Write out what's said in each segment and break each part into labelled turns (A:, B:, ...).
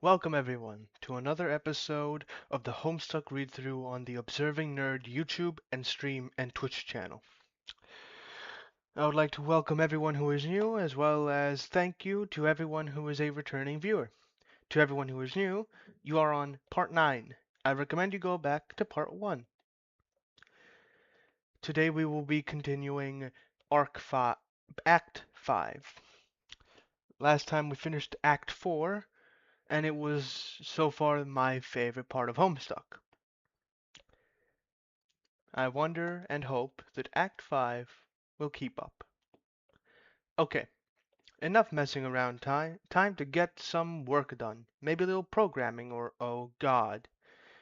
A: Welcome everyone to another episode of the Homestuck read-through on the Observing Nerd YouTube and stream and Twitch channel. I would like to welcome everyone who is new, as well as thank you to everyone who is a returning viewer. To everyone who is new, you are on part 9. I recommend you go back to part 1. Today we will be continuing Act 5. Last time we finished Act 4, and it was so far my favorite part of Homestuck. I wonder and hope that Act 5 will keep up. Okay, enough messing around time to get some work done. Maybe a little programming or oh god.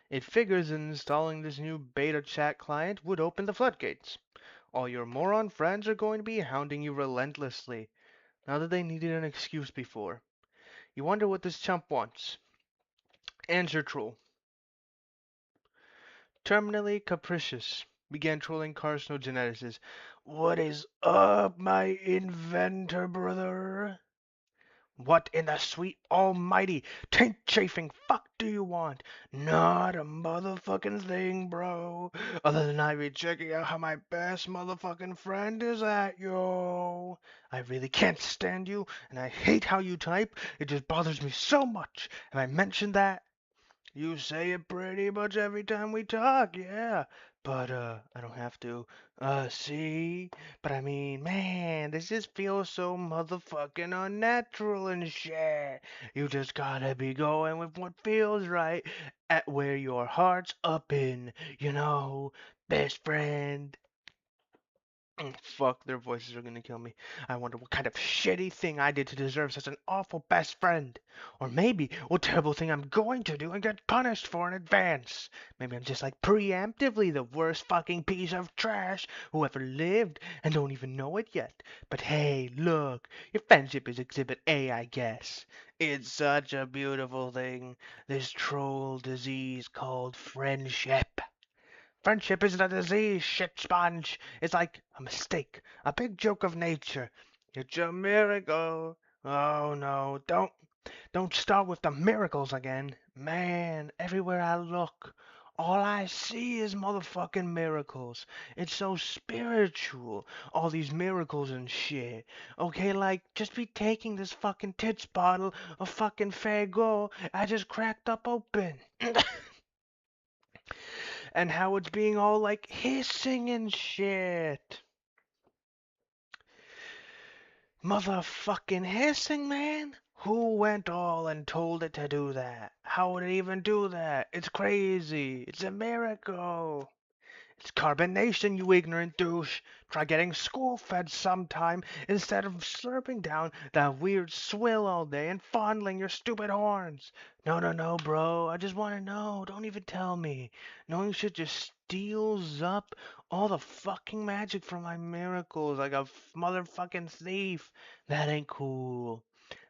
A: It figures installing this new beta chat client would open the floodgates. All your moron friends are going to be hounding you relentlessly, now that they needed an excuse before. You wonder what this chump wants. Answer troll. Terminally capricious. Began trolling carcinogeneticist. What is up, my inventor brother? What in the sweet almighty taint chafing fuck do you want? Not a motherfucking thing, bro. Other than I be checking out how my best motherfucking friend is at, yo. I really can't stand you, and I hate how you type. It just bothers me so much. Have I mentioned that? You say it pretty much every time we talk, yeah. But, I don't have to. See? But I mean, man, this just feels so motherfucking unnatural and shit. You just gotta be going with what feels right at where your heart's up in, best friend. Fuck, their voices are gonna kill me. I wonder what kind of shitty thing I did to deserve such an awful best friend. Or maybe what terrible thing I'm going to do and get punished for in advance. Maybe I'm just like preemptively the worst fucking piece of trash who ever lived and don't even know it yet. But hey, look, your friendship is exhibit A, I guess. It's such a beautiful thing, this troll disease called friendship. Friendship isn't a disease, shit sponge. It's like a mistake, a big joke of nature. It's a miracle. Oh no, don't start with the miracles again. Man, everywhere I look, all I see is motherfucking miracles. It's so spiritual, all these miracles and shit. Okay, like, just be taking this fucking tits bottle of fucking Fago I just cracked up open. And how it's being all like hissing and shit. Motherfucking hissing, man? Who went all and told it to do that? How would it even do that? It's crazy. It's a miracle. It's carbonation, you ignorant douche. Try getting school-fed sometime instead of slurping down that weird swill all day and fondling your stupid horns. No, no, no, bro. I just want to know. Don't even tell me. Knowing shit just steals up all the fucking magic from my miracles like a motherfucking thief. That ain't cool.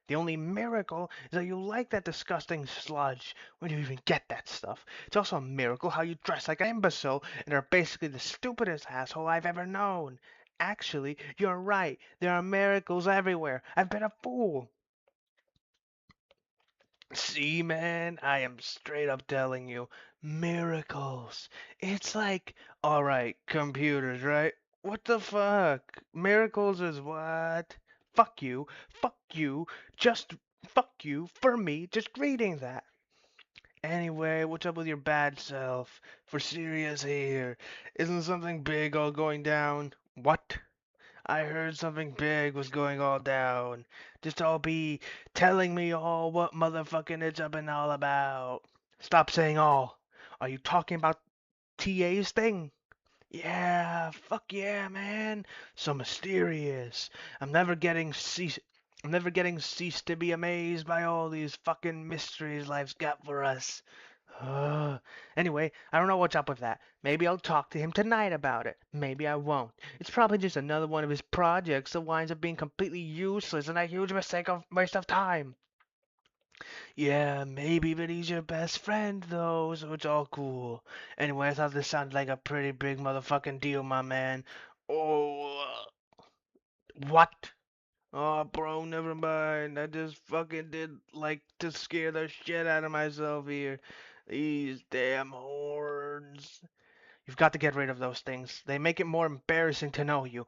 A: The only miracle is that you like that disgusting sludge. When do you even get that stuff? It's also a miracle how you dress like an imbecile and are basically the stupidest asshole I've ever known. Actually, you're right. There are miracles everywhere. I've been a fool. See, man, I am straight up telling you. Miracles. It's like, alright, computers, right? What the fuck? Miracles is what? Fuck you. Fuck you. Just fuck you for me just reading that. Anyway, what's up with your bad self? For serious here. Isn't something big all going down? What? I heard something big was going all down. Just all be telling me all what motherfucking it's up and all about. Stop saying all. Are you talking about TA's thing? Yeah, fuck yeah, man. So mysterious. I'm never getting cease. I'm never getting ceased to be amazed by all these fucking mysteries life's got for us. Anyway, I don't know what's up with that. Maybe I'll talk to him tonight about it. Maybe I won't. It's probably just another one of his projects that winds up being completely useless and a huge mistake of waste of time. Yeah, maybe, but he's your best friend though, so it's all cool. Anyway, I thought this sounded like a pretty big motherfucking deal, my man. Oh, what? Oh, bro, never mind. I just fucking did like to scare the shit out of myself here. These damn horns. You've got to get rid of those things. They make it more embarrassing to know you,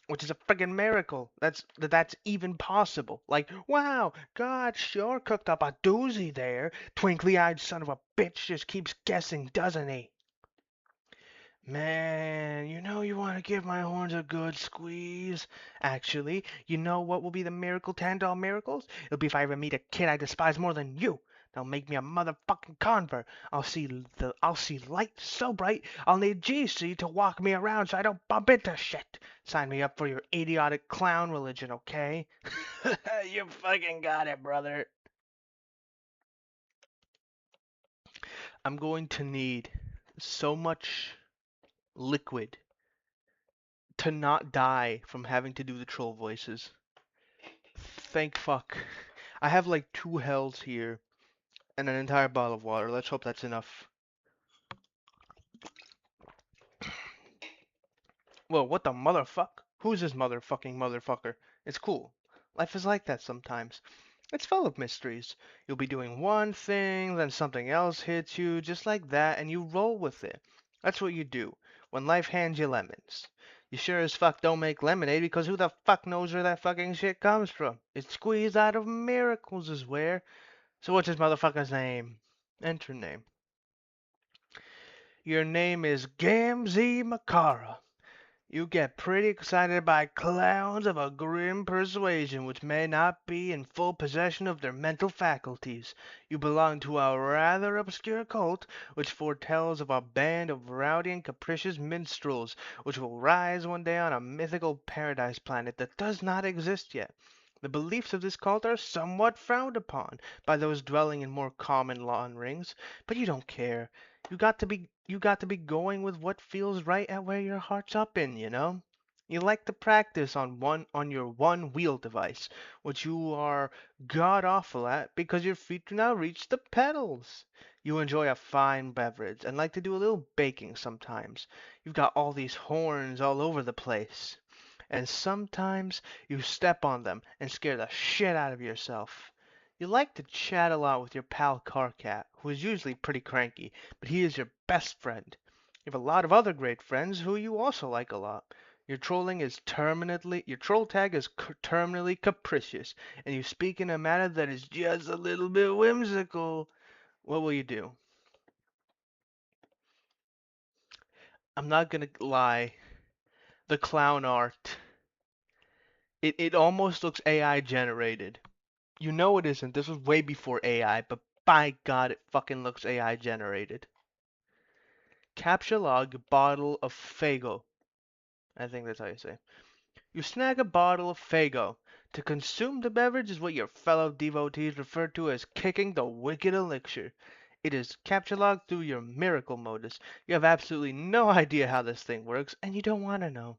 A: which is a friggin' miracle. That's even possible. Like, wow, God sure cooked up a doozy there. Twinkly-eyed son of a bitch just keeps guessing, doesn't he? Man, you know you want to give my horns a good squeeze. Actually, you know what will be the miracle to end all miracles? It'll be if I ever meet a kid I despise more than you. They'll make me a motherfucking convert. I'll see light so bright I'll need GC to walk me around so I don't bump into shit. Sign me up for your idiotic clown religion, okay? You fucking got it, brother. I'm going to need so much liquid to not die from having to do the troll voices. Thank fuck. I have like two hells here and an entire bottle of water. Let's hope that's enough. Well, what the motherfuck? Who's this motherfucker? It's cool. Life is like that sometimes. It's full of mysteries. You'll be doing one thing, then something else hits you, just like that, and you roll with it. That's what you do when life hands you lemons. You sure as fuck don't make lemonade because who the fuck knows where that fucking shit comes from? It's squeezed out of miracles, is where. So what's this motherfucker's name? Enter name. Your name is Gamzee Makara. You get pretty excited by clowns of a grim persuasion which may not be in full possession of their mental faculties. You belong to a rather obscure cult which foretells of a band of rowdy and capricious minstrels which will rise one day on a mythical paradise planet that does not exist yet. The beliefs of this cult are somewhat frowned upon by those dwelling in more common lawn rings, but you don't care. You got to be going with what feels right at where your heart's up in, you know? You like to practice on your one wheel device, which you are god awful at because your feet do not reach the pedals. You enjoy a fine beverage and like to do a little baking sometimes. You've got all these horns all over the place. And sometimes you step on them and scare the shit out of yourself. You like to chat a lot with your pal Carcat, who is usually pretty cranky, but he is your best friend. You have a lot of other great friends who you also like a lot. Your troll tag is terminally capricious, and you speak in a manner that is just a little bit whimsical. What will you do? I'm not gonna lie. The clown art. It almost looks AI generated. You know it isn't. This was way before AI, but by God, it fucking looks AI generated. Capture log bottle of Fago. I think that's how you say. You snag a bottle of Fago. To consume the beverage is what your fellow devotees refer to as kicking the wicked elixir. It is capture log through your miracle modus. You have absolutely no idea how this thing works, and you don't want to know.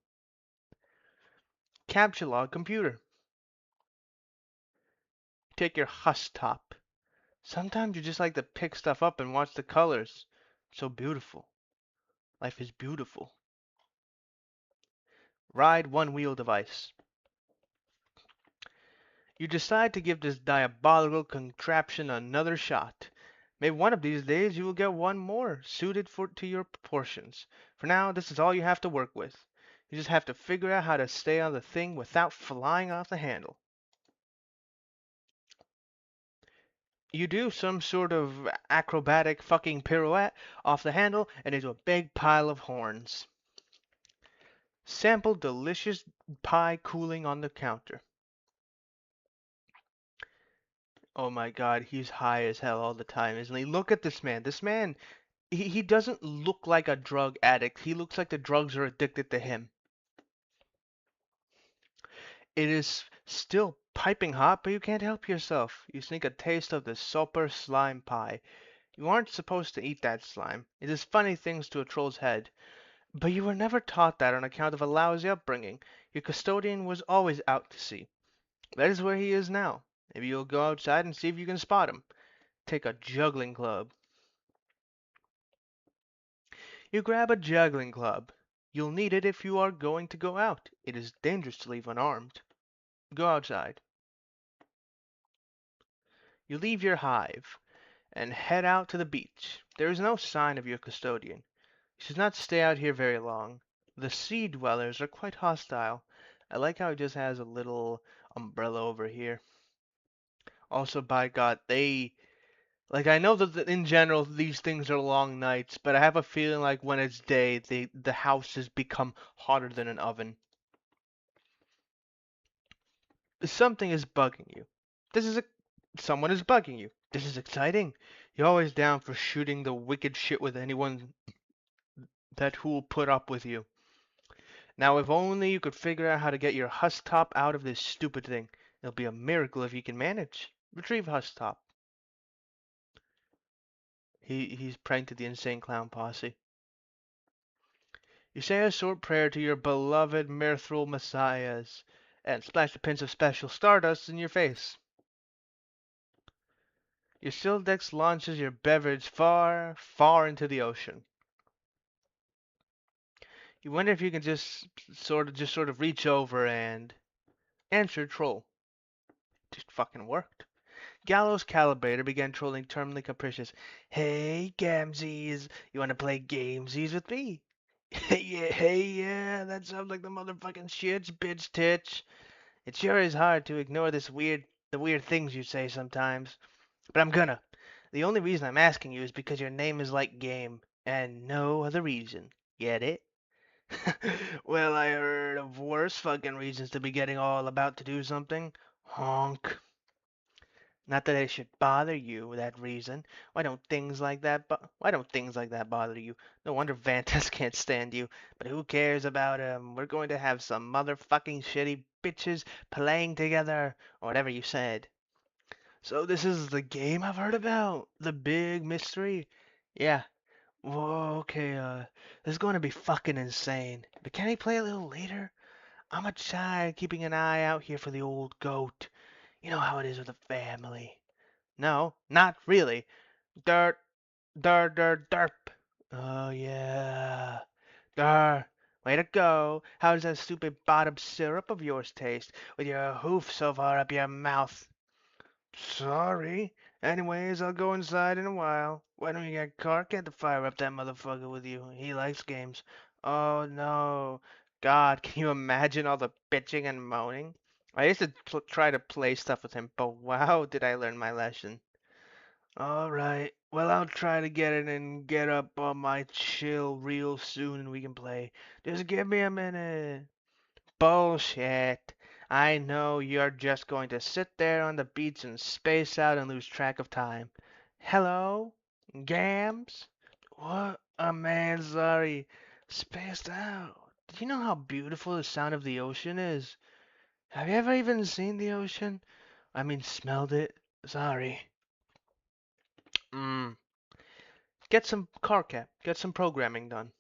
A: Capture log computer. Take your husk top. Sometimes you just like to pick stuff up and watch the colors. So beautiful. Life is beautiful. Ride one wheel device. You decide to give this diabolical contraption another shot. Maybe one of these days you will get one more, suited to your proportions. For now, this is all you have to work with. You just have to figure out how to stay on the thing without flying off the handle. You do some sort of acrobatic fucking pirouette off the handle and into a big pile of horns. Sample delicious pie cooling on the counter. Oh my God, he's high as hell all the time, isn't he? Look at this man. This man, he doesn't look like a drug addict. He looks like the drugs are addicted to him. It is still piping hot, but you can't help yourself. You sneak a taste of the super slime pie. You aren't supposed to eat that slime. It does funny things to a troll's head. But you were never taught that on account of a lousy upbringing. Your custodian was always out to sea. That is where he is now. Maybe you'll go outside and see if you can spot him. Take a juggling club. You grab a juggling club. You'll need it if you are going to go out. It is dangerous to leave unarmed. Go outside. You leave your hive and head out to the beach. There is no sign of your custodian. You should not stay out here very long. The sea dwellers are quite hostile. I like how he just has a little umbrella over here. Also, by God, I know that in general these things are long nights, but I have a feeling like when it's day, the houses become hotter than an oven. Something is bugging you. This is a Someone is bugging you. This is exciting. You're always down for shooting the wicked shit with anyone that who'll put up with you. Now, if only you could figure out how to get your husk top out of this stupid thing. It'll be a miracle if you can manage. Retrieve husk top. He's praying to the insane clown posse. You say a short prayer to your beloved mithril messiahs, and splash a pinch of special stardust in your face. Your Sildex launches your beverage far, far into the ocean. You wonder if you can just sort of reach over and answer troll. It just fucking worked. Gallows Calibrator began trolling terminally capricious. Hey, Gamzees, you want to play gamesies with me? Yeah, that sounds like the motherfucking shits, bitch titch. It sure is hard to ignore the weird things you say sometimes. But I'm gonna. The only reason I'm asking you is because your name is like game, and no other reason. Get it? Well, I heard of worse fucking reasons to be getting all about to do something. Honk. Not that it should bother you, that reason. Why don't things like that bother you? No wonder Vantas can't stand you. But who cares about him? We're going to have some motherfucking shitty bitches playing together, or whatever you said. So this is the game I've heard about? The big mystery? Yeah. Whoa, okay, this is going to be fucking insane. But can he play a little later? I'm a child keeping an eye out here for the old goat. You know how it is with a family. No, not really. Dirt, derp. Oh, yeah. Dar. Way to go. How does that stupid bottom syrup of yours taste, with your hoof so far up your mouth? Sorry. Anyways, I'll go inside in a while. Why don't you get Carcat to fire up that motherfucker with you? He likes games. Oh, no. God, can you imagine all the bitching and moaning? I used to try to play stuff with him, but wow, did I learn my lesson. All right. Well, I'll try to get in and get up on my chill real soon and we can play. Just give me a minute. Bullshit. I know you're just going to sit there on the beach and space out and lose track of time. Hello? Gams? What? Oh man, sorry. Spaced out. Do you know how beautiful the sound of the ocean is? Have you ever even seen the ocean? I mean, smelled it? Sorry. Mm. Get some CarCap. Get some programming done.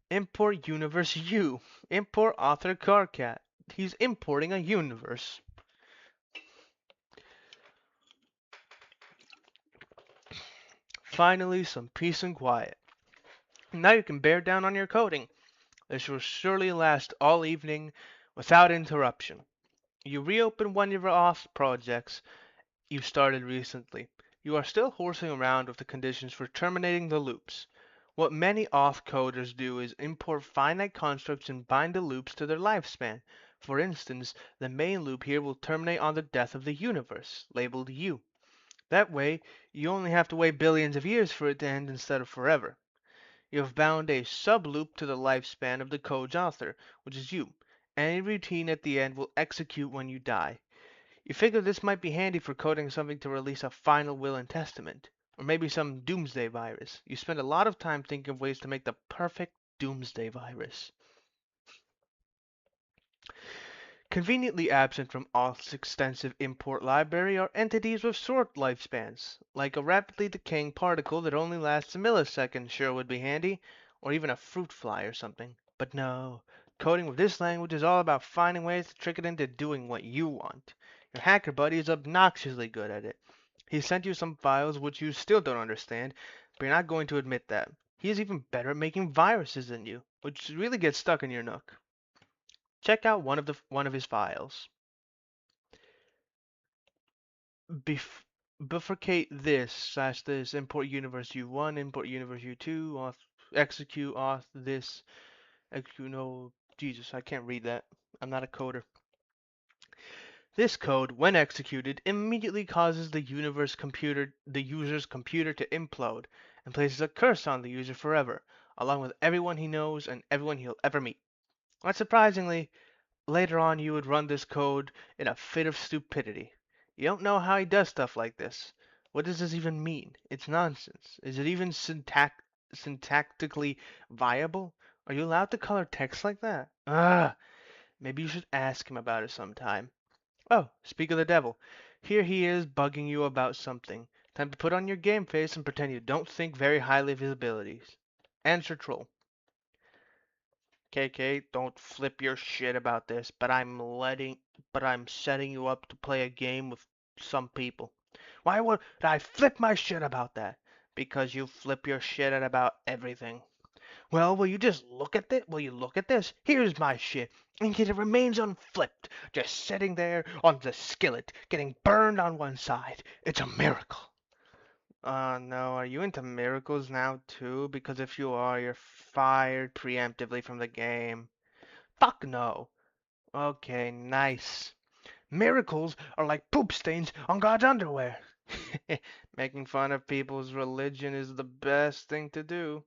A: Import universe U. Import author CarCat. He's importing a universe. Finally, some peace and quiet. Now you can bear down on your coding. This will surely last all evening without interruption. You reopen one of your auth projects you started recently. You are still horsing around with the conditions for terminating the loops. What many auth coders do is import finite constructs and bind the loops to their lifespan. For instance, the main loop here will terminate on the death of the universe, labeled U. That way, you only have to wait billions of years for it to end instead of forever. You have bound a subloop to the lifespan of the code's author, which is you. Any routine at the end will execute when you die. You figure this might be handy for coding something to release a final will and testament, or maybe some doomsday virus. You spend a lot of time thinking of ways to make the perfect doomsday virus. Conveniently absent from Auth's extensive import library are entities with short lifespans, like a rapidly decaying particle that only lasts a millisecond sure would be handy, or even a fruit fly or something. But no, coding with this language is all about finding ways to trick it into doing what you want. Your hacker buddy is obnoxiously good at it. He sent you some files which you still don't understand, but you're not going to admit that. He is even better at making viruses than you, which really gets stuck in your nook. Check out one of his files. Bef Bifurcate this slash this, import universe U1, import universe U2, auth execute auth this, execute no, Jesus, I can't read that. I'm not a coder. This code, when executed, immediately causes the user's computer to implode and places a curse on the user forever, along with everyone he knows and everyone he'll ever meet. Not surprisingly, later on you would run this code in a fit of stupidity. You don't know how he does stuff like this. What does this even mean? It's nonsense. Is it even syntactically viable? Are you allowed to color text like that? Ugh. Maybe you should ask him about it sometime. Oh, speak of the devil. Here he is bugging you about something. Time to put on your game face and pretend you don't think very highly of his abilities. Answer troll. KK, don't flip your shit about this, but I'm setting you up to play a game with some people. Why would I flip my shit about that? Because you flip your shit at about everything. Well, will you just look at this? Will you look at this? Here's my shit. And yet it remains unflipped, just sitting there on the skillet, getting burned on one side. It's a miracle. No, are you into miracles now too? Because if you are, you're fired preemptively from the game. Fuck no. Okay, nice. Miracles are like poop stains on God's underwear. Making fun of people's religion is the best thing to do.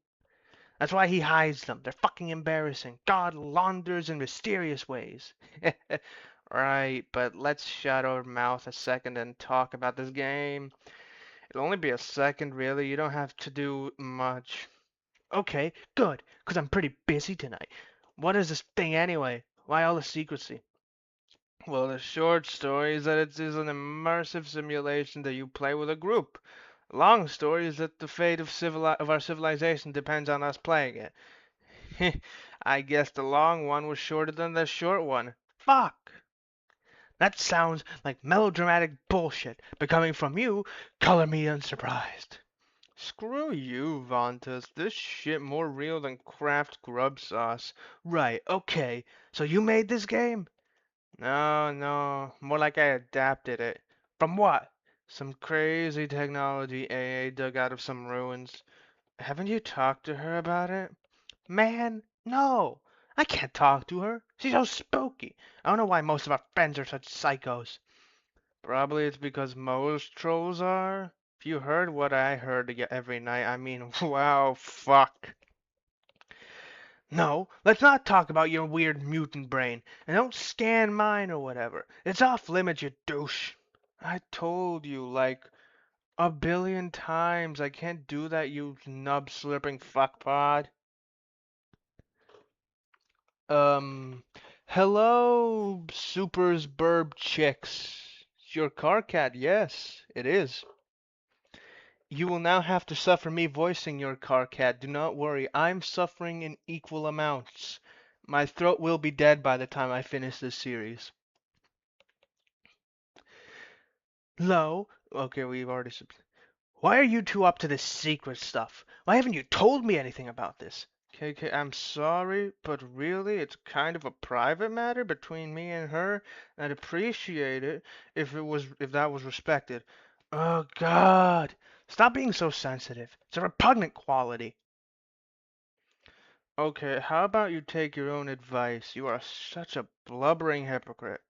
A: That's why he hides them. They're fucking embarrassing. God launders in mysterious ways. Right, but let's shut our mouth a second and talk about this game. It'll only be a second, really. You don't have to do much. Okay, good, because I'm pretty busy tonight. What is this thing anyway? Why all the secrecy? Well, the short story is that it is an immersive simulation that you play with a group. The long story is that the fate of our civilization depends on us playing it. I guess the long one was shorter than the short one. Fuck! That sounds like melodramatic bullshit, but coming from you, color me unsurprised. Screw you, Vontus. This shit more real than Kraft grub sauce. Right, okay. So you made this game? No, no. More like I adapted it. From what? Some crazy technology AA dug out of some ruins. Haven't you talked to her about it? Man, no. I can't talk to her. She's so spooky. I don't know why most of our friends are such psychos. Probably it's because most trolls are. If you heard what I heard every night, I mean, wow, fuck. No, let's not talk about your weird mutant brain, and don't scan mine or whatever. It's off limits, you douche. I told you, like, a billion times I can't do that, you nub-slurping fuckpod. Um, hello, Super's Burb Chicks. Your car cat, yes, it is. You will now have to suffer me voicing your car cat. Do not worry, I'm suffering in equal amounts. My throat will be dead by the time I finish this series. Lo, okay, we've already. Why are you two up to this secret stuff? Why haven't you told me anything about this? KK, I'm sorry, but really, it's kind of a private matter between me and her. I'd appreciate it if that was respected. Oh God, stop being so sensitive. It's a repugnant quality. Okay, how about you take your own advice? You are such a blubbering hypocrite.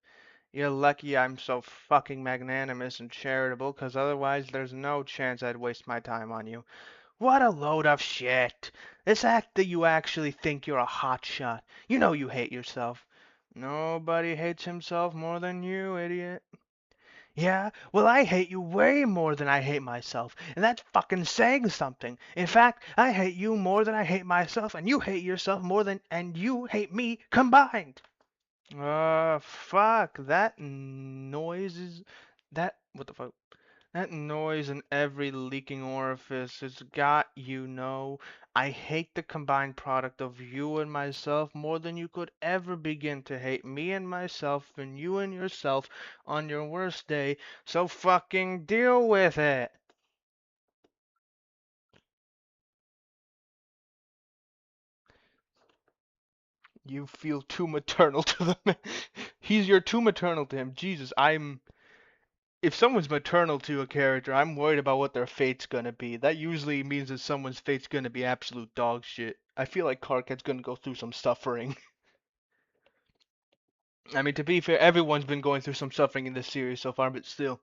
A: You're lucky I'm so fucking magnanimous and charitable, 'cause otherwise there's no chance I'd waste my time on you. What a load of shit! This act that you actually think you're a hotshot. You know you hate yourself. Nobody hates himself more than you, idiot. Yeah, well, I hate you way more than I hate myself, and that's fucking saying something. In fact, I hate you more than I hate myself, and you hate yourself more than and you hate me combined. Fuck, that noise is what the fuck? That noise in every leaking orifice has got you know. I hate the combined product of you and myself more than you could ever begin to hate me and myself and you and yourself on your worst day, so fucking deal with it. You feel too maternal to the man. You're too maternal to him. Jesus, if someone's maternal to a character, I'm worried about what their fate's gonna be. That usually means that someone's fate's gonna be absolute dog shit. I feel like Karkat's gonna go through some suffering. I mean, to be fair, everyone's been going through some suffering in this series so far, but still.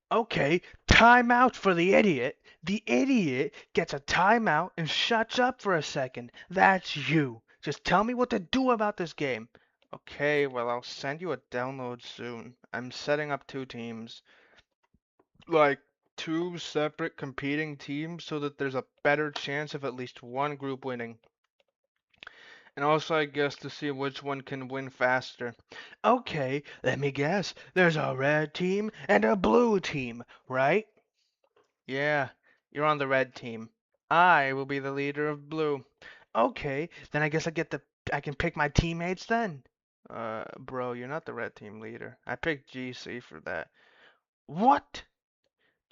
A: Okay, timeout for the idiot. The idiot gets a timeout and shuts up for a second. That's you. Just tell me what to do about this game. Okay, well, I'll send you a download soon. I'm setting up two teams. Like, two separate competing teams so that there's a better chance of at least one group winning. And also, I guess, to see which one can win faster. Okay, let me guess. There's a red team and a blue team, right? Yeah, you're on the red team. I will be the leader of blue. Okay, then I guess I can pick my teammates then. Bro, you're not the red team leader. I picked GC for that. What?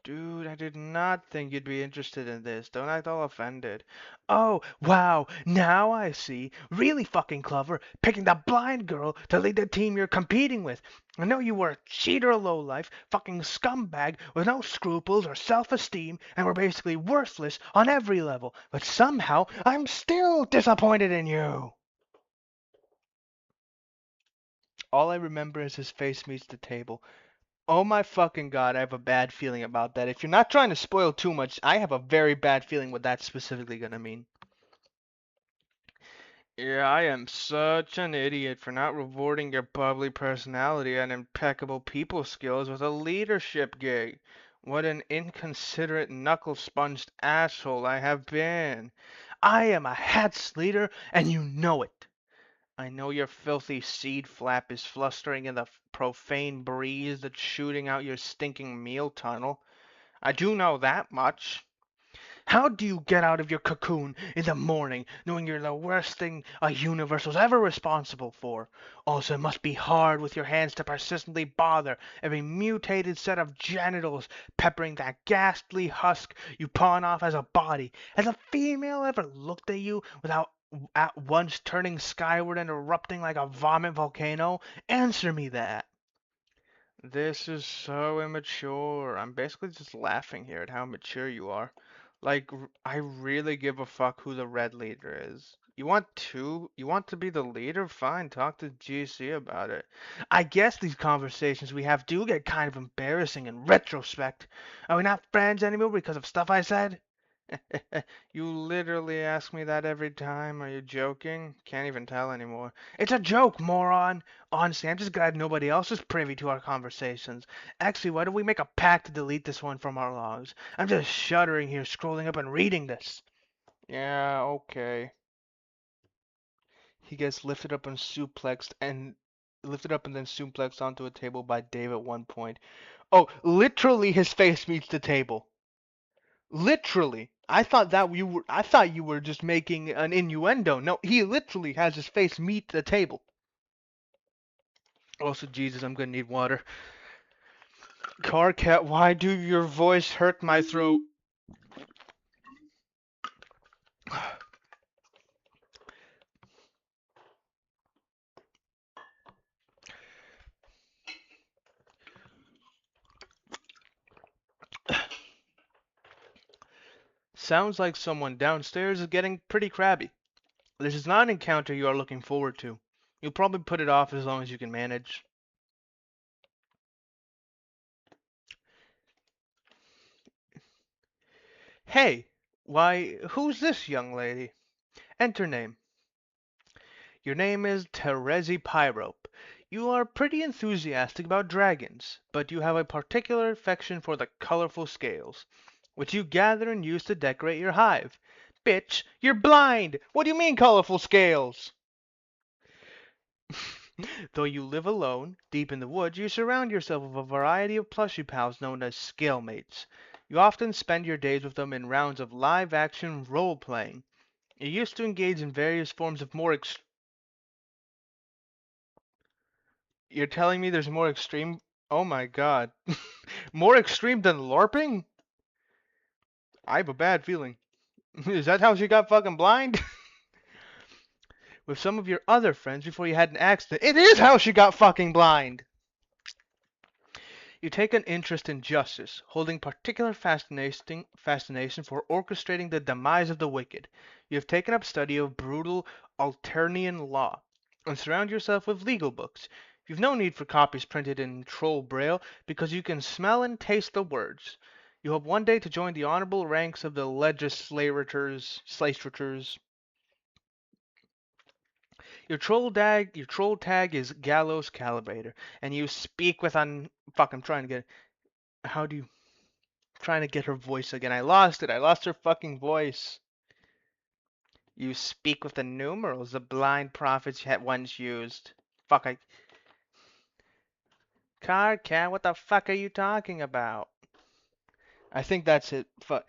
A: Dude, I did not think you'd be interested in this. Don't act all offended. Oh, wow, now I see. Really fucking clever, picking the blind girl to lead the team you're competing with. I know you were a cheater lowlife, fucking scumbag with no scruples or self-esteem and were basically worthless on every level. But somehow, I'm still disappointed in you. All I remember is his face meets the table. Oh my fucking god, I have a bad feeling about that. If you're not trying to spoil too much, I have a very bad feeling what that's specifically gonna mean. Yeah, I am such an idiot for not rewarding your bubbly personality and impeccable people skills with a leadership gig. What an inconsiderate knuckle-sponged asshole I have been. I am a Hats leader, and you know it. I know your filthy seed flap is flustering in the profane breeze that's shooting out your stinking meal tunnel. I do know that much. How do you get out of your cocoon in the morning knowing you're the worst thing a universe was ever responsible for? Also, it must be hard with your hands to persistently bother every mutated set of genitals peppering that ghastly husk you pawn off as a body. Has a female ever looked at you without at once turning skyward and erupting like a vomit volcano? Answer me that. This is so immature. I'm basically just laughing here at how mature you are. Like, I really give a fuck who the red leader is. You want to be the leader? Fine, talk to GC about it. I guess these conversations we have do get kind of embarrassing in retrospect. Are we not friends anymore because of stuff I said? You literally ask me that every time. Are you joking? Can't even tell anymore. It's a joke, moron. Honestly, I'm just glad nobody else is privy to our conversations. Actually, why don't we make a pact to delete this one from our logs? I'm just shuddering here, scrolling up and reading this. Yeah, okay. He gets lifted up and then suplexed onto a table by Dave at one point. Oh, literally his face meets the table. Literally. I thought you were just making an innuendo. No, he literally has his face meet the table. Also, Jesus, I'm gonna need water. Carcat, why do your voice hurt my throat? Sounds like someone downstairs is getting pretty crabby. This is not an encounter you are looking forward to. You'll probably put it off as long as you can manage. Hey, why, who's this young lady? Enter name. Your name is Terezi Pyrope. You are pretty enthusiastic about dragons, but you have a particular affection for the colorful scales, which you gather and use to decorate your hive. Bitch, you're blind! What do you mean colorful scales? Though you live alone, deep in the woods, you surround yourself with a variety of plushy pals known as scale mates. You often spend your days with them in rounds of live-action role-playing. You used to engage in various forms of You're telling me there's more extreme? Oh my god. More extreme than LARPing? I have a bad feeling. Is that how she got fucking blind? With some of your other friends before you had an accident. It is how she got fucking blind! You take an interest in justice, holding particular fascination for orchestrating the demise of the wicked. You have taken up study of brutal Alternian law, and surround yourself with legal books. You've no need for copies printed in troll braille, because you can smell and taste the words. You hope one day to join the honorable ranks of the legislators. Your troll tag is Gallows Calibrator, and you speak with un. Fuck, I'm trying to get. How do you? Trying to get her voice again. I lost it. I lost her fucking voice. You speak with the numerals the blind prophets had once used. Fuck, I. Card cat, what the fuck are you talking about? I think that's it. Fuck.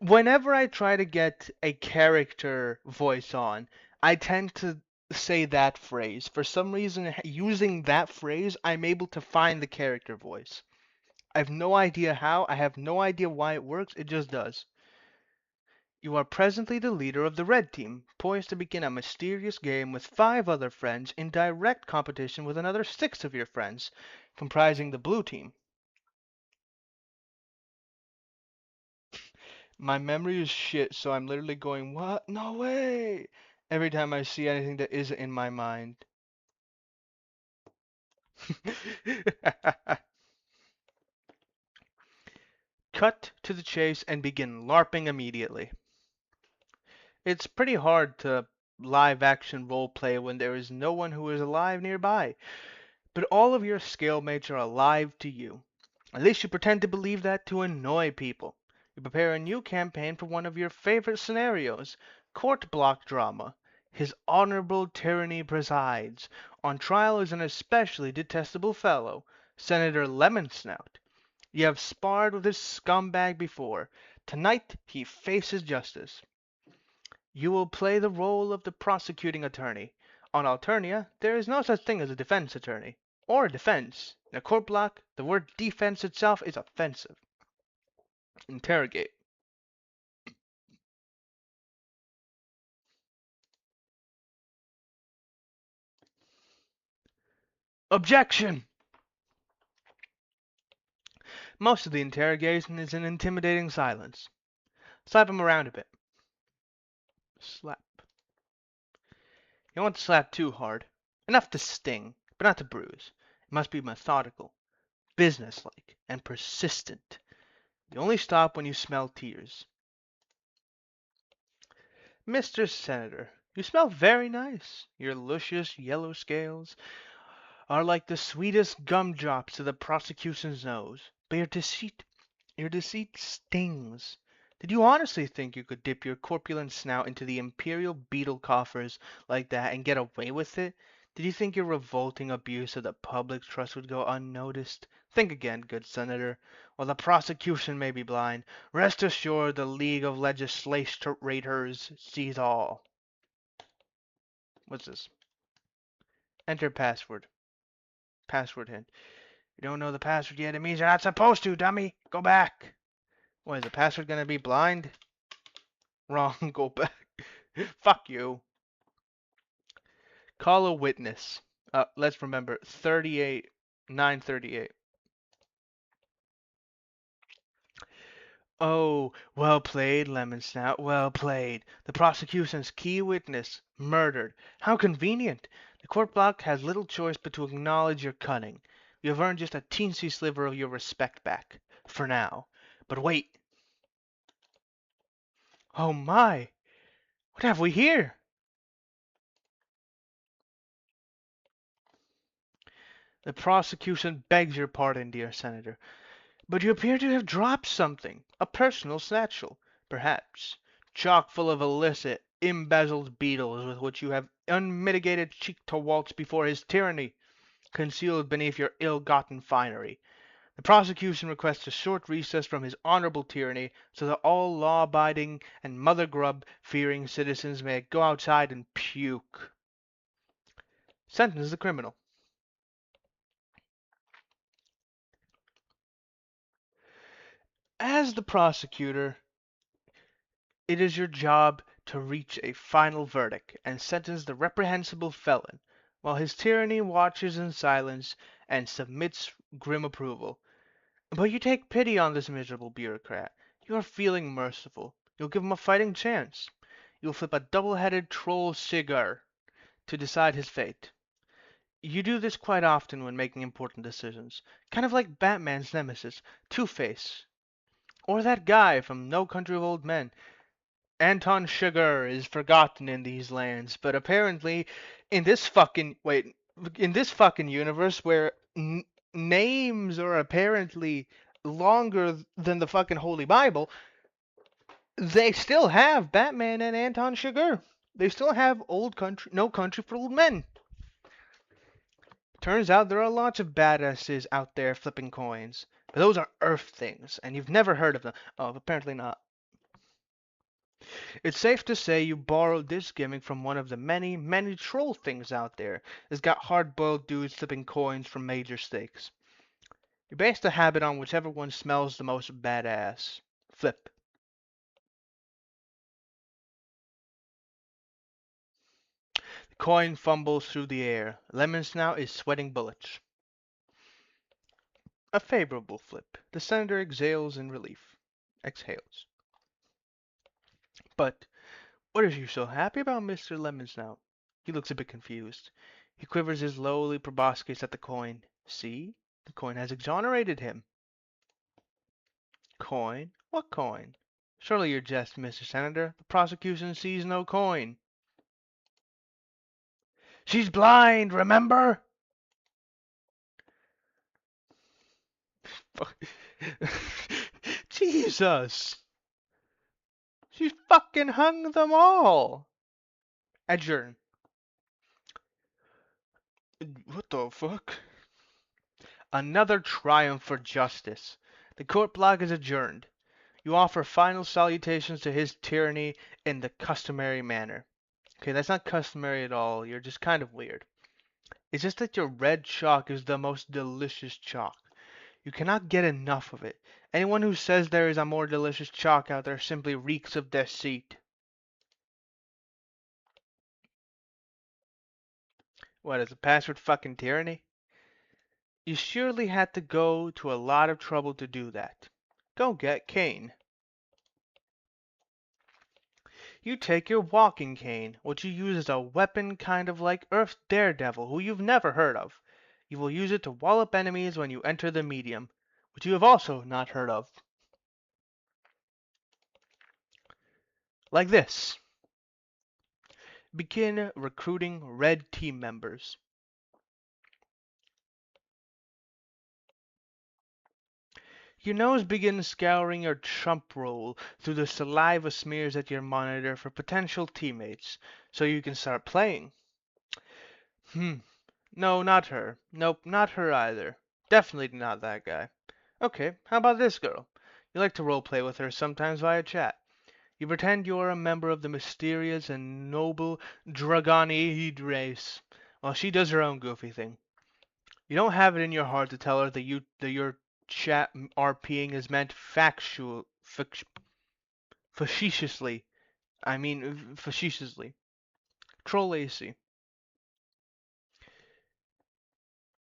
A: Whenever I try to get a character voice on, I tend to say that phrase. For some reason, using that phrase, I'm able to find the character voice. I have no idea how. I have no idea why it works. It just does. You are presently the leader of the red team, poised to begin a mysterious game with 5 other friends in direct competition with another 6 of your friends, comprising the blue team. My memory is shit, so I'm literally going, what? No way! Every time I see anything that isn't in my mind. Cut to the chase and begin LARPing immediately. It's pretty hard to live action roleplay when there is no one who is alive nearby. But all of your scale mates are alive to you. At least you pretend to believe that to annoy people. You prepare a new campaign for one of your favorite scenarios, court block drama. His honorable tyranny presides. On trial is an especially detestable fellow, Senator Lemon Snout. You have sparred with this scumbag before. Tonight he faces justice. You will play the role of the prosecuting attorney. On Alternia, there is no such thing as a defense attorney, or a defense. In a court block, the word defense itself is offensive. Interrogate. Objection! Most of the interrogation is in intimidating silence. Slap him around a bit. Slap. You don't want to slap too hard. Enough to sting, but not to bruise. It must be methodical, businesslike, and persistent. You only stop when you smell tears. Mr. Senator, you smell very nice. Your luscious yellow scales are like the sweetest gumdrops to the prosecution's nose. But your deceit stings. Did you honestly think you could dip your corpulent snout into the imperial beetle coffers like that and get away with it? Did you think your revolting abuse of the public trust would go unnoticed? Think again, good senator. While the prosecution may be blind, rest assured the League of Legislators sees all. What's this? Enter password. Password hint. You don't know the password yet. It means you're not supposed to, dummy. Go back. What is the password gonna be? Blind? Wrong. Go back. Fuck you. Call a witness. Let's remember 38, 938. Oh, well played, Lemon Snout. Well played. The prosecution's key witness murdered. How convenient. The court block has little choice but to acknowledge your cunning. You have earned just a teensy sliver of your respect back. For now. But wait. Oh my. What have we here? The prosecution begs your pardon, dear Senator, but you appear to have dropped something. A personal satchel, perhaps, chock full of illicit, embezzled beetles with which you have unmitigated cheek to waltz before his tyranny, concealed beneath your ill-gotten finery. The prosecution requests a short recess from his honorable tyranny so that all law-abiding and mother-grub-fearing citizens may go outside and puke. Sentence the criminal. As the prosecutor, It is your job to reach a final verdict and sentence the reprehensible felon, while his tyranny watches in silence and submits grim approval. But you take pity on this miserable bureaucrat. You are feeling merciful. You'll give him a fighting chance. You'll flip a double-headed troll cigar to decide his fate. You do this quite often when making important decisions, kind of like Batman's nemesis, Two-Face, or that guy from No Country of Old Men. Anton Sugar is forgotten in these lands, but apparently in this fucking universe where names are apparently longer than the fucking Holy Bible, they still have Batman and Anton Sugar. They still have No Country for Old Men. Turns out there are lots of badasses out there flipping coins, but those are Earth things, and you've never heard of them. Oh, apparently not. It's safe to say you borrowed this gimmick from one of the many, many troll things out there that's got hard-boiled dudes flipping coins from major stakes. You base the habit on whichever one smells the most badass. Flip. The coin fumbles through the air. Lemon Snout is sweating bullets. A favorable flip. The senator exhales in relief. Exhales. But what are you so happy about, Mr. Lemon Snout? He looks a bit confused. He quivers his lowly proboscis at the coin. See? The coin has exonerated him. Coin? What coin? Surely you're jest, Mr. Senator. The prosecution sees no coin. She's blind, remember? Jesus! She fucking hung them all! Adjourn. What the fuck? Another triumph for justice. The court block is adjourned. You offer final salutations to his tyranny in the customary manner. Okay, that's not customary at all. You're just kind of weird. It's just that your red chalk is the most delicious chalk. You cannot get enough of it. Anyone who says there is a more delicious chalk out there simply reeks of deceit. What is a password fucking tyranny? You surely had to go to a lot of trouble to do that. Go get Kane. You take your walking cane, which you use as a weapon kind of like Earth's Daredevil, who you've never heard of. You will use it to wallop enemies when you enter the medium, which you have also not heard of. Like this. Begin recruiting red team members. Your nose begins scouring your chump roll through the saliva smears at your monitor for potential teammates, so you can start playing. No, not her. Nope, not her either. Definitely not that guy. Okay, how about this girl? You like to roleplay with her sometimes via chat. You pretend you're a member of the mysterious and noble Dragonid race, while she does her own goofy thing. You don't have it in your heart to tell her that your chat RPing is meant facetiously. Facetiously. Troll AC.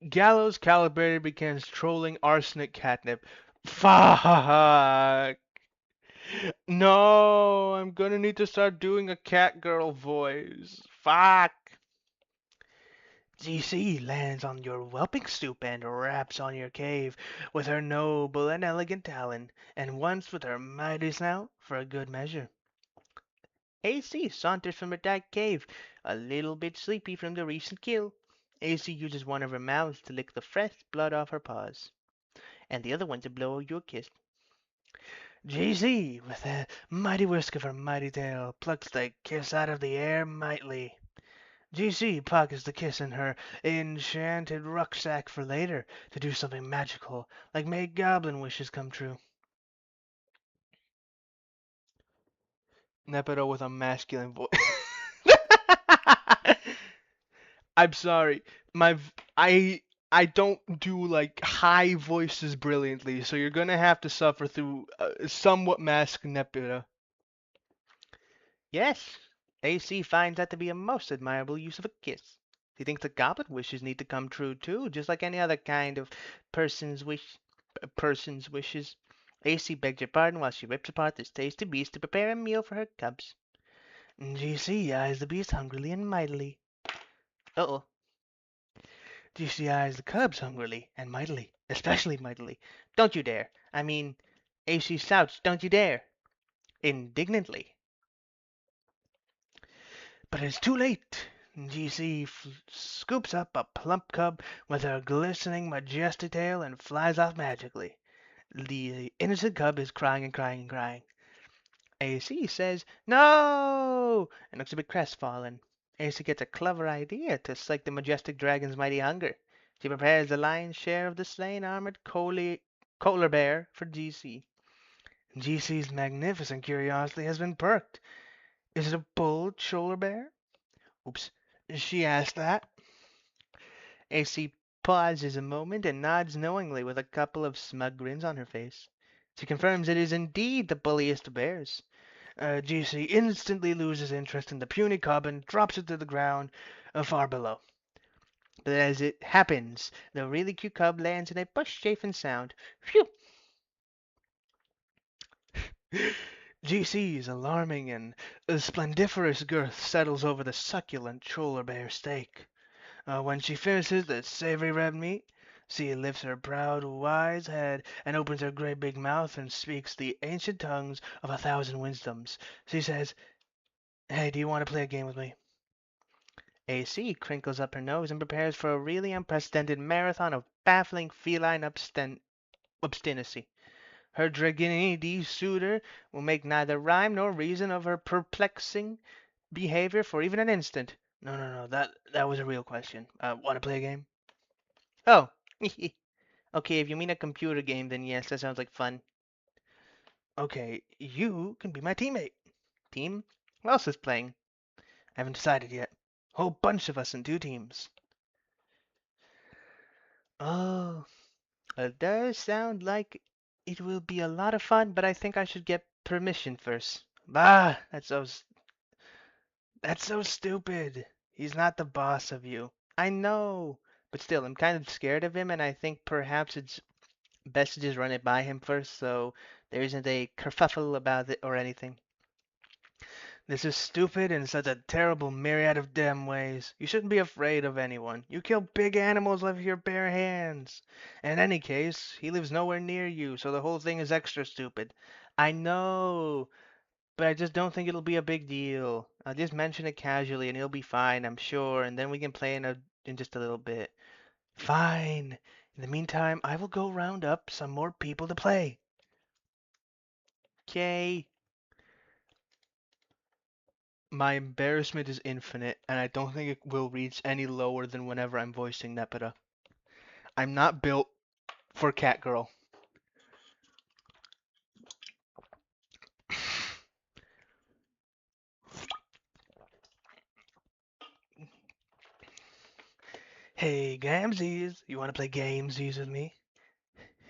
A: Gallows Calibrator begins trolling arsenic catnip. Fuck! No, I'm gonna need to start doing a cat girl voice. Fuck! GC lands on your whelping stoop and raps on your cave with her noble and elegant talon, and once with her mighty snout for a good measure. AC saunters from her dark cave, a little bit sleepy from the recent kill. AC uses one of her mouths to lick the fresh blood off her paws, and the other one to blow you a kiss. GC, with a mighty whisk of her mighty tail, plucks the kiss out of the air mightily. GC pockets the kiss in her enchanted rucksack for later to do something magical, like make goblin wishes come true. Nepeta with a masculine voice. I'm sorry. I don't do like high voices brilliantly, so you're gonna have to suffer through somewhat masked Nepeta. Yes, AC finds that to be a most admirable use of a kiss. He thinks the goblin wishes need to come true too, just like any other kind of person's wish. Person's wishes. AC begged your pardon while she rips apart this tasty beast to prepare a meal for her cubs. GC eyes the beast hungrily and mightily. Uh-oh. GC eyes the cubs hungrily and mightily, especially mightily. Don't you dare. I mean, AC shouts, don't you dare. Indignantly. But it's too late. GC scoops up a plump cub with her glistening, majestic tail and flies off magically. The innocent cub is crying and crying and crying. AC says, "No!" and looks a bit crestfallen. AC gets a clever idea to slake the majestic dragon's mighty hunger. She prepares the lion's share of the slain armored Kohler bear for GC. GC's magnificent curiosity has been perked. Is it a bull cholar bear? Oops. She asked that. AC pauses a moment and nods knowingly with a couple of smug grins on her face. She confirms it is indeed the bulliest of bears. GC instantly loses interest in the puny cub and drops it to the ground far below. But as it happens, the really cute cub lands in a bush-chafing sound. Phew! GC's alarming and splendiferous girth settles over the succulent cholar bear steak. When she finishes the savory red meat, she lifts her proud, wise head and opens her great big mouth and speaks the ancient tongues of 1,000 wisdoms. She says, "Hey, do you want to play a game with me?" AC crinkles up her nose and prepares for a really unprecedented marathon of baffling feline obstinacy. Her Dragonide suitor will make neither rhyme nor reason of her perplexing behavior for even an instant. No, that was a real question. Want to play a game? Oh, okay, if you mean a computer game, then yes, that sounds like fun. Okay, you can be my teammate. Team? Who else is playing? I haven't decided yet. Whole bunch of us in two teams. Oh, it does sound like it will be a lot of fun, but I think I should get permission first. Ah, that's so stupid. He's not the boss of you. I know, but still, I'm kind of scared of him, and I think perhaps it's best to just run it by him first, so there isn't a kerfuffle about it or anything. This is stupid in such a terrible myriad of damn ways. You shouldn't be afraid of anyone. You kill big animals with your bare hands. In any case, he lives nowhere near you, so the whole thing is extra stupid. I know, but I just don't think it'll be a big deal. I'll just mention it casually and he'll be fine, I'm sure, and then we can play in just a little bit. Fine. In the meantime, I will go round up some more people to play. Okay. My embarrassment is infinite, and I don't think it will reach any lower than whenever I'm voicing Nepeta. I'm not built for Catgirl. Hey, Gamzees, you want to play Gamzees with me?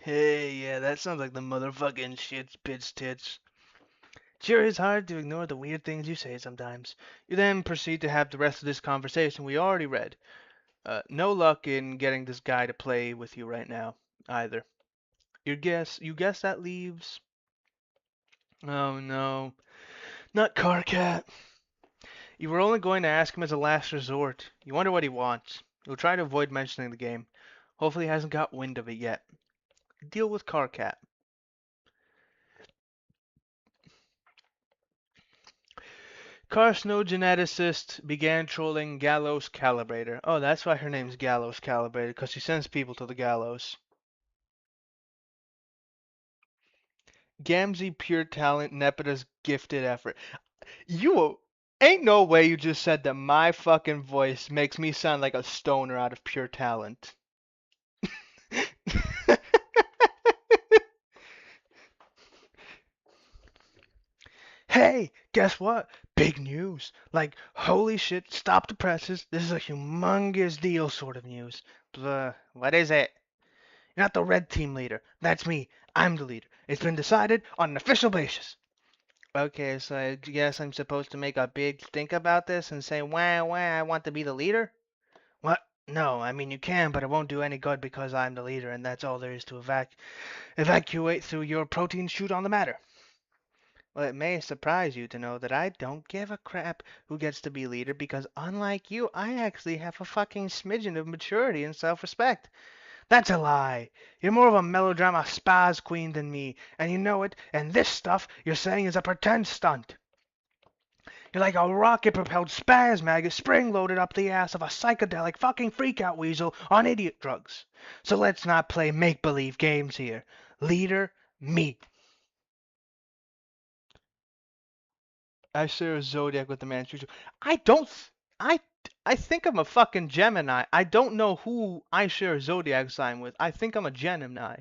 A: Hey, yeah, that sounds like the motherfucking shits, bitch, tits. Sure is hard to ignore the weird things you say sometimes. You then proceed to have the rest of this conversation we already read. No luck in getting this guy to play with you right now, either. You guess that leaves. Oh no, not Carcat. You were only going to ask him as a last resort. You wonder what he wants. You'll try to avoid mentioning the game. Hopefully he hasn't got wind of it yet. Deal with Carcat. Carcinogeneticist began trolling Gallows Calibrator. Oh, that's why her name's Gallows Calibrator, because she sends people to the gallows. Gamzee pure talent, Nepeta's gifted effort. You ain't no way you just said that my fucking voice makes me sound like a stoner out of pure talent. Hey, guess what? Big news. Like, holy shit, stop the presses. This is a humongous deal sort of news. Blah, what is it? You're not the red team leader. That's me. I'm the leader. It's been decided on an official basis. Okay, so I guess I'm supposed to make a big stink about this and say, wah, wah, I want to be the leader? What? No, I mean you can, but it won't do any good because I'm the leader, and that's all there is to evacuate through your protein chute on the matter. Well, it may surprise you to know that I don't give a crap who gets to be leader because unlike you, I actually have a fucking smidgen of maturity and self-respect. That's a lie. You're more of a melodrama spaz queen than me, and you know it, and this stuff you're saying is a pretend stunt. You're like a rocket-propelled spaz maggot spring-loaded up the ass of a psychedelic fucking freak-out weasel on idiot drugs. So let's not play make-believe games here. Leader, me. I share a zodiac with the man Chucho. I don't. I I think I'm a fucking Gemini. I don't know who I share a zodiac sign with. I think I'm a Gemini.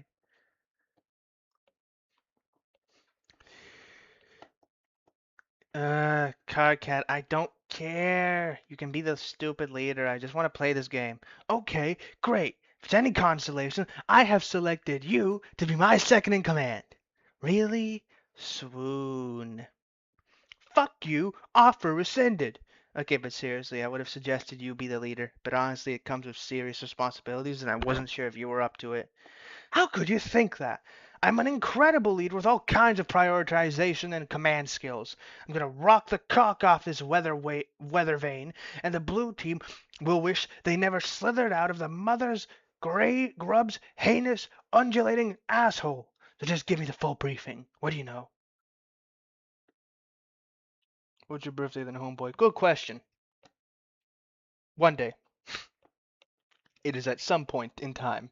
A: Card cat. I don't care. You can be the stupid leader. I just want to play this game. Okay, great. If it's any consolation, I have selected you to be my second in command. Really? Swoon. Fuck you, offer rescinded. Okay, but seriously, I would have suggested you be the leader, but honestly, it comes with serious responsibilities, and I wasn't sure if you were up to it. How could you think that? I'm an incredible leader with all kinds of prioritization and command skills. I'm gonna rock the cock off this weather vane, and the blue team will wish they never slithered out of the mother's gray grub's heinous, undulating asshole. So just give me the full briefing. What do you know? What's your birthday then, homeboy? Good question. One day. It is at some point in time.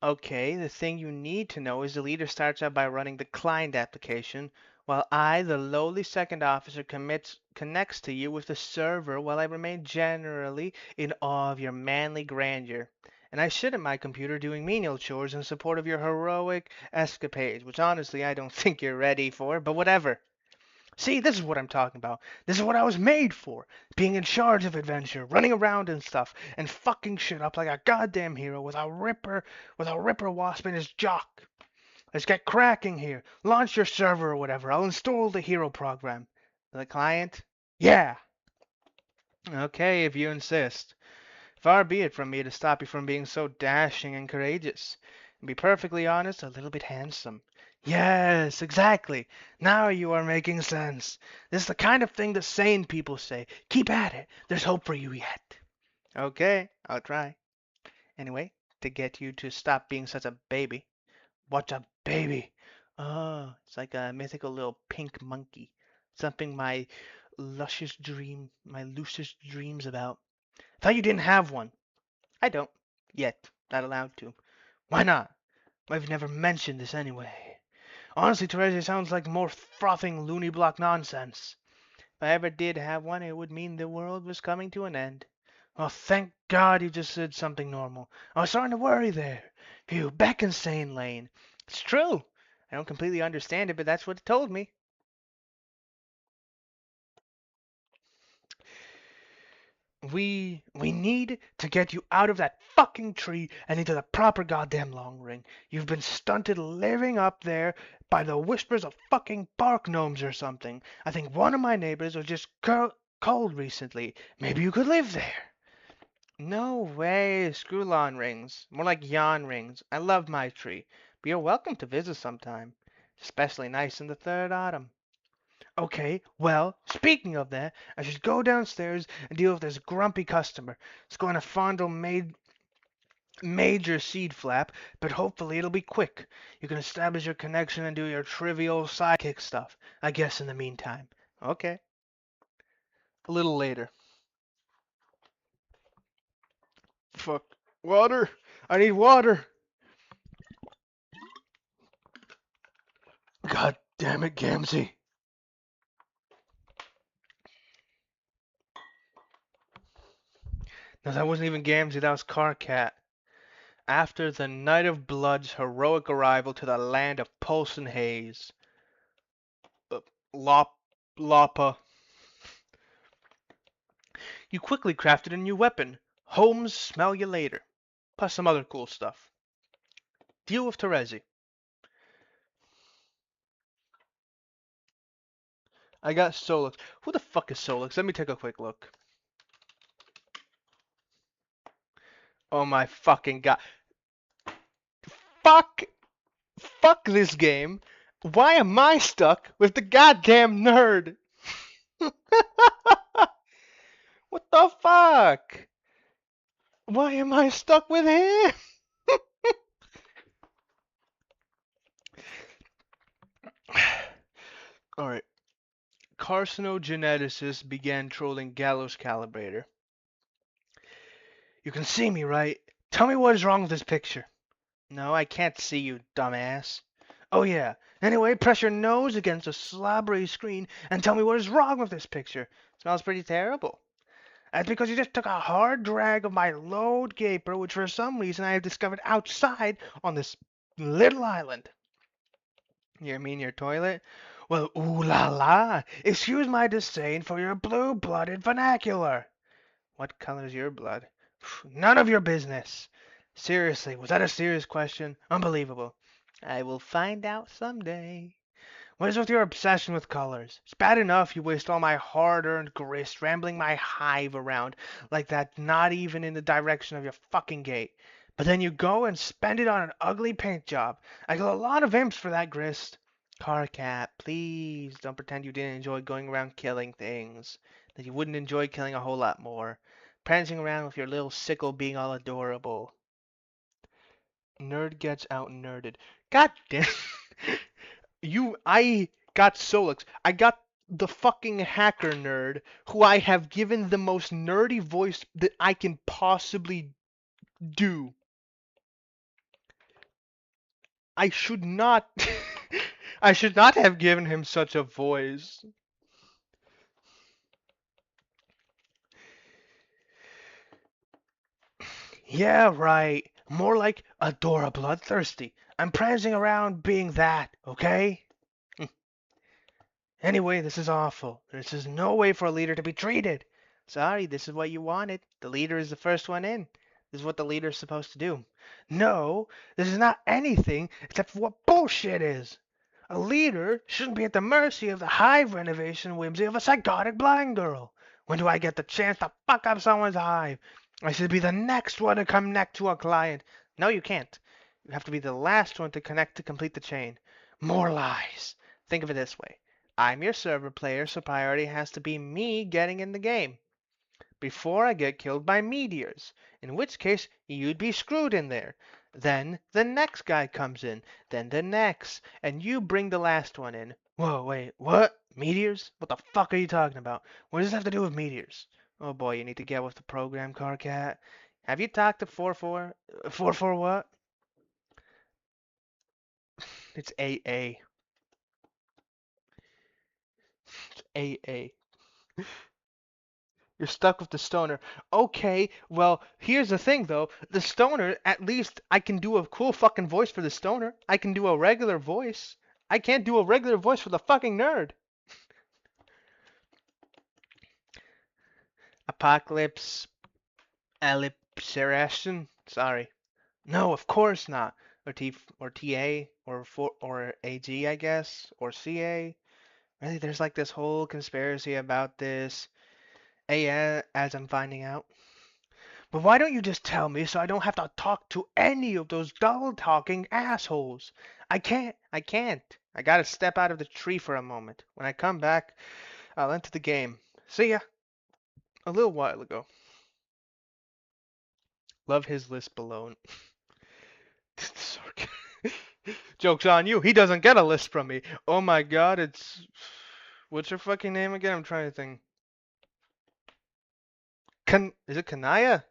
A: Okay, the thing you need to know is the leader starts out by running the client application, while I, the lowly second officer, connects to you with the server while I remain generally in awe of your manly grandeur. And I sit at my computer doing menial chores in support of your heroic escapades, which honestly I don't think you're ready for, but whatever. See, this is what I'm talking about. This is what I was made for. Being in charge of adventure, running around and stuff, and fucking shit up like a goddamn hero with a ripper wasp in his jock. Let's get cracking here. Launch your server or whatever. I'll install the hero program. The client? Yeah. Okay, if you insist. Far be it from me to stop you from being so dashing and courageous. And be perfectly honest, a little bit handsome. Yes, exactly. Now you are making sense. This is the kind of thing that sane people say. Keep at it. There's hope for you yet. Okay, I'll try. Anyway, to get you to stop being such a baby. What's a baby? Oh, it's like a mythical little pink monkey. Something my loosest dreams about. Thought you didn't have one. I don't. Yet. Not allowed to. Why not? I've never mentioned this anyway. Honestly, Teresa, it sounds like more frothing loony block nonsense. If I ever did have one, it would mean the world was coming to an end. Oh, thank God you just said something normal. I was starting to worry there. Phew, back in sane lane. It's true. I don't completely understand it, but that's what it told me. We need to get you out of that fucking tree and into the proper goddamn long ring. You've been stunted living up there by the whispers of fucking bark gnomes or something. I think one of my neighbors was just cold recently. Maybe you could live there. No way. Screw lawn rings. More like yawn rings. I love my tree. But you're welcome to visit sometime. Especially nice in the third autumn. Okay, well, speaking of that, I should go downstairs and deal with this grumpy customer. It's going to fondle major seed flap, but hopefully it'll be quick. You can establish your connection and do your trivial sidekick stuff, I guess, in the meantime. Okay. A little later. Fuck. Water! I need water! God damn it, Gamzee. No, that wasn't even Gamzee, that was Carcat. After the Night of Blood's heroic arrival to the land of pulse and haze. Uh, Lop, Loppa. You quickly crafted a new weapon. Holmes smell you later. Plus some other cool stuff. Deal with Terezi. I got Solix. Who the fuck is Solix? Let me take a quick look. Oh my fucking god. Fuck! Fuck this game. Why am I stuck with the goddamn nerd? What the fuck? Why am I stuck with him? Alright. Carcinogeneticist began trolling Gallows Calibrator. You can see me, right? Tell me what is wrong with this picture. No, I can't see you, dumbass. Oh yeah. Anyway, press your nose against a slobbery screen and tell me what is wrong with this picture. Smells pretty terrible. That's because you just took a hard drag of my load gaper, which for some reason I have discovered outside on this little island. You mean your toilet? Well, ooh la la! Excuse my disdain for your blue-blooded vernacular. What color is your blood? None of your business. Seriously, was that a serious question? Unbelievable. I will find out someday. What is with your obsession with colors? It's bad enough you waste all my hard-earned grist rambling my hive around like that, not even in the direction of your fucking gate. But then you go and spend it on an ugly paint job. I get a lot of imps for that grist. Carcat, please don't pretend you didn't enjoy going around killing things. That you wouldn't enjoy killing a whole lot more. Prancing around with your little sickle being all adorable. Nerd gets out nerded. God damn. I got Solix. I got the fucking hacker nerd who I have given the most nerdy voice that I can possibly do. I should not I should not have given him such a voice. Yeah, right. More like Adora Bloodthirsty. I'm prancing around being that, okay? Anyway, this is awful. This is no way for a leader to be treated. Sorry, this is what you wanted. The leader is the first one in. This is what the leader is supposed to do. No, this is not anything except for what bullshit is. A leader shouldn't be at the mercy of the hive renovation whimsy of a psychotic blind girl. When do I get the chance to fuck up someone's hive? I should be the next one to connect to a client. No, you can't. You have to be the last one to connect to complete the chain. More lies. Think of it this way. I'm your server player, so priority has to be me getting in the game before I get killed by meteors, in which case you'd be screwed in there. Then the next guy comes in, then the next, and you bring the last one in. Whoa, wait, what? Meteors? What the fuck are you talking about? What does this have to do with meteors? Oh boy, you need to get with the program, Carcat. Have you talked to 44? 44 what? It's AA. It's AA. You're stuck with the stoner. Okay, well, here's the thing though. The stoner, at least I can do a cool fucking voice for the stoner. I can do a regular voice. I can't do a regular voice for the fucking nerd. Apocalypse Ellipseration? Sorry. No, of course not. Or TA or AG, I guess, or CA. Really, there's like this whole conspiracy about this. As I'm finding out. But why don't you just tell me so I don't have to talk to any of those double-talking assholes? I can't. I can't. I gotta step out of the tree for a moment. When I come back, I'll enter the game. See ya. A little while ago. Love his lisp alone. Joke's on you. He doesn't get a list from me. Oh my god, it's... What's her fucking name again? I'm trying to think. Is it Kanaya?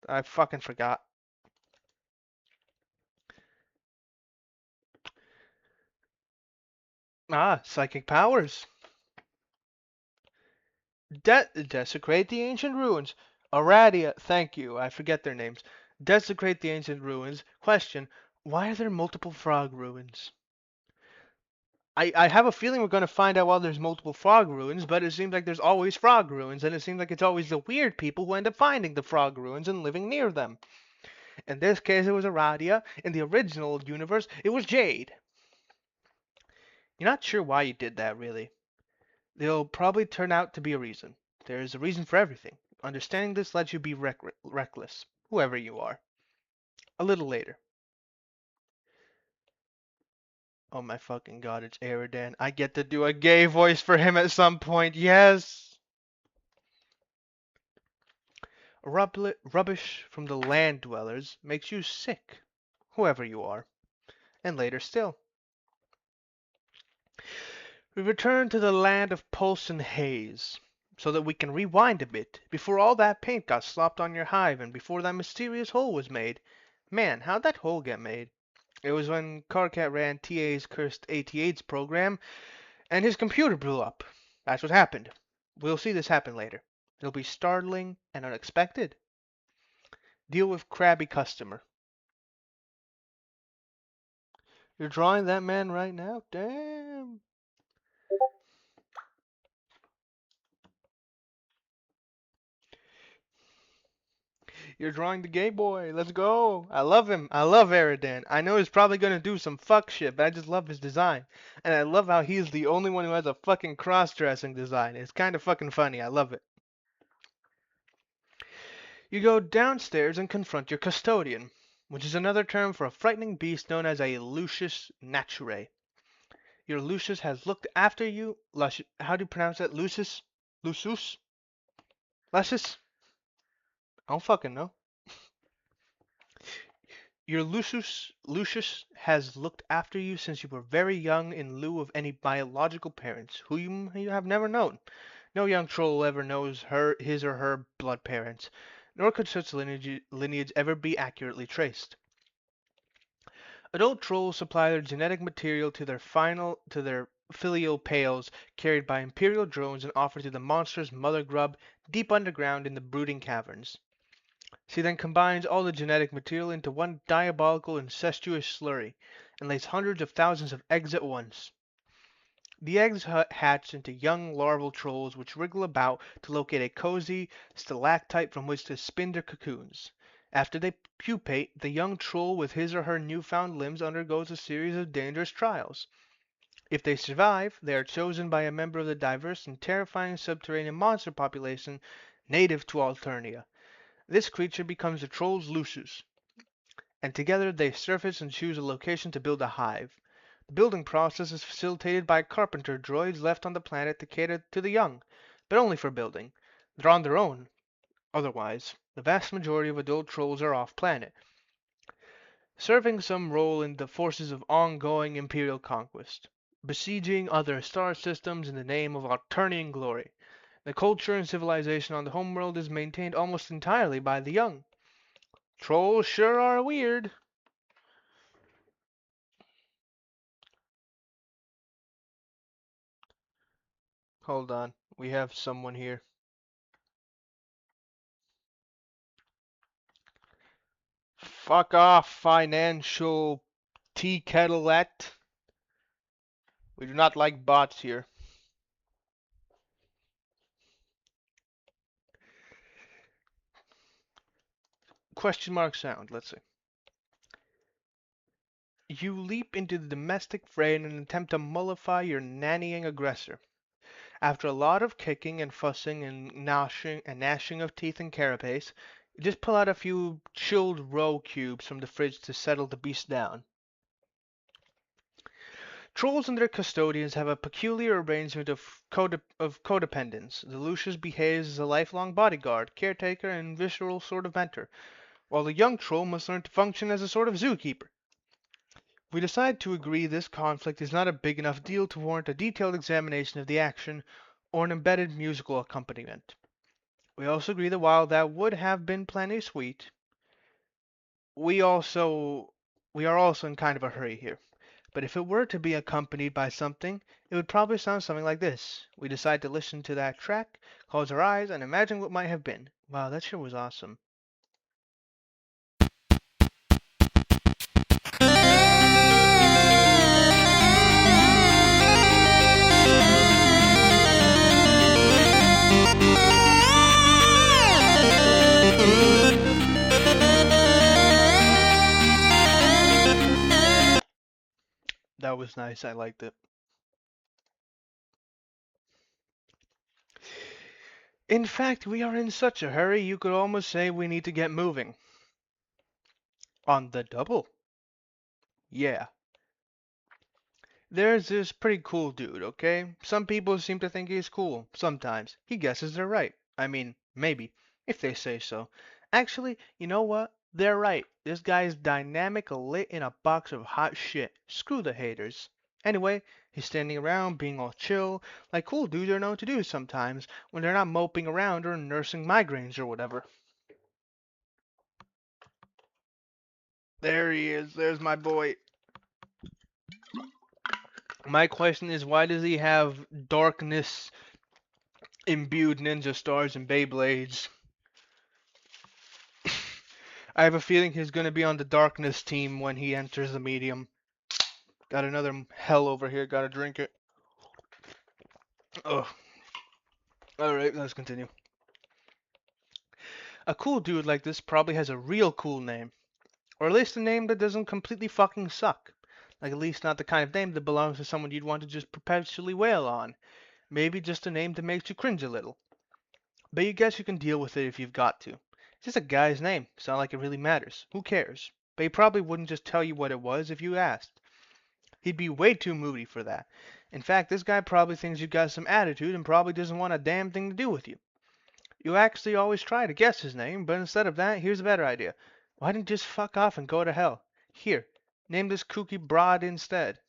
A: I fucking forgot. Ah, psychic powers. Desecrate the ancient ruins. Aradia, thank you. I forget their names. Desecrate the ancient ruins. Question: why are there multiple frog ruins? I have a feeling we're going to find out why there's multiple frog ruins, but it seems like there's always frog ruins, and it seems like it's always the weird people who end up finding the frog ruins and living near them. In this case, it was Aradia. In the original universe, it was Jade. You're not sure why you did that, really. There'll probably turn out to be a reason. There is a reason for everything. Understanding this lets you be reckless, whoever you are. A little later. Oh my fucking god, it's Eridan. I get to do a gay voice for him at some point. Yes! Rubbish from the land dwellers makes you sick, whoever you are. And later still. We return to the land of pulse and haze, so that we can rewind a bit, before all that paint got slopped on your hive and before that mysterious hole was made. Man, how'd that hole get made? It was when Carcat ran TA's cursed AT-AIDS program, and his computer blew up. That's what happened. We'll see this happen later. It'll be startling and unexpected. Deal with crabby customer. You're drawing that man right now? Damn. You're drawing the gay boy. Let's go. I love him. I love Eridan. I know he's probably gonna do some fuck shit, but I just love his design. And I love how he's the only one who has a fucking cross-dressing design. It's kind of fucking funny. I love it. You go downstairs and confront your custodian, which is another term for a frightening beast known as a Lucius Naturae. Your Lucius has looked after you. How do you pronounce that? Lucius? Lucius? Lucius? I don't fucking know. Your Lucius has looked after you since you were very young in lieu of any biological parents, whom you have never known. No young troll ever knows his or her blood parents, nor could such lineage ever be accurately traced. Adult trolls supply their genetic material to their filial pails carried by imperial drones and offered to the monster's mother grub deep underground in the brooding caverns. She then combines all the genetic material into one diabolical incestuous slurry and lays hundreds of thousands of eggs at once. The eggs hatch into young larval trolls which wriggle about to locate a cozy stalactite from which to spin their cocoons. After they pupate, the young troll with his or her newfound limbs undergoes a series of dangerous trials. If they survive, they are chosen by a member of the diverse and terrifying subterranean monster population native to Alternia. This creature becomes the troll's Lucius, and together they surface and choose a location to build a hive. The building process is facilitated by carpenter droids left on the planet to cater to the young, but only for building. They're on their own. Otherwise, the vast majority of adult trolls are off-planet, serving some role in the forces of ongoing imperial conquest, besieging other star systems in the name of Alternian glory. The culture and civilization on the homeworld is maintained almost entirely by the young. Trolls sure are weird. Hold on, we have someone here. Fuck off, financial tea kettleette. We do not like bots here. Question mark sound, let's see. You leap into the domestic fray in an attempt to mollify your nannying aggressor. After a lot of kicking and fussing and gnashing of teeth and carapace, you just pull out a few chilled roe cubes from the fridge to settle the beast down. Trolls and their custodians have a peculiar arrangement of codependence. The Lucius behaves as a lifelong bodyguard, caretaker, and visceral sort of mentor, while the young troll must learn to function as a sort of zookeeper. We decide to agree this conflict is not a big enough deal to warrant a detailed examination of the action or an embedded musical accompaniment. We also agree that while that would have been plenty sweet, we also we are also in kind of a hurry here. But if it were to be accompanied by something, it would probably sound something like this. We decide to listen to that track, close our eyes, and imagine what might have been. Wow, that shit was awesome. That was nice. I liked it. In fact, we are in such a hurry, you could almost say we need to get moving. On the double. Yeah. There's this pretty cool dude, okay? Some people seem to think he's cool. Sometimes. He guesses they're right. I mean, maybe, if they say so. Actually, you know what? They're right. This guy's dynamic lit in a box of hot shit. Screw the haters. Anyway, he's standing around being all chill, like cool dudes are known to do sometimes when they're not moping around or nursing migraines or whatever. There he is. There's my boy. My question is, why does he have darkness imbued ninja stars and Beyblades? I have a feeling he's going to be on the darkness team when he enters the medium. Got another hell over here. Gotta drink it. Oh, alright, let's continue. A cool dude like this probably has a real cool name. Or at least a name that doesn't completely fucking suck. Like, at least not the kind of name that belongs to someone you'd want to just perpetually wail on. Maybe just a name that makes you cringe a little. But you guess you can deal with it if you've got to. It's just a guy's name. It's not like it really matters. Who cares? But he probably wouldn't just tell you what it was if you asked. He'd be way too moody for that. In fact, this guy probably thinks you got some attitude and probably doesn't want a damn thing to do with you. You actually always try to guess his name, but instead of that, here's a better idea. Why don't you just fuck off and go to hell? Here, name this kooky broad instead.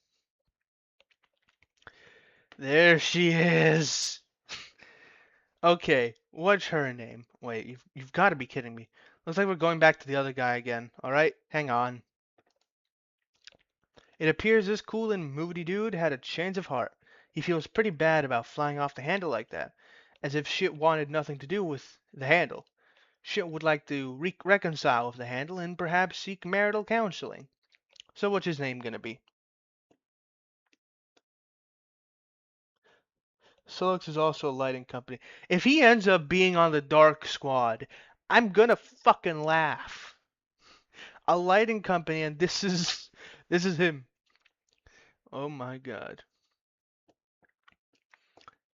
A: There she is. Okay, what's her name? Wait, you've got to be kidding me. Looks like we're going back to the other guy again. Alright, hang on. It appears this cool and moody dude had a change of heart. He feels pretty bad about flying off the handle like that, as if shit wanted nothing to do with the handle. Shit would like to reconcile with the handle and perhaps seek marital counseling. So what's his name gonna be? Solix is also a lighting company. If he ends up being on the Dark Squad, I'm gonna fucking laugh. A lighting company, and this is him. Oh my god.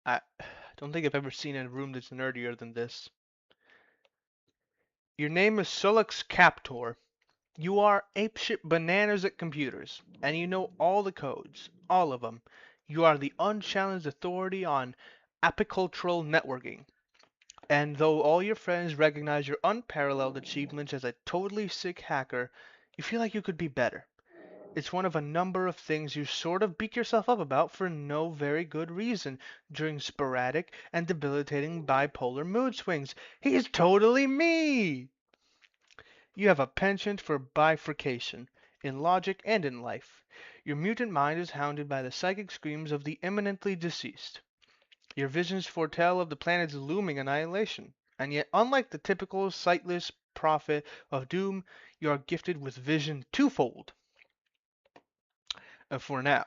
A: I don't think I've ever seen a room that's nerdier than this. Your name is Solix Captor. You are apeshit bananas at computers, and you know all the codes, all of them. You are the unchallenged authority on apicultural networking. And though all your friends recognize your unparalleled achievements as a totally sick hacker, you feel like you could be better. It's one of a number of things you sort of beat yourself up about for no very good reason during sporadic and debilitating bipolar mood swings. He's totally me! You have a penchant for bifurcation, in logic and in life. Your mutant mind is hounded by the psychic screams of the imminently deceased. Your visions foretell of the planet's looming annihilation. And yet, unlike the typical sightless prophet of doom, you are gifted with vision twofold. For now.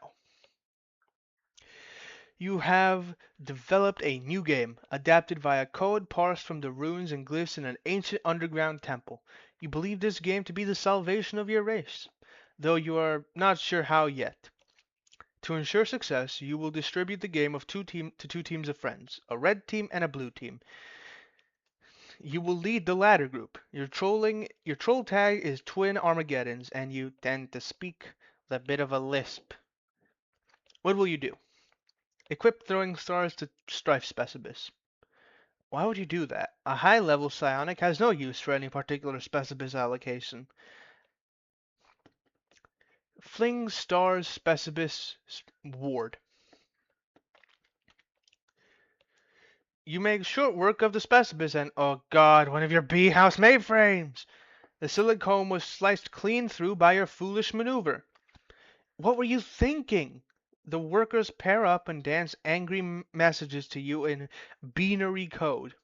A: You have developed a new game, adapted via code parsed from the ruins and glyphs in an ancient underground temple. You believe this game to be the salvation of your race, though you are not sure how yet. To ensure success, you will distribute the game of to two teams of friends, a red team and a blue team. You will lead the latter group. Your troll tag is Twin Armageddons, and you tend to speak with a bit of a lisp. What will you do? Equip throwing stars to Strife Specibus. Why would you do that? A high-level psionic has no use for any particular Specibus allocation. Fling stars Specibus ward. You make short work of the Specibus and, oh god, one of your B-house mainframes! The silicone was sliced clean through by your foolish maneuver. What were you thinking? The workers pair up and dance angry messages to you in binary code.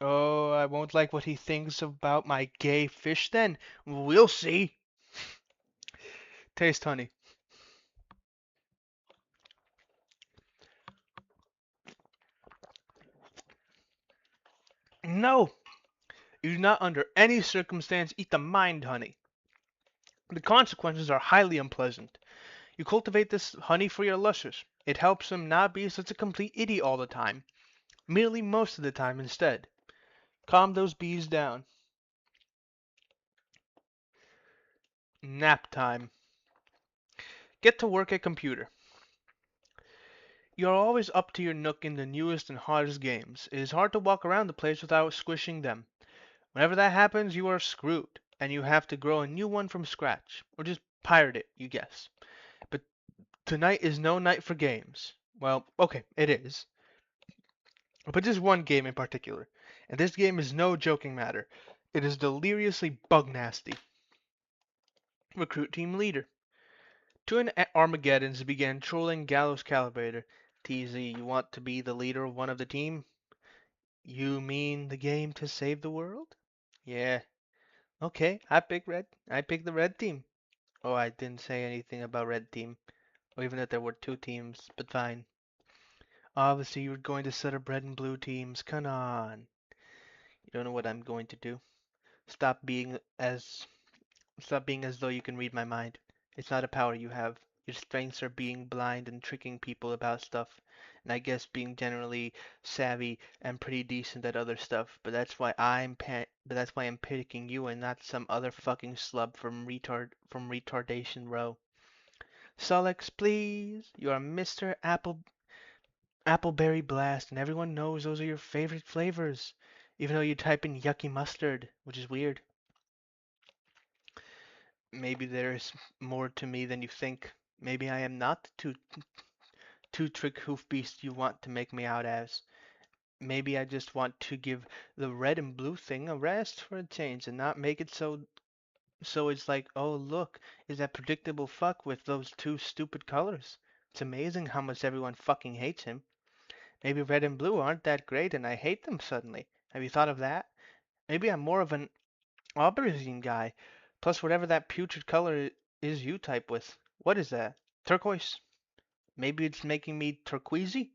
A: Oh, I won't like what he thinks about my gay fish then. We'll see. Taste honey. No, You do not under any circumstance eat the mind honey. The consequences are highly unpleasant. You cultivate this honey for your luscious. It helps him not be such a complete idiot all the time. Merely most of the time instead. Calm those bees down. Nap time. Get to work at computer. You are always up to your nook in the newest and hottest games. It is hard to walk around the place without squishing them. Whenever that happens, you are screwed, and you have to grow a new one from scratch. Or just pirate it, you guess. But tonight is no night for games. Well, okay, it is. But just one game in particular. And this game is no joking matter. It is deliriously bug nasty. Recruit team leader. Two Armageddons began trolling Gallows Calibrator. TZ, you want to be the leader of one of the team? You mean the game to save the world? Yeah. Okay, I picked the red team. Oh, I didn't say anything about red team. Or even that there were two teams, but fine. Obviously, you're going to set up red and blue teams. Come on. You don't know what I'm going to do. Stop being as Stop being as though you can read my mind. It's not a power you have. Your strengths are being blind and tricking people about stuff, and I guess being generally savvy and pretty decent at other stuff. But that's why I'm picking you and not some other fucking slub from retardation row. Solex, please. You are Mr. Appleberry Blast, and everyone knows those are your favorite flavors. Even though you type in yucky mustard, which is weird. Maybe there's more to me than you think. Maybe I am not the two trick hoof beast you want to make me out as. Maybe I just want to give the red and blue thing a rest for a change and not make it so it's like, oh look, is that predictable fuck with those two stupid colors. It's amazing how much everyone fucking hates him. Maybe red and blue aren't that great and I hate them suddenly. Have you thought of that? Maybe I'm more of an aubergine guy. Plus whatever that putrid color is you type with. What is that? Turquoise? Maybe it's making me turquoisey?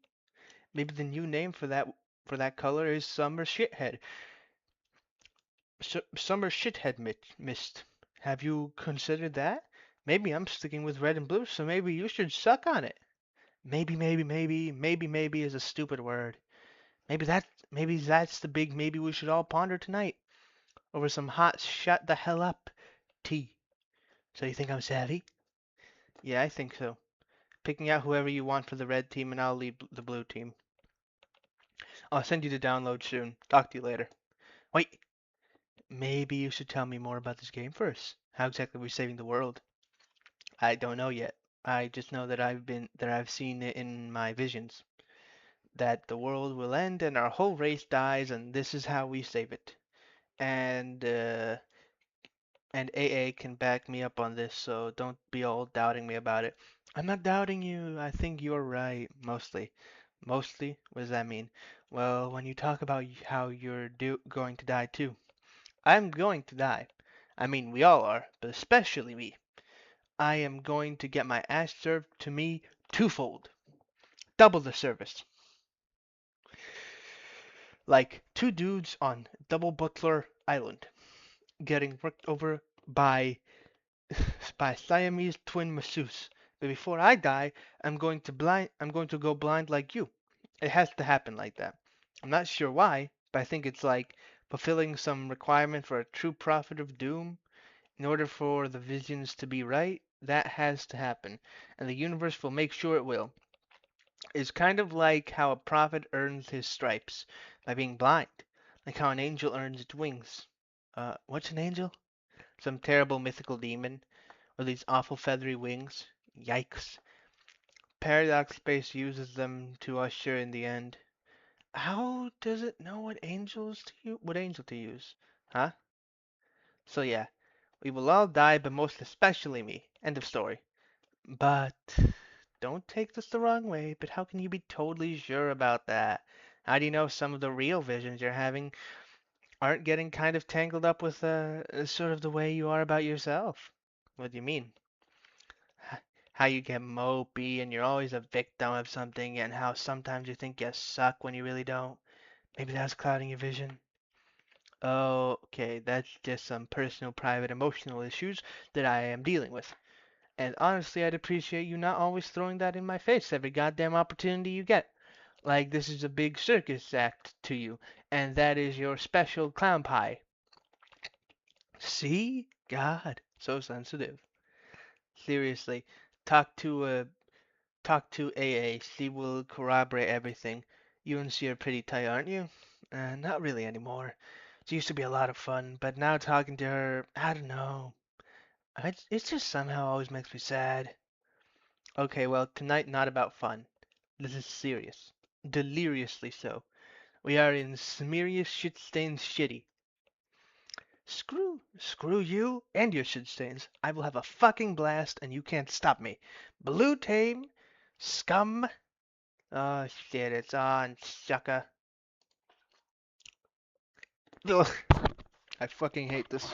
A: Maybe the new name for that color is summer shithead. Summer shithead mist. Have you considered that? Maybe I'm sticking with red and blue, so maybe you should suck on it. Maybe is a stupid word. Maybe that's the big maybe we should all ponder tonight over some hot shut the hell up tea. So you think I'm savvy? Yeah, I think so. Picking out whoever you want for the red team, and I'll leave the blue team. I'll send you the download soon. Talk to you later. Wait, maybe you should tell me more about this game first. How exactly are we saving the world? I don't know yet. I just know that I've seen it in my visions. That the world will end and our whole race dies, and this is how we save it. And uh, and AA can back me up on this, so don't be all doubting me about it. I'm not doubting you. I think you're right, mostly. Mostly? What does that mean? Well, when you talk about how you're going to die too. I'm going to die. I mean, we all are, but especially me. I am going to get my ass served to me twofold. Double the service. Like two dudes on Double Butler Island getting worked over by Siamese twin masseuse. But before I die, I'm going to go blind like you. It has to happen like that. I'm not sure why, but I think it's like fulfilling some requirement for a true prophet of doom. In order for the visions to be right, that has to happen, and the universe will make sure it will. It's kind of like how a prophet earns his stripes by being blind, like how an angel earns its wings. What's an angel? Some terrible mythical demon with these awful feathery wings. Yikes. Paradox Space uses them to usher in the end. How does it know what angel to use? Huh? So yeah, we will all die, but most especially me. End of story. But don't take this the wrong way, but how can you be totally sure about that? How do you know some of the real visions you're having aren't getting kind of tangled up with sort of the way you are about yourself? What do you mean? How you get mopey and you're always a victim of something, and how sometimes you think you suck when you really don't. Maybe that's clouding your vision. Okay, that's just some personal, private, emotional issues that I am dealing with. And honestly, I'd appreciate you not always throwing that in my face every goddamn opportunity you get. Like this is a big circus act to you, and that is your special clown pie. See? God, so sensitive. Seriously, talk to talk to AA. She will corroborate everything. You and she are pretty tight, aren't you? Not really anymore. She used to be a lot of fun, but now talking to her, I don't know. It's just somehow always makes me sad. Okay, well, tonight not about fun. This is serious. Deliriously so. We are in Smerious Shitstains Shitty. Screw you and your shitstains. I will have a fucking blast and you can't stop me. Blue tame, scum. Oh shit, it's on, sucker. Ugh, I fucking hate this.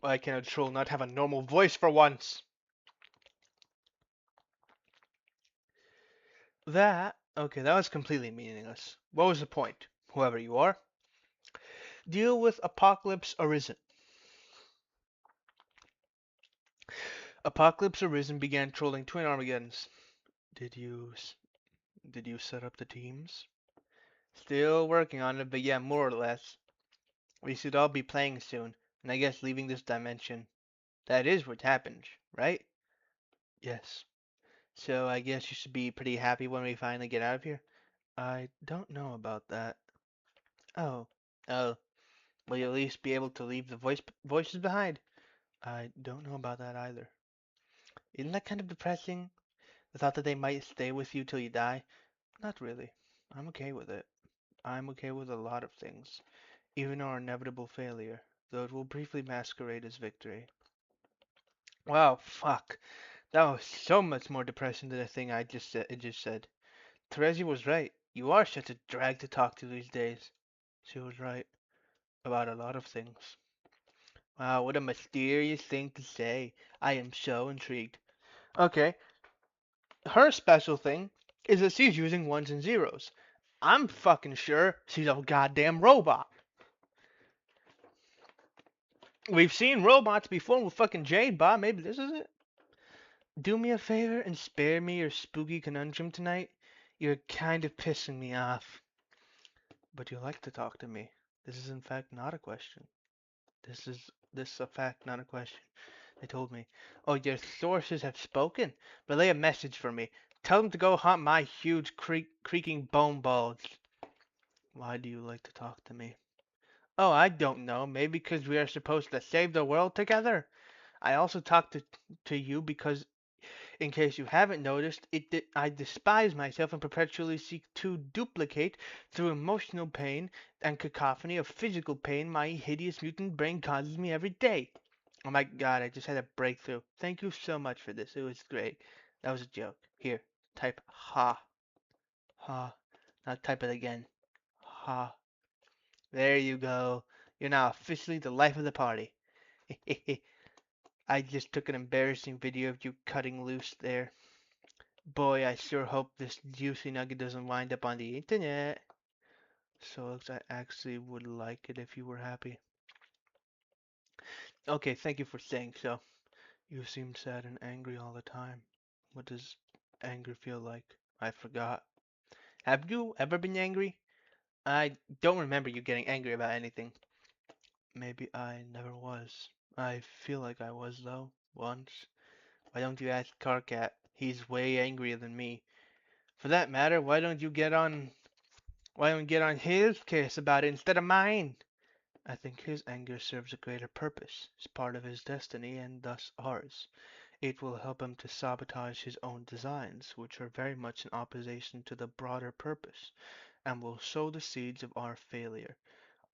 A: Why can a troll not have a normal voice for once? Okay, that was completely meaningless. What was the point? Whoever you are, deal with Apocalypse Arisen. Apocalypse Arisen began trolling Twin Armageddons. Did you did you set up the teams? Still working on it, but yeah, more or less. We should all be playing soon, and I guess leaving this dimension. That is what happens, right? Yes. So I guess you should be pretty happy when we finally get out of here. I don't know about that. Oh. Oh. Will you at least be able to leave the voices behind? I don't know about that either. Isn't that kind of depressing? The thought that they might stay with you till you die? Not really. I'm okay with it. I'm okay with a lot of things, even our inevitable failure, though it will briefly masquerade as victory. Wow, fuck. That was so much more depressing than the thing I just said. Terezi was right. You are such a drag to talk to these days. She was right about a lot of things. Wow, what a mysterious thing to say. I am so intrigued. Okay, her special thing is that she's using ones and zeros. I'm fucking sure she's a goddamn robot. We've seen robots before with fucking Jade Bot. Maybe this is it. Do me a favor and spare me your spooky conundrum tonight. You're kind of pissing me off. But you like to talk to me. This is in fact not a question. This a fact, not a question. They told me. Oh, your sources have spoken. Relay a message for me. Tell them to go hunt my huge creaking bone balls. Why do you like to talk to me? Oh, I don't know. Maybe because we are supposed to save the world together. I also talk to you because, in case you haven't noticed, I despise myself and perpetually seek to duplicate, through emotional pain and cacophony of physical pain, my hideous mutant brain causes me every day. Oh my god, I just had a breakthrough. Thank you so much for this. It was great. That was a joke. Here, type ha. Ha. Now type it again. Ha. There you go. You're now officially the life of the party. I just took an embarrassing video of you cutting loose there. Boy, I sure hope this juicy nugget doesn't wind up on the internet. So I actually would like it if you were happy. Okay, thank you for saying so. You seem sad and angry all the time. What does anger feel like? I forgot. Have you ever been angry? I don't remember you getting angry about anything. Maybe I never was. I feel like I was though, once. Why don't you ask Carcat? He's way angrier than me. For that matter, why don't you get on his case about it instead of mine? I think his anger serves a greater purpose. It's part of his destiny and thus ours. It will help him to sabotage his own designs, which are very much in opposition to the broader purpose, and will sow the seeds of our failure.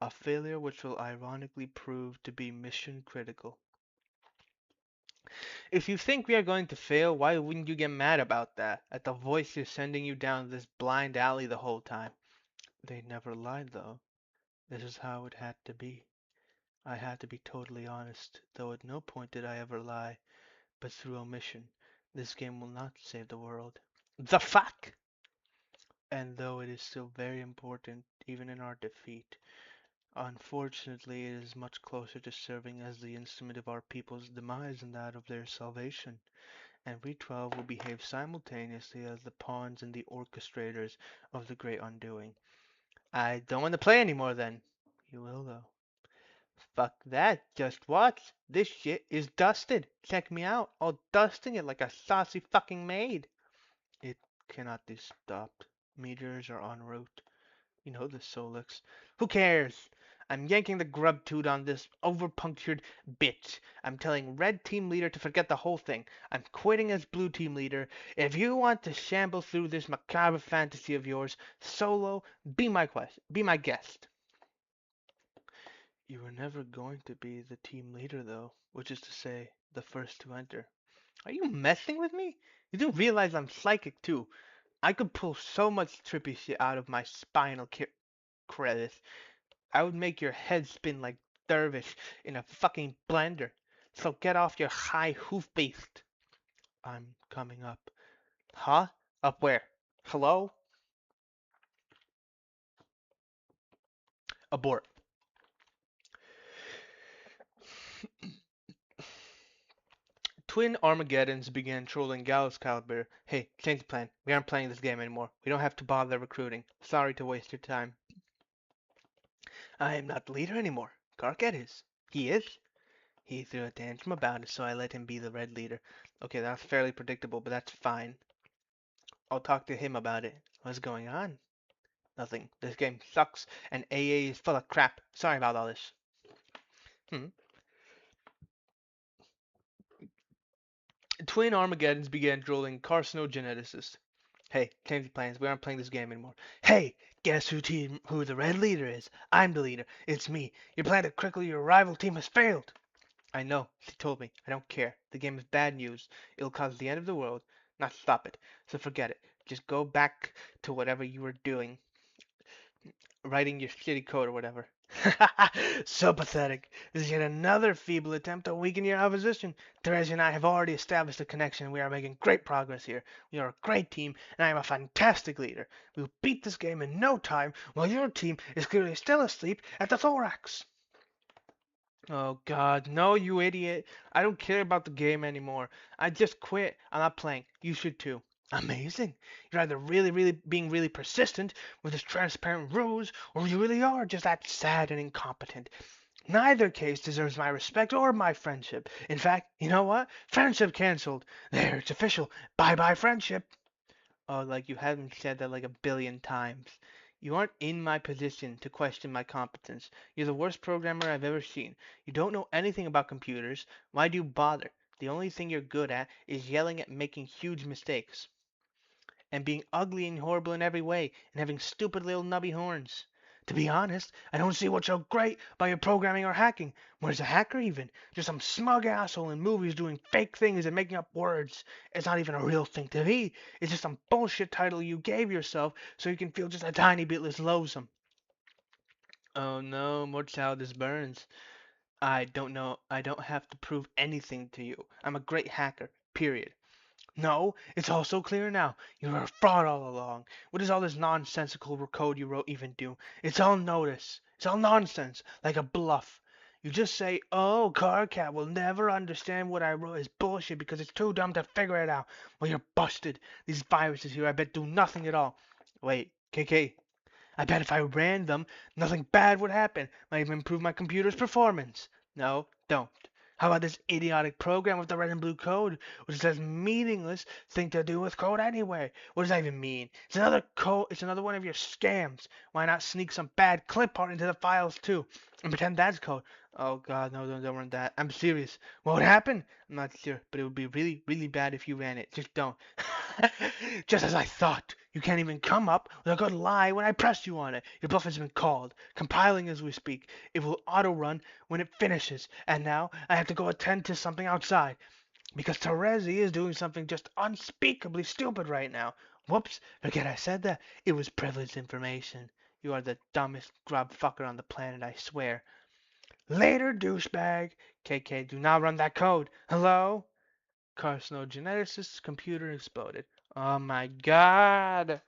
A: A failure which will ironically prove to be mission critical. If you think we are going to fail, why wouldn't you get mad about that? At the voices sending you down this blind alley the whole time. They never lied, though. This is how it had to be. I had to be totally honest, though at no point did I ever lie, but through omission. This game will not save the world. The fuck? And though it is still very important, even in our defeat, unfortunately it is much closer to serving as the instrument of our people's demise than that of their salvation. And we 12 will behave simultaneously as the pawns and the orchestrators of the great undoing. I don't want to play anymore then. You will though. Fuck that. Just watch. This shit is dusted. Check me out. All dusting it like a saucy fucking maid. It cannot be stopped. Meteors are en route. You know the Solix. Who cares? I'm yanking the grub toot on this overpunctured bitch. I'm telling red team leader to forget the whole thing. I'm quitting as blue team leader. If you want to shamble through this macabre fantasy of yours solo, be my guest. You were never going to be the team leader though, which is to say, the first to enter. Are you messing with me? You do realize I'm psychic too. I could pull so much trippy shit out of my spinal crevice. I would make your head spin like dervish in a fucking blender. So get off your high hoof beast. I'm coming up. Huh? Up where? Hello? Abort. Twin Armageddons began trolling Gallus Caliber. Hey, change the plan. We aren't playing this game anymore. We don't have to bother recruiting. Sorry to waste your time. I am not the leader anymore. Karkat is. He is? He threw a tantrum about it, so I let him be the red leader. Okay, that's fairly predictable, but that's fine. I'll talk to him about it. What's going on? Nothing. This game sucks, and AA is full of crap. Sorry about all this. Hmm. Twin Armageddons began drooling carcinogeneticist. Hey, change the plans. We aren't playing this game anymore. Hey, guess who the red leader is? I'm the leader. It's me. Your plan to cripple your rival team has failed. I know. She told me. I don't care. The game is bad news. It'll cause the end of the world, not stop it. So forget it. Just go back to whatever you were doing. Writing your shitty code or whatever. So pathetic. This is yet another feeble attempt to weaken your opposition. Therese and I have already established a connection and we are making great progress here. We are a great team and I am a fantastic leader. We will beat this game in no time while your team is clearly still asleep at the thorax. Oh god, no you idiot. I don't care about the game anymore. I just quit. I'm not playing. You should too. Amazing. You're either really being really persistent with this transparent ruse, or you really are just that sad and incompetent. Neither case deserves my respect or my friendship. In fact, you know what? Friendship canceled. There, it's official. Bye bye friendship. Oh, like you haven't said that like a billion times. You aren't in my position to question my competence. You're the worst programmer I've ever seen. You don't know anything about computers. Why do you bother? The only thing you're good at is yelling at making huge mistakes and being ugly and horrible in every way, and having stupid little nubby horns. To be honest, I don't see what's so great about your programming or hacking. Where's a hacker even? Just some smug asshole in movies doing fake things and making up words. It's not even a real thing to be. It's just some bullshit title you gave yourself so you can feel just a tiny bit less loathsome. Oh no, more childish burns. I don't know. I don't have to prove anything to you. I'm a great hacker. Period. No, it's all so clear now. You were a fraud all along. What does all this nonsensical code you wrote even do? It's all notice. It's all nonsense, like a bluff. You just say, oh, Carcat will never understand what I wrote is bullshit because it's too dumb to figure it out. Well, you're busted. These viruses here, I bet, do nothing at all. Wait, KK, I bet if I ran them, nothing bad would happen. Might even improve my computer's performance. No, don't. How about this idiotic program with the red and blue code, which says meaningless thing to do with code anyway? What does that even mean? It's another code. It's another one of your scams. Why not sneak some bad clip art into the files too, and pretend that's code? Oh God, no, don't run that. I'm serious. What would happen? I'm not sure, but it would be really bad if you ran it. Just don't. Just as I thought. You can't even come up with a good lie when I press you on it. Your bluff has been called. Compiling as we speak. It will auto-run when it finishes. And now I have to go attend to something outside. Because Terezi is doing something just unspeakably stupid right now. Whoops, forget I said that. It was privileged information. You are the dumbest grub fucker on the planet, I swear. Later, douchebag. KK, do not run that code. Hello? Carcinogeneticist's computer exploded. Oh my god.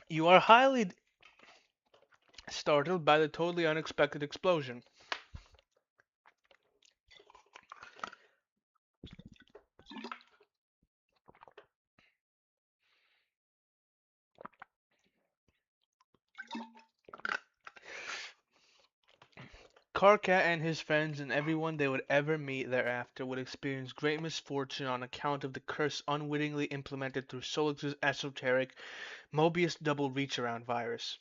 A: You are highly startled by the totally unexpected explosion. Karkat and his friends and everyone they would ever meet thereafter would experience great misfortune on account of the curse unwittingly implemented through Solix's esoteric Mobius double reach-around virus.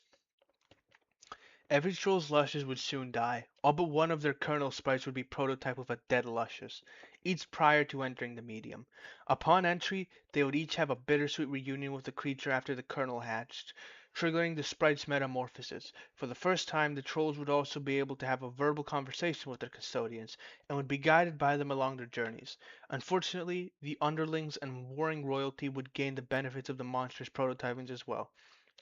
A: Every troll's lushes would soon die. All but one of their kernel sprites would be prototype of a dead luscious, each prior to entering the medium. Upon entry, they would each have a bittersweet reunion with the creature after the kernel hatched, triggering the sprite's metamorphosis. For the first time, the trolls would also be able to have a verbal conversation with their custodians, and would be guided by them along their journeys. Unfortunately, the underlings and warring royalty would gain the benefits of the monstrous prototypings as well.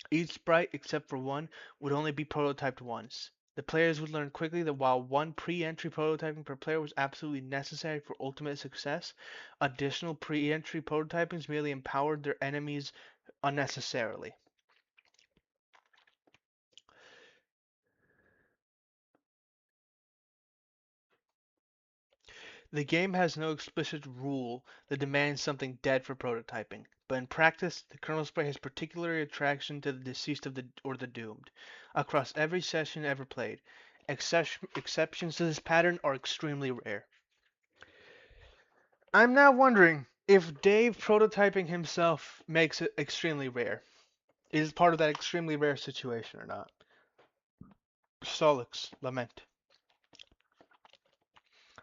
A: Each sprite, except for one, would only be prototyped once. The players would learn quickly that while one pre-entry prototyping per player was absolutely necessary for ultimate success, additional pre-entry prototypings merely empowered their enemies unnecessarily. The game has no explicit rule that demands something dead for prototyping, but in practice, the kernel sprite has particular attraction to the deceased of the or the doomed. Across every session ever played, exceptions to this pattern are extremely rare. I'm now wondering if Dave prototyping himself makes it extremely rare. Is part of that extremely rare situation or not? Solix, lament.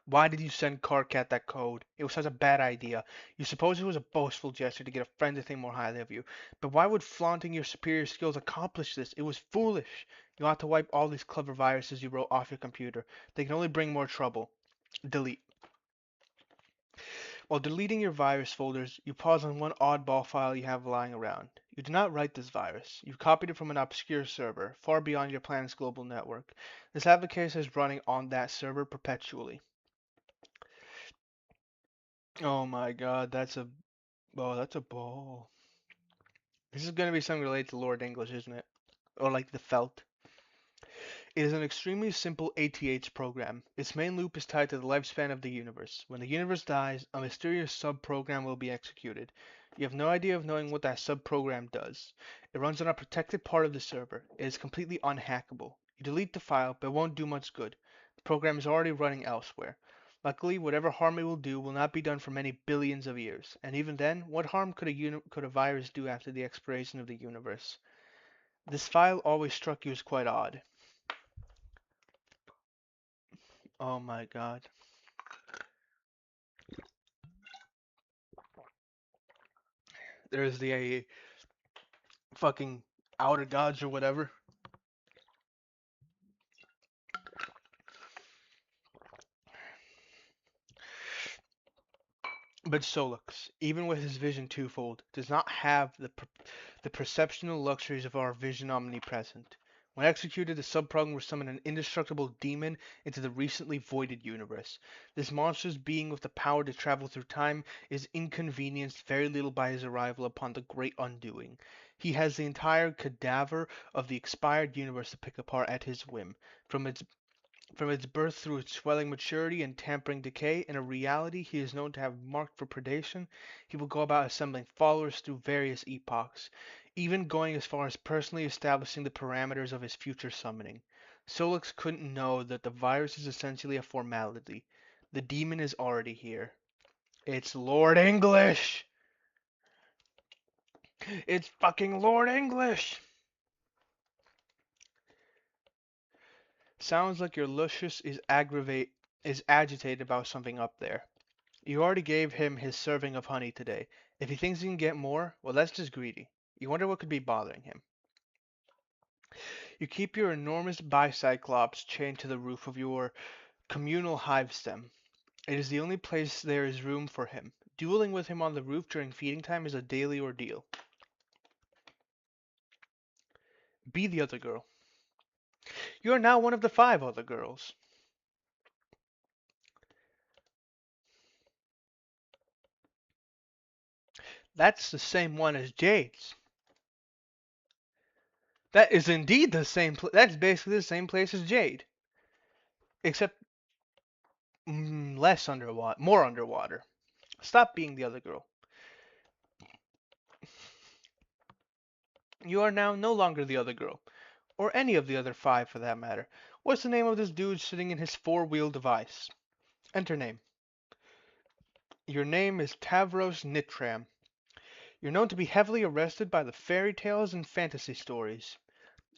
A: Why did you send Karkat that code? It was such a bad idea. You suppose it was a boastful gesture to get a friend to think more highly of you. But why would flaunting your superior skills accomplish this? It was foolish. You ought to wipe all these clever viruses you wrote off your computer. They can only bring more trouble. Delete. While deleting your virus folders, you pause on one oddball file you have lying around. You did not write this virus. You copied it from an obscure server, far beyond your planet's global network. This application is running on that server perpetually. Oh my god, that's a ball. This is gonna be something related to Lord English, isn't it? Or like the felt. It is an extremely simple ATH program. Its main loop is tied to the lifespan of the universe. When the universe dies, a mysterious sub-program will be executed. You have no idea of knowing what that sub-program does. It runs on a protected part of the server. It is completely unhackable. You delete the file, but it won't do much good. The program is already running elsewhere. Luckily, whatever harm it will do will not be done for many billions of years. And even then, what harm could a virus do after the expiration of the universe? This file always struck you as quite odd. Oh my god. There's the fucking outer gods or whatever. But Solux, even with his vision twofold, does not have the perceptional luxuries of our vision omnipresent. When executed, the subprogram will summon an indestructible demon into the recently voided universe. This monstrous being with the power to travel through time is inconvenienced very little by his arrival upon the great undoing. He has the entire cadaver of the expired universe to pick apart at his whim, from its birth through its swelling maturity and tampering decay. In a reality he is known to have marked for predation, he will go about assembling followers through various epochs, even going as far as personally establishing the parameters of his future summoning. Solix couldn't know that the virus is essentially a formality. The demon is already here. It's Lord English! It's fucking Lord English! Sounds like your Lucius is agitated about something up there. You already gave him his serving of honey today. If he thinks he can get more, well, that's just greedy. You wonder what could be bothering him. You keep your enormous bicyclops chained to the roof of your communal hive stem. It is the only place there is room for him. Dueling with him on the roof during feeding time is a daily ordeal. Be the other girl. You are now one of the 5 other girls. That's the same one as Jade's. That is indeed the same. That's basically the same place as Jade, except less underwater, more underwater. Stop being the other girl. You are now no longer the other girl, or any of the other 5 for that matter. What's the name of this dude sitting in his four-wheel device? Enter name. Your name is Tavros Nitram. You're known to be heavily arrested by the fairy tales and fantasy stories.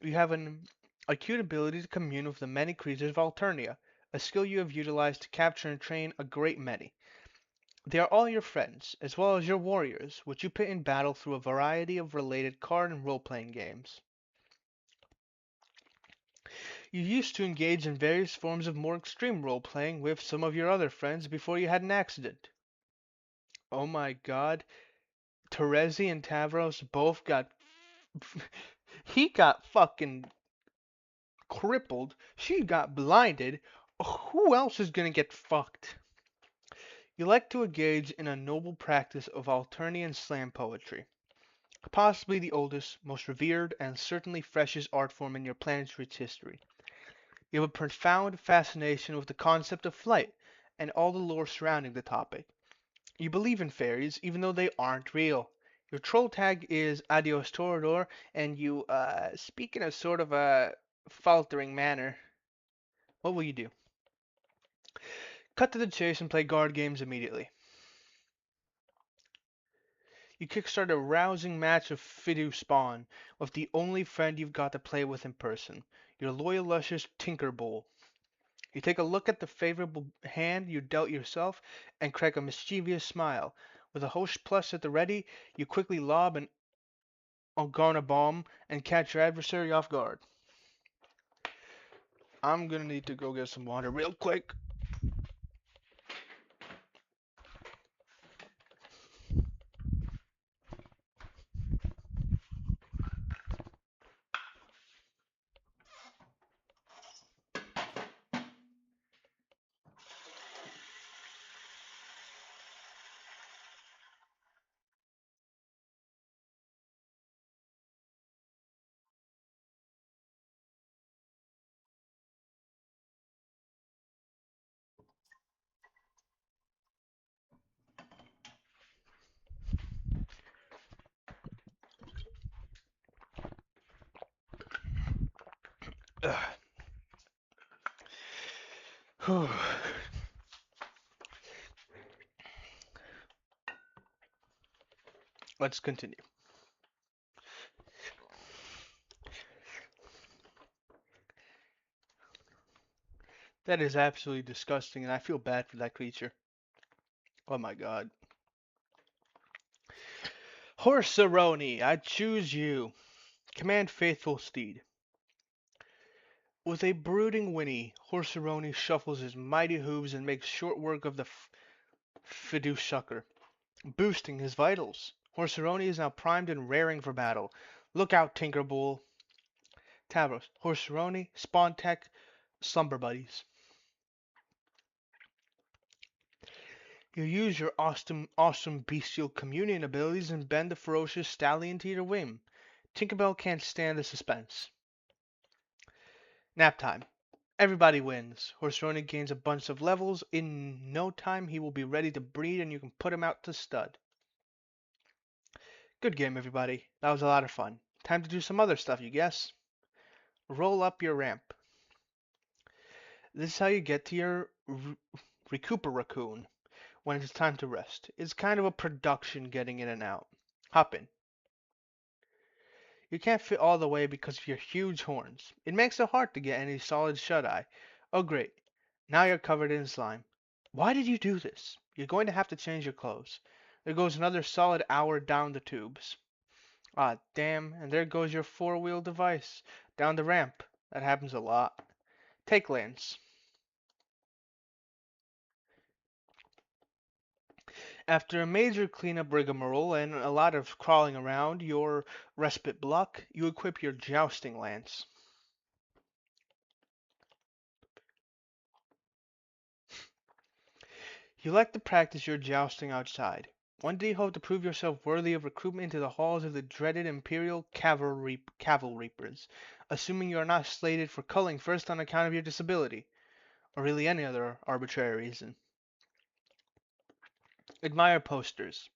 A: You have an acute ability to commune with the many creatures of Alternia, a skill you have utilized to capture and train a great many. They are all your friends, as well as your warriors, which you pit in battle through a variety of related card and role-playing games. You used to engage in various forms of more extreme role-playing with some of your other friends before you had an accident. Oh my god, Terezi and Tavros both got... he got fucking crippled, she got blinded. Who else is gonna get fucked? You like to engage in a noble practice of Alternian slam poetry, possibly the oldest, most revered, and certainly freshest art form in your planet's rich history. You have a profound fascination with the concept of flight and all the lore surrounding the topic. You believe in fairies, even though they aren't real. Your troll tag is Adios Torador, and you speak in a sort of a faltering manner. What will you do? Cut to the chase and play guard games immediately. You kickstart a rousing match of Fidu Spawn with the only friend you've got to play with in person, your loyal luscious Tinker Bull. You take a look at the favorable hand you dealt yourself and crack a mischievous smile. With a host plus at the ready, you quickly lob an Organa bomb and catch your adversary off guard. I'm gonna need to go get some water real quick. Let's continue. That is absolutely disgusting, and I feel bad for that creature. Oh my god. Horseroni, I choose you. Command faithful steed. With a brooding whinny, Horseroni shuffles his mighty hooves and makes short work of the Fidusucker, boosting his vitals. Horseroni is now primed and raring for battle. Look out, Tinkerbull. Tavros, Horseroni, Spawn Tech, Slumber Buddies. You use your awesome bestial communion abilities and bend the ferocious stallion to your whim. Tinkerbell can't stand the suspense. Nap time. Everybody wins. Horseroni gains a bunch of levels. In no time, he will be ready to breed and you can put him out to stud. Good game, everybody. That was a lot of fun. Time to do some other stuff, you guess? Roll up your ramp. This is how you get to your Recupera Raccoon when it's time to rest. It's kind of a production getting in and out. Hop in. You can't fit all the way because of your huge horns. It makes it hard to get any solid shut-eye. Oh great, now you're covered in slime. Why did you do this? You're going to have to change your clothes. There goes another solid hour down the tubes. Ah, damn, and there goes your four-wheel device. Down the ramp. That happens a lot. Take Lance. After a major cleanup rigmarole and a lot of crawling around your respite block, you equip your jousting lance. You like to practice your jousting outside. One day you hope to prove yourself worthy of recruitment into the halls of the dreaded Imperial Cavalrypers, assuming you are not slated for culling first on account of your disability, or really any other arbitrary reason. Admire posters.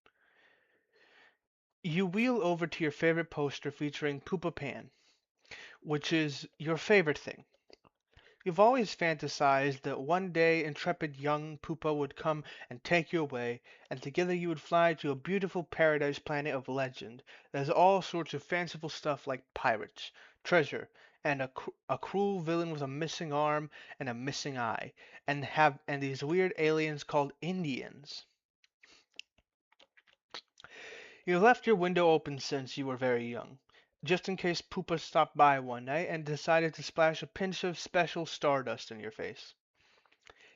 A: You wheel over to your favorite poster featuring Poopa Pan, which is your favorite thing. You've always fantasized that one day intrepid young Poopa would come and take you away, and together you would fly to a beautiful paradise planet of legend that has all sorts of fanciful stuff like pirates, treasure, and a cruel villain with a missing arm and a missing eye, and these weird aliens called Indians. You left your window open since you were very young, just in case Poopa stopped by one night and decided to splash a pinch of special stardust in your face.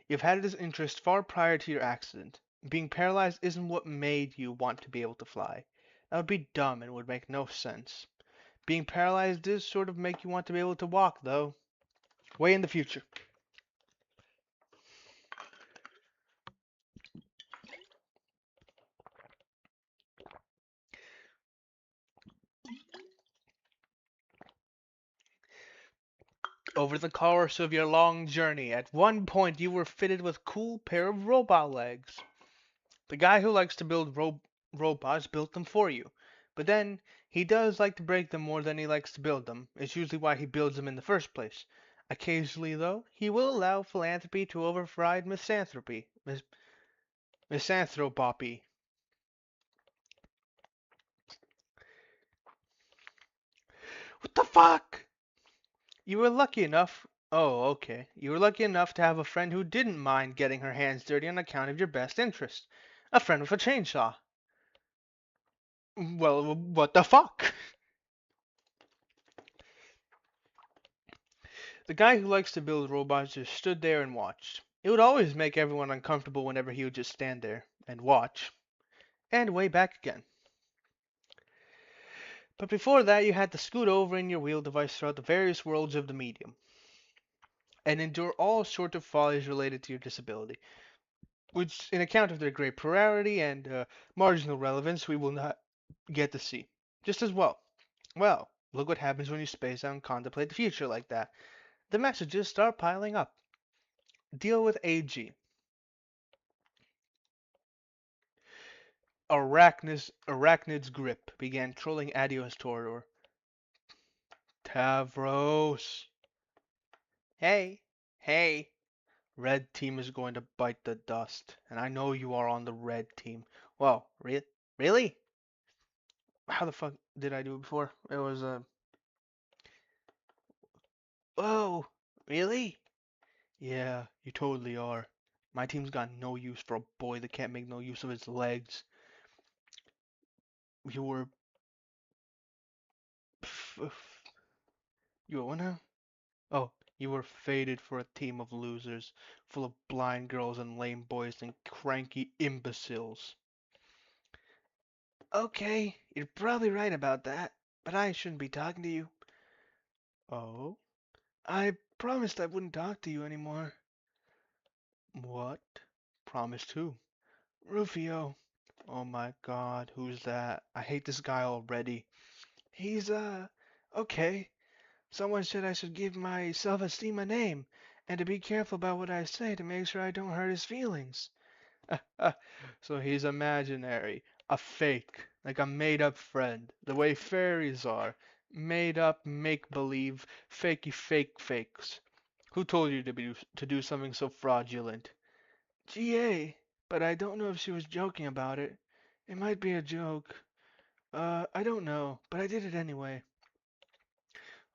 A: You've had this interest far prior to your accident. Being paralyzed isn't what made you want to be able to fly. That would be dumb and would make no sense. Being paralyzed does sort of make you want to be able to walk, though. Way in the future. Over the course of your long journey, at one point you were fitted with a cool pair of robot legs. The guy who likes to build robots built them for you. But then, he does like to break them more than he likes to build them. It's usually why he builds them in the first place. Occasionally, though, he will allow philanthropy to override misanthropy. What the fuck? You were lucky enough. Oh, okay. You were lucky enough to have a friend who didn't mind getting her hands dirty on account of your best interest. A friend with a chainsaw. Well, what the fuck? The guy who likes to build robots just stood there and watched. It would always make everyone uncomfortable whenever he would just stand there and watch, and way back again. But before that, you had to scoot over in your wheel device throughout the various worlds of the medium, and endure all sorts of follies related to your disability, which, in account of their great priority and marginal relevance, we will not get to see. Just as well. Well, look what happens when you space out and contemplate the future like that. The messages start piling up. Deal with AG. Arachnid's grip began trolling Adios toward her. Tavros! Hey! Hey! Red team is going to bite the dust, and I know you are on the red team. Whoa, really? How the fuck did I do it before? It was whoa, really? Yeah, you totally are. My team's got no use for a boy that can't make no use of his legs. You were... You wanna? Oh, you were fated for a team of losers, full of blind girls and lame boys and cranky imbeciles. Okay, you're probably right about that, but I shouldn't be talking to you. Oh? I promised I wouldn't talk to you anymore. What? Promised who? Rufio. Oh my god, who's that? I hate this guy already. He's, okay. Someone said I should give my self-esteem a name, and to be careful about what I say to make sure I don't hurt his feelings. So he's imaginary, a fake, like a made-up friend, the way fairies are. Made up, make-believe, fakey fake fakes. Who told you to do something so fraudulent? GA, but I don't know if she was joking about it. It might be a joke. I don't know, but I did it anyway.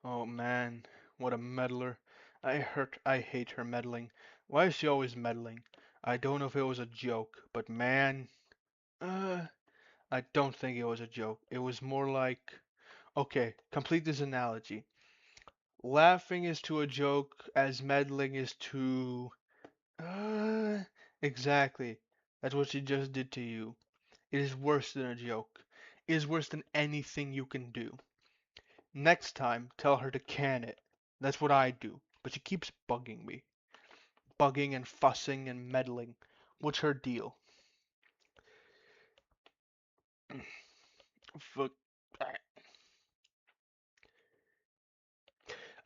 A: Oh man, what a meddler. I hate her meddling. Why is she always meddling? I don't know if it was a joke, but man, uh, I don't think it was a joke. It was more like, okay, complete this analogy. Laughing is to a joke as meddling is to, uh, exactly. That's what she just did to you. It is worse than a joke. It is worse than anything you can do. Next time, tell her to can it. That's what I do. But she keeps bugging me. Bugging and fussing and meddling. What's her deal? Fuck.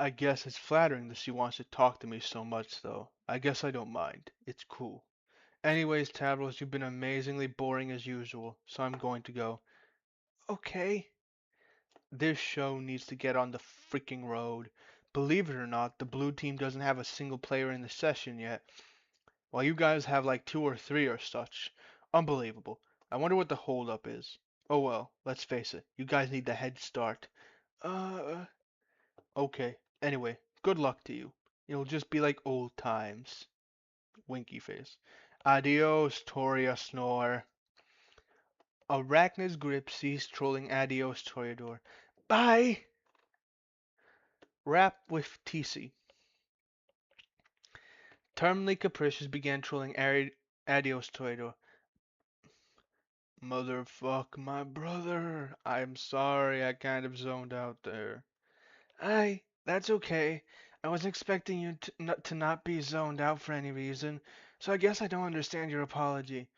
A: I guess it's flattering that she wants to talk to me so much, though. I guess I don't mind. It's cool. Anyways, Tavros, you've been amazingly boring as usual, so I'm going to go. Okay. This show needs to get on the freaking road. Believe it or not, the blue team doesn't have a single player in the session yet, while you guys have like two or three or such. Unbelievable. I wonder what the holdup is. Oh well, let's face it, you guys need the head start. Uh, okay. Anyway, good luck to you. It'll just be like old times. Winky face. Adios, Toria Snore. Arachnid's grip ceased trolling Adios, Toreador. Bye! Rap with TC. Terminally capricious began trolling Adios, Toreador. Motherfuck my brother. I'm sorry, I kind of zoned out there. That's okay. I was expecting you to not be zoned out for any reason, so I guess I don't understand your apology.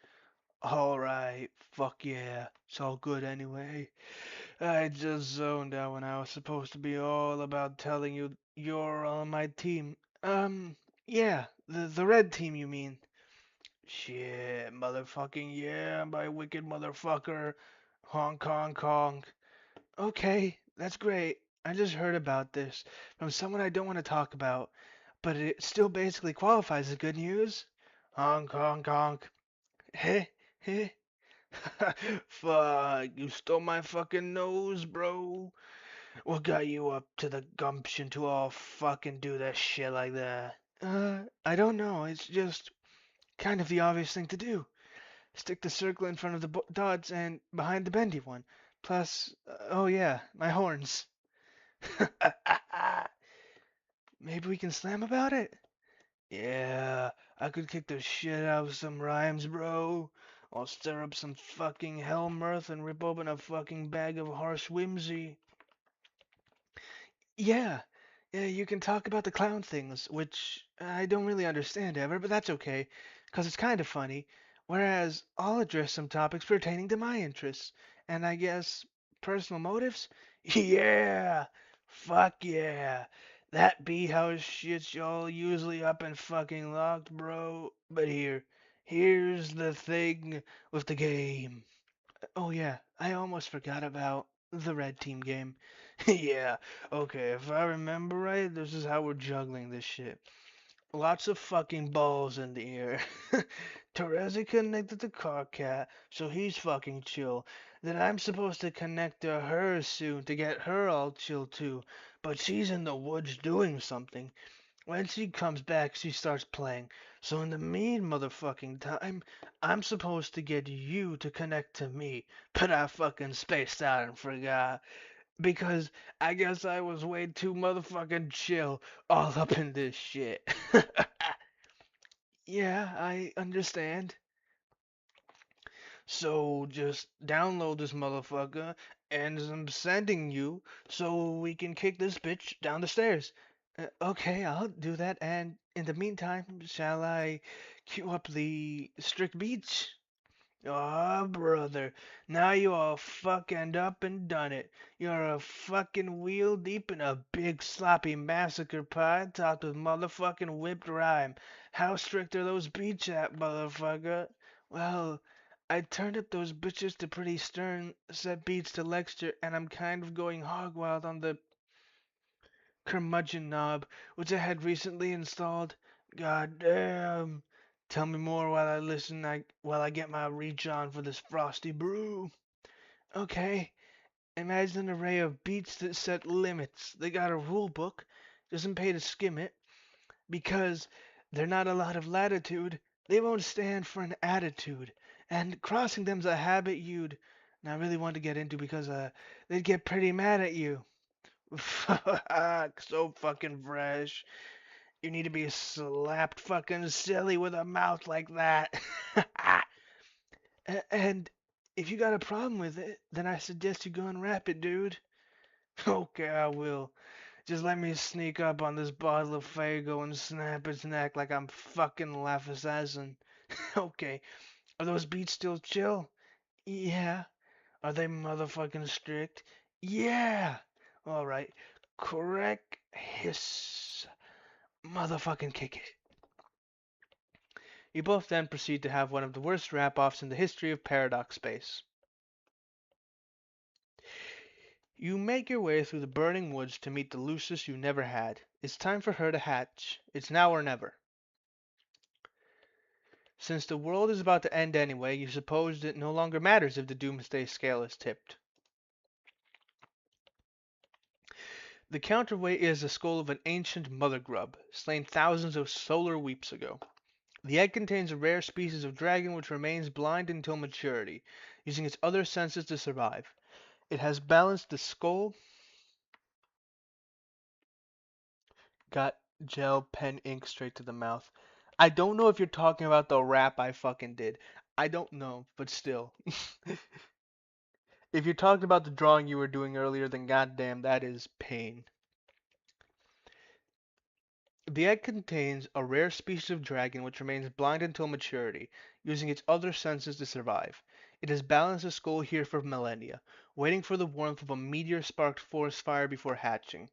A: Alright, fuck yeah. It's all good anyway. I just zoned out when I was supposed to be all about telling you you're on my team. Yeah, the red team, you mean? Shit, motherfucking yeah, my wicked motherfucker. Honk, honk, honk. Okay, that's great. I just heard about this from someone I don't want to talk about, but it still basically qualifies as good news. Honk, honk, honk. Heh, heh. Fuck, you stole my fucking nose, bro. What got you up to the gumption to all fucking do that shit like that? I don't know. It's just kind of the obvious thing to do. Stick the circle in front of the dots and behind the bendy one. Plus, oh yeah, my horns. Maybe we can slam about it? Yeah, I could kick the shit out of some rhymes, bro. I'll stir up some fucking hell mirth and rip open a fucking bag of harsh whimsy. Yeah, yeah, you can talk about the clown things, which I don't really understand ever, but that's okay, 'cause it's kind of funny. Whereas I'll address some topics pertaining to my interests, and I guess personal motives? Yeah, fuck yeah. That B-house shit's all usually up and fucking locked, bro. But here's the thing with the game. Oh yeah, I almost forgot about the red team game. Yeah, okay, if I remember right, this is how we're juggling this shit. Lots of fucking balls in the air. Terezi connected to Carcat, so he's fucking chill. Then I'm supposed to connect to her soon to get her all chill too. But she's in the woods doing something. When she comes back, she starts playing. So in the mean motherfucking time, I'm supposed to get you to connect to me. But I fucking spaced out and forgot. Because I guess I was way too motherfucking chill all up in this shit. Yeah, I understand. So just download this motherfucker and I'm sending you so we can kick this bitch down the stairs. Okay, I'll do that. And in the meantime, shall I cue up the strict beach? Oh, brother, now you all fucking up and done it. You're a fucking wheel deep in a big sloppy massacre pie topped with motherfucking whipped rhyme. How strict are those beats at, motherfucker? Well, I turned up those bitches to pretty stern set beats to lecture, and I'm kind of going hog wild on the curmudgeon knob, which I had recently installed. God damn. Tell me more while I listen, while I get my reach on for this frosty brew. Okay, imagine an array of beats that set limits. They got a rule book, doesn't pay to skim it, because they're not a lot of latitude. They won't stand for an attitude, and crossing them's a habit you'd not really want to get into because they'd get pretty mad at you. Fuck, so fucking fresh. You need to be slapped fucking silly with a mouth like that. And if you got a problem with it, then I suggest you go and rap it, dude. Okay, I will. Just let me sneak up on this bottle of Fago and snap its neck like I'm fucking Laugh Assassin. Okay. Are those beats still chill? Yeah. Are they motherfucking strict? Yeah. Alright. Correct. Hiss. Motherfucking kick it. You both then proceed to have one of the worst rap-offs in the history of Paradox Space. You make your way through the burning woods to meet the Lucis you never had. It's time for her to hatch. It's now or never. Since the world is about to end anyway, you suppose it no longer matters if the doomsday scale is tipped. The counterweight is the skull of an ancient mother grub, slain thousands of solar weeps ago. The egg contains a rare species of dragon which remains blind until maturity, using its other senses to survive. It has balanced the skull, got gel pen ink straight to the mouth. I don't know if you're talking about the rap I fucking did. I don't know, but still. If you're talking about the drawing you were doing earlier, then goddamn, that is pain. The egg contains a rare species of dragon which remains blind until maturity, using its other senses to survive. It has balanced the skull here for millennia, waiting for the warmth of a meteor-sparked forest fire before hatching.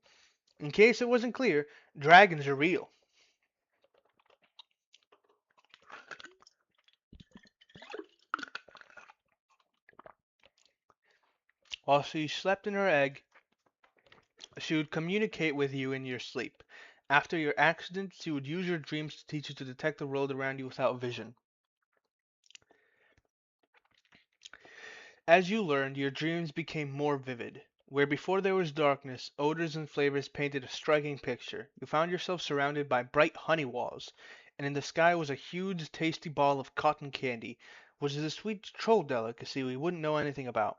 A: In case it wasn't clear, dragons are real. While she slept in her egg, she would communicate with you in your sleep. After your accident, she would use your dreams to teach you to detect the world around you without vision. As you learned, your dreams became more vivid. Where before there was darkness, odors and flavors painted a striking picture. You found yourself surrounded by bright honey walls, and in the sky was a huge, tasty ball of cotton candy, which is a sweet troll delicacy we wouldn't know anything about.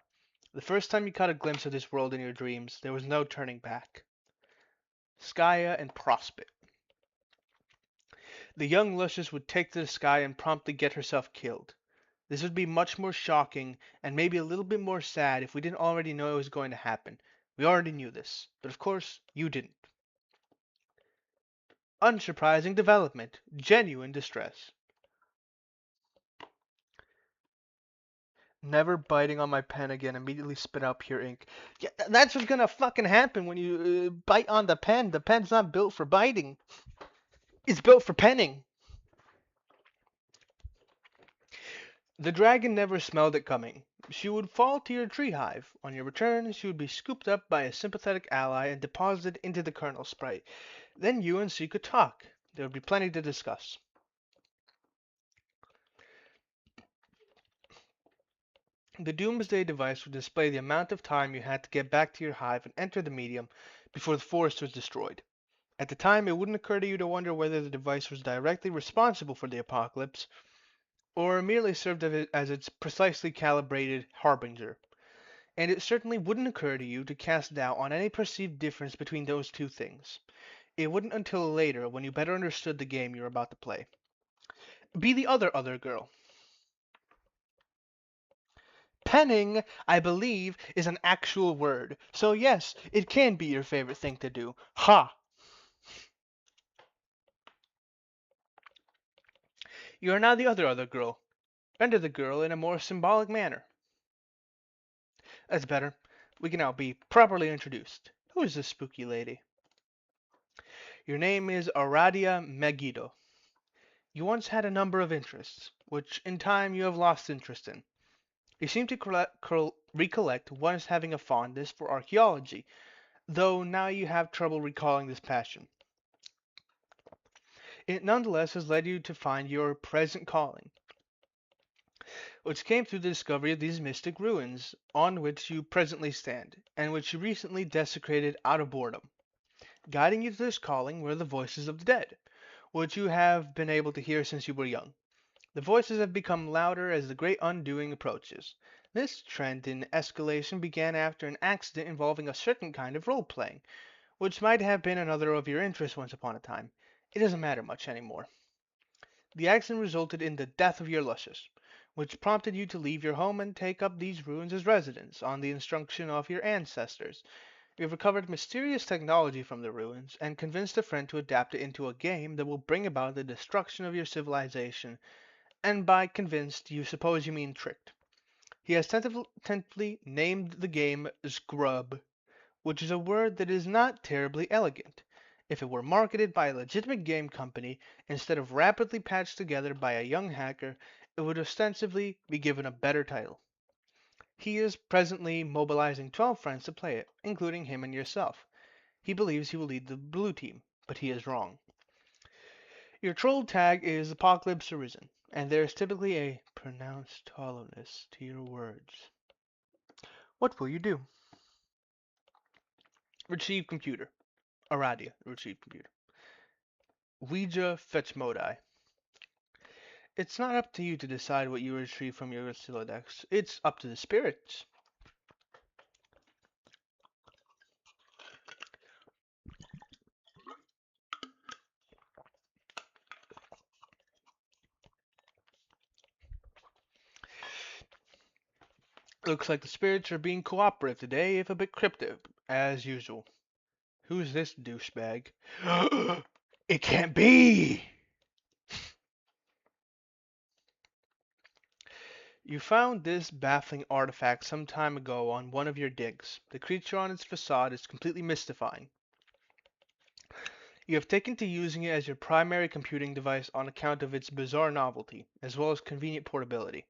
A: The first time you caught a glimpse of this world in your dreams, there was no turning back. Skya and Prospit. The young Lucius would take to the sky and promptly get herself killed. This would be much more shocking and maybe a little bit more sad if we didn't already know it was going to happen. We already knew this, but of course, you didn't. Unsurprising development. Genuine distress. Never biting on my pen again, immediately spit out pure ink. Yeah, that's what's gonna fucking happen when you bite on the pen. The pen's not built for biting, it's built for penning. The dragon never smelled it coming. She would fall to your tree hive. On your return, she would be scooped up by a sympathetic ally and deposited into the kernel sprite. Then you and she could talk. There would be plenty to discuss. The Doomsday device would display the amount of time you had to get back to your hive and enter the medium before the forest was destroyed. At the time, it wouldn't occur to you to wonder whether the device was directly responsible for the apocalypse, or merely served as its precisely calibrated harbinger. And it certainly wouldn't occur to you to cast doubt on any perceived difference between those two things. It wouldn't until later, when you better understood the game you were about to play. Be the other girl. Penning, I believe, is an actual word. So yes, it can be your favorite thing to do. Ha! You are now the other girl. Render the girl in a more symbolic manner. That's better. We can now be properly introduced. Who is this spooky lady? Your name is Aradia Megiddo. You once had a number of interests, which in time you have lost interest in. You seem to recollect once having a fondness for archaeology, though now you have trouble recalling this passion. It nonetheless has led you to find your present calling, which came through the discovery of these mystic ruins on which you presently stand, and which you recently desecrated out of boredom. Guiding you to this calling were the voices of the dead, which you have been able to hear since you were young. The voices have become louder as the great undoing approaches. This trend in escalation began after an accident involving a certain kind of role-playing, which might have been another of your interests once upon a time. It doesn't matter much anymore. The accident resulted in the death of your Lucius, which prompted you to leave your home and take up these ruins as residence, on the instruction of your ancestors. You have recovered mysterious technology from the ruins, and convinced a friend to adapt it into a game that will bring about the destruction of your civilization And by convinced, you suppose you mean tricked. He has tentatively named the game Scrub, which is a word that is not terribly elegant. If it were marketed by a legitimate game company instead of rapidly patched together by a young hacker, it would ostensibly be given a better title. He is presently mobilizing 12 friends to play it, including him and yourself. He believes he will lead the blue team, but he is wrong. Your troll tag is Apocalypse Arisen, and there is typically a pronounced hollowness to your words. What will you do? Retrieve computer. Aradia, retrieve computer. Ouija fetch modi. It's not up to you to decide what you retrieve from your Silodex. It's up to the spirits. Looks like the spirits are being cooperative today, if a bit cryptic, as usual. Who's this douchebag? It can't be! You found this baffling artifact some time ago on one of your digs. The creature on its facade is completely mystifying. You have taken to using it as your primary computing device on account of its bizarre novelty, as well as convenient portability.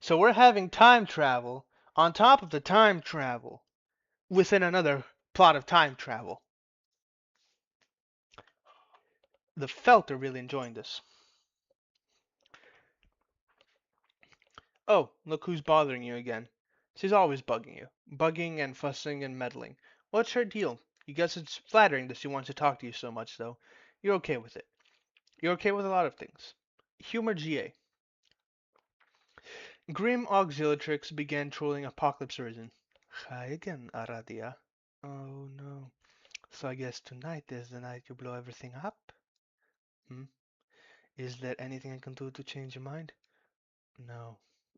A: So we're having time travel on top of the time travel within another plot of time travel. The Felt are really enjoying this. Oh, look who's bothering you again. She's always bugging you. Bugging and fussing and meddling. What's her deal? You guess it's flattering that she wants to talk to you so much, though. You're okay with it. You're okay with a lot of things. Humor GA. Grim Auxiliatrix began trolling Apocalypse Arisen. Hi again, Aradia. Oh no. So I guess tonight is the night you blow everything up? Hmm? Is there anything I can do to change your mind? No.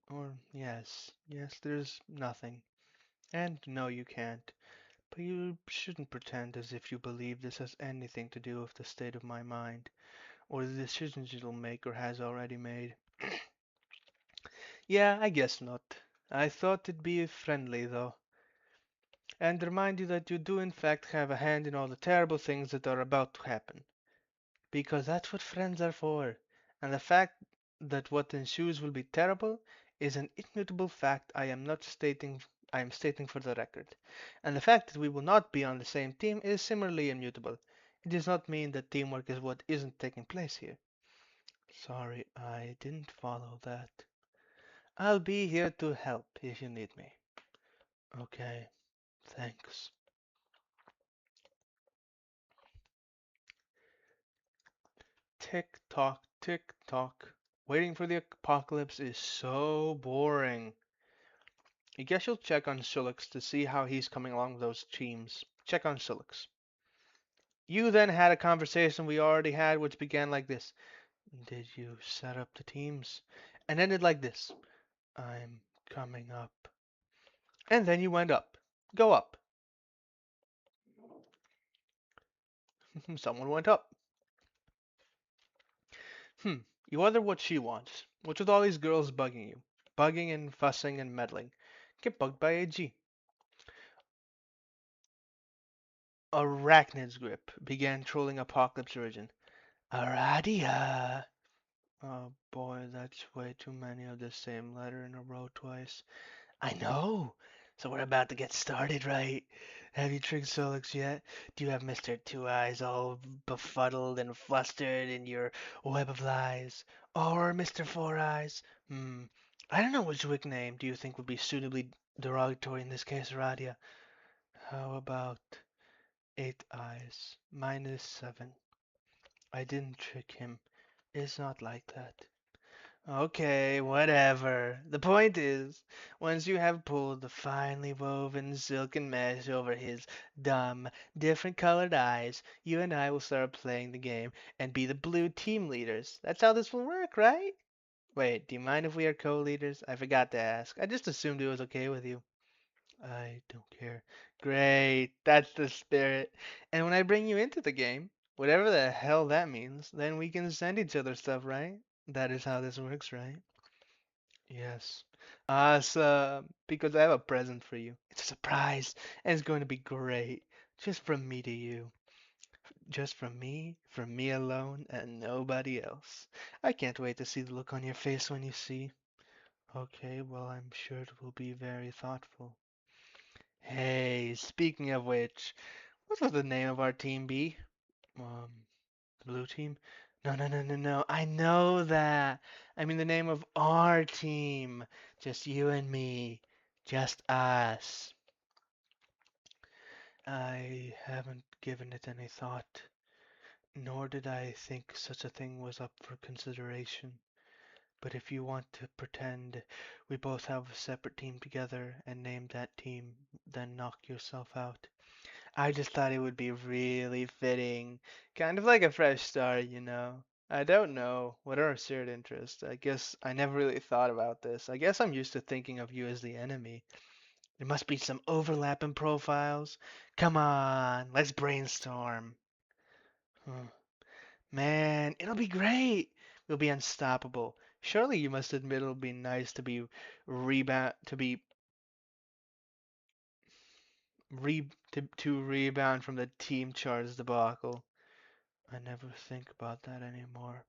A: Or yes. Yes, there's nothing. And no, you can't. But you shouldn't pretend as if you believe this has anything to do with the state of my mind, or the decisions it'll make or has already made. Yeah, I guess not. I thought it'd be friendly, though, and remind you that you do in fact have a hand in all the terrible things that are about to happen. Because that's what friends are for. And the fact that what ensues will be terrible is an immutable fact I am stating for the record. And the fact that we will not be on the same team is similarly immutable. It does not mean that teamwork is what isn't taking place here. Sorry, I didn't follow that. I'll be here to help if you need me. Okay, thanks. Tick tock, tick tock. Waiting for the apocalypse is so boring. I guess you'll check on Silix to see how he's coming along with those teams. Check on Silix. You then had a conversation we already had, which began like this. Did you set up the teams? And ended like this. I'm coming up. And then you went up. Go up. Someone went up. Hmm. You wonder what she wants. What's with all these girls bugging you? Bugging and fussing and meddling. Get bugged by AG. Arachnid's Grip began trolling Apocalypse Origin. Aradia. Oh boy, that's way too many of the same letter in a row twice. I know. So we're about to get started, right? Have you tricked Solix yet? Do you have Mr. Two Eyes all befuddled and flustered in your web of lies? Or Mr. Four Eyes? I don't know which nickname do you think would be suitably derogatory in this case, Radia. How about Eight Eyes minus 7? I didn't trick him. It's not like that. Okay, whatever. The point is, once you have pulled the finely woven silken mesh over his dumb, different colored eyes, you and I will start playing the game and be the blue team leaders. That's how this will work, right? Wait, do you mind if we are co-leaders? I forgot to ask. I just assumed it was okay with you. I don't care. Great, that's the spirit. And when I bring you into the game, whatever the hell that means, then we can send each other stuff, right? That is how this works, right? Yes. So, because I have a present for you. It's a surprise, and it's going to be great. Just from me to you. Just from me alone, and nobody else. I can't wait to see the look on your face when you see. Okay, well, I'm sure it will be very thoughtful. Hey, speaking of which, what will the name of our team be? The blue team? No, no, no, no, no. I know that. I mean the name of our team. Just you and me. Just us. I haven't given it any thought, nor did I think such a thing was up for consideration. But if you want to pretend we both have a separate team together and name that team, then knock yourself out. I just thought it would be really fitting. Kind of like a fresh start, you know. I don't know. What are our shared interests? I guess I never really thought about this. I guess I'm used to thinking of you as the enemy. There must be some overlap in profiles. Come on, let's brainstorm. Huh. Man, it'll be great. We'll be unstoppable. Surely you must admit it'll be nice to be rebound to be to rebound from the team charge debacle. I never think about that anymore.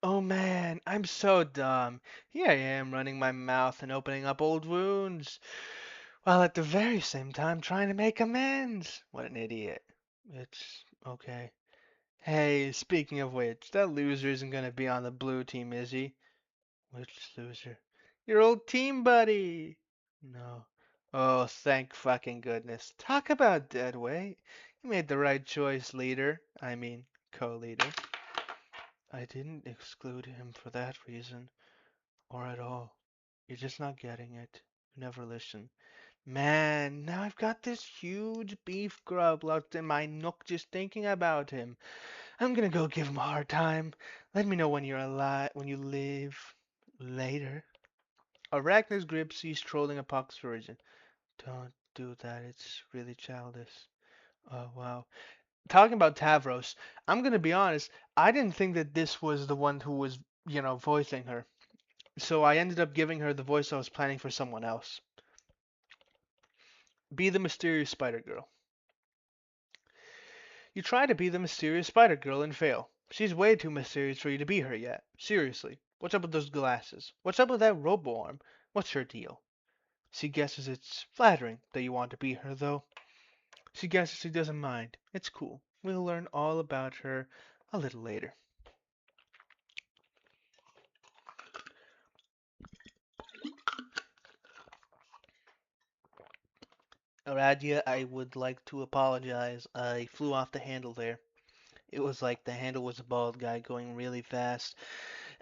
A: Oh man, I'm so dumb. Here I am running my mouth and opening up old wounds, while at the very same time trying to make amends. What an idiot. It's okay. Hey, speaking of which, that loser isn't gonna be on the blue team, is he? Which loser? Your old team buddy! No. Oh, thank fucking goodness. Talk about dead weight. You made the right choice, leader. I mean, co-leader. I didn't exclude him for that reason, or at all. You're just not getting it. You never listen. Man, now I've got this huge beef grub locked in my nook just thinking about him. I'm gonna go give him a hard time. Let me know when you're alive, when you live. Later. Arachnus grip sees trolling a pox virgin. Don't do that. It's really childish. Oh, wow. Talking about Tavros, I'm gonna be honest. I didn't think that this was the one who was, voicing her. So I ended up giving her the voice I was planning for someone else. Be the mysterious Spider Girl. You try to be the mysterious Spider Girl and fail. She's way too mysterious for you to be her yet. Seriously. What's up with those glasses? What's up with that robo arm? What's her deal? She guesses it's flattering that you want to be her, though. She guesses she doesn't mind. It's cool. We'll learn all about her a little later. Aradia, I would like to apologize. I flew off the handle there. It was like the handle was a bald guy going really fast,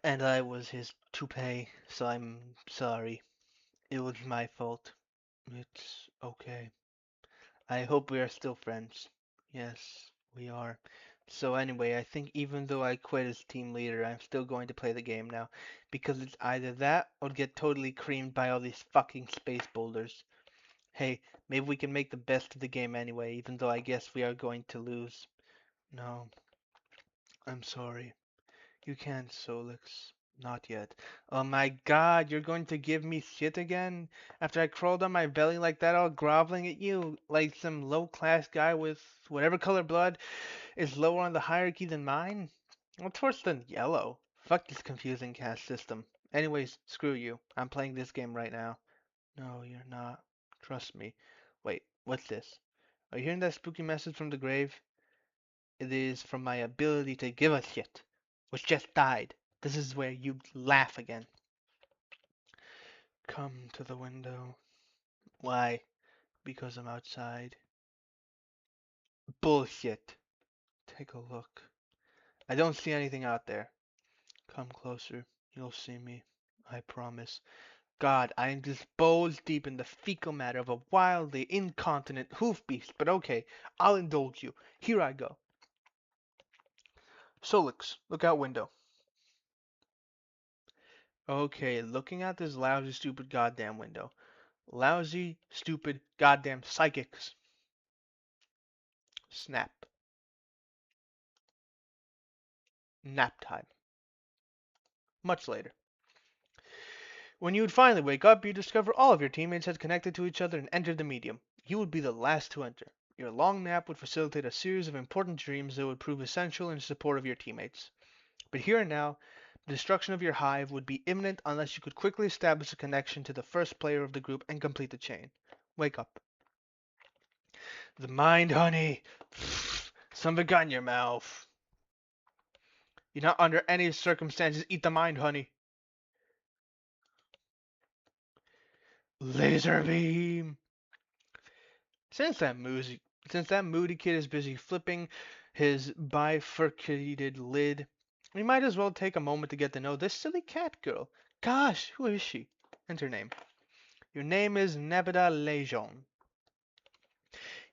A: and I was his toupee, so I'm sorry. It was my fault. It's okay. I hope we are still friends. Yes, we are. So anyway, I think even though I quit as team leader, I'm still going to play the game now. Because it's either that or get totally creamed by all these fucking space boulders. Hey, maybe we can make the best of the game anyway, even though I guess we are going to lose. No, I'm sorry. You can't, Solix. Not yet. Oh my god, you're going to give me shit again? After I crawled on my belly like that, all groveling at you, like some low-class guy with whatever color blood is lower on the hierarchy than mine? What's worse than yellow? Fuck this confusing caste system. Anyways, screw you. I'm playing this game right now. No, you're not. Trust me. Wait, what's this? Are you hearing that spooky message from the grave? It is from my ability to give a shit, which just died. This is where you laugh again. Come to the window. Why? Because I'm outside. Bullshit. Take a look. I don't see anything out there. Come closer. You'll see me. I promise. God, I am just balls deep in the fecal matter of a wildly incontinent hoof beast, but okay, I'll indulge you. Here I go. Solix, look out window. Okay, looking at this lousy, stupid, goddamn window. Lousy, stupid, goddamn psychics. Snap. Nap time. much later. When you would finally wake up, you discover all of your teammates had connected to each other and entered the medium. You would be the last to enter. Your long nap would facilitate a series of important dreams that would prove essential in support of your teammates. But here and now, the destruction of your hive would be imminent unless you could quickly establish a connection to the first player of the group and complete the chain. Wake up. The mind, honey. Something got in your mouth. You not under any circumstances eat the mind, honey. Laser beam. Since that moody, since that moody kid is busy flipping his bifurcated lid, we might as well take a moment to get to know this silly cat girl. Gosh, who is she? And her name. Your name is Nepeta Lejon.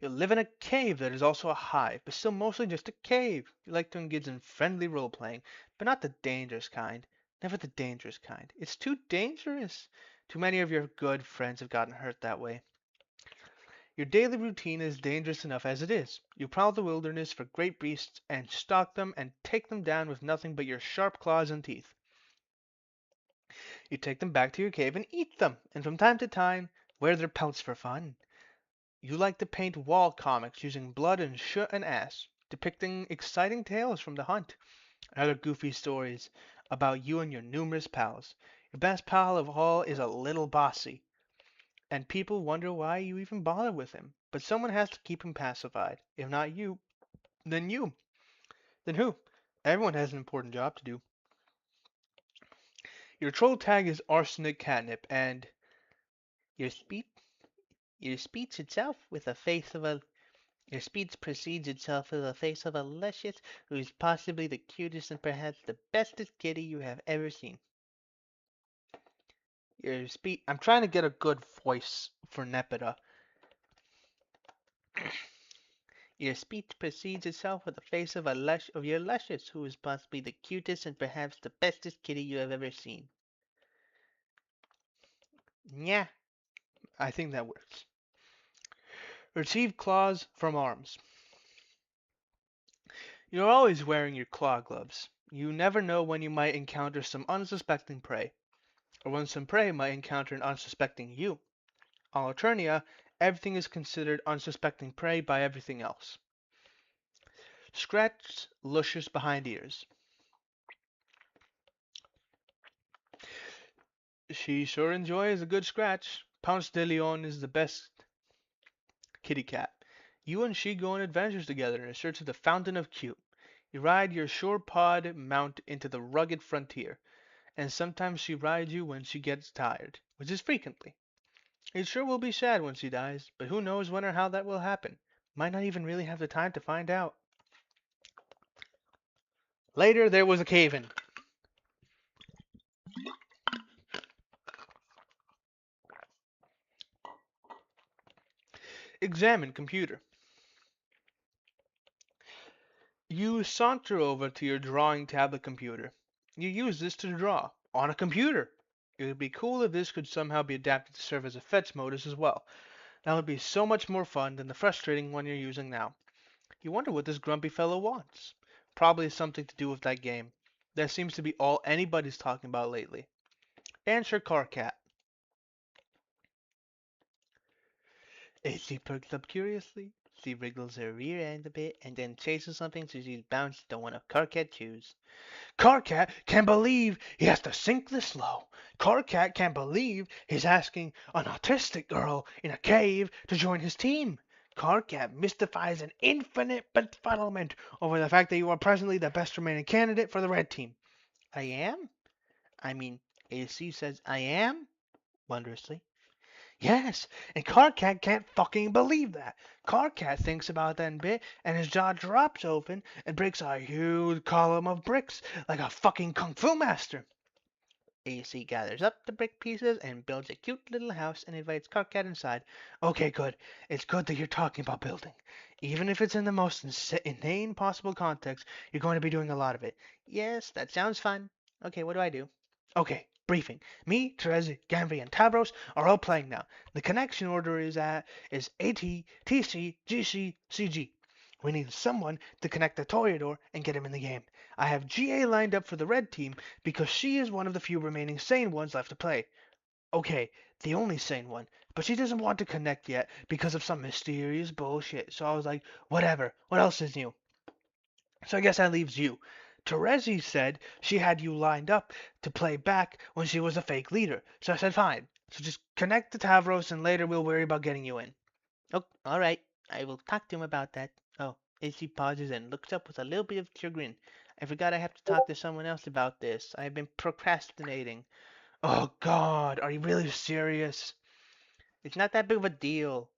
A: You live in a cave that is also a hive, but still mostly just a cave. You like to engage in friendly role playing, but not the dangerous kind. Never the dangerous kind. It's too dangerous. Too many of your good friends have gotten hurt that way. Your daily routine is dangerous enough as it is. You prowl the wilderness for great beasts and stalk them and take them down with nothing but your sharp claws and teeth. You take them back to your cave and eat them, and from time to time wear their pelts for fun. You like to paint wall comics using blood and shit and ass, depicting exciting tales from the hunt and other goofy stories about you and your numerous pals. Your best pal of all is a little bossy, and people wonder why you even bother with him. But someone has to keep him pacified. If not you, then you. Then who? Everyone has an important job to do. Your troll tag is arsenic catnip, and your speech your speech itself with a face of a your speech precedes itself with the face of a luscious who is possibly the cutest and perhaps the bestest kitty you have ever seen. I'm trying to get a good voice for Nepeta. Your speech precedes itself with the face of your luscious who is possibly the cutest and perhaps the bestest kitty you have ever seen. Yeah, I think that works. Retrieve claws from arms. You're always wearing your claw gloves. You never know when you might encounter some unsuspecting prey, or when some prey might encounter an unsuspecting you. On Eternia, everything is considered unsuspecting prey by everything else. Scratch luscious behind ears. She sure enjoys a good scratch. Ponce de Leon is the best kitty cat. You and she go on adventures together in search of the Fountain of Cute. You ride your shore pod mount into the rugged frontier, and sometimes she rides you when she gets tired, which is frequently. It sure will be sad when she dies, but who knows when or how that will happen. Might not even really have the time to find out. Later, there was a cave-in. Examine computer. You saunter over to your drawing tablet computer. You use this to draw on a computer. It would be cool if this could somehow be adapted to serve as a fetch modus as well. That would be so much more fun than the frustrating one you're using now. You wonder what this grumpy fellow wants. Probably something to do with that game. That seems to be all anybody's talking about lately. Answer Car Cat. She perks up curiously. She wriggles her rear end a bit and then chases something so she's bounced to one of Car Cat shoes. Carcat can't believe he has to sink this low. Carcat can't believe he's asking an autistic girl in a cave to join his team. Carcat mystifies an infinite befuddlement over the fact that you are presently the best remaining candidate for the red team. I am? I mean, AC says I am? Wondrously. Yes, and Carcat can't fucking believe that. Carcat thinks about that bit, and his jaw drops open and breaks a huge column of bricks like a fucking kung fu master. AC gathers up the brick pieces and builds a cute little house and invites Carcat inside. Okay, good. It's good that you're talking about building. Even if it's in the most inane possible context, you're going to be doing a lot of it. Yes, that sounds fun. Okay, what do I do? Okay, briefing. Me, Terezi, Gamzee, and Tavros are all playing now. The connection order is AT, TC, GC, CG. We need someone to connect the Toreador and get him in the game. I have GA lined up for the red team because she is one of the few remaining sane ones left to play. Okay, the only sane one, but she doesn't want to connect yet because of some mysterious bullshit. So I was like, whatever, what else is new? So I guess that leaves you. Terezi said she had you lined up to play back when she was a fake leader. So I said, fine. So just connect to Tavros and later we'll worry about getting you in. Oh, all right. I will talk to him about that. Oh, AC pauses and looks up with a little bit of chagrin. I forgot I have to talk to someone else about this. I have been procrastinating. Oh, God, are you really serious? It's not that big of a deal.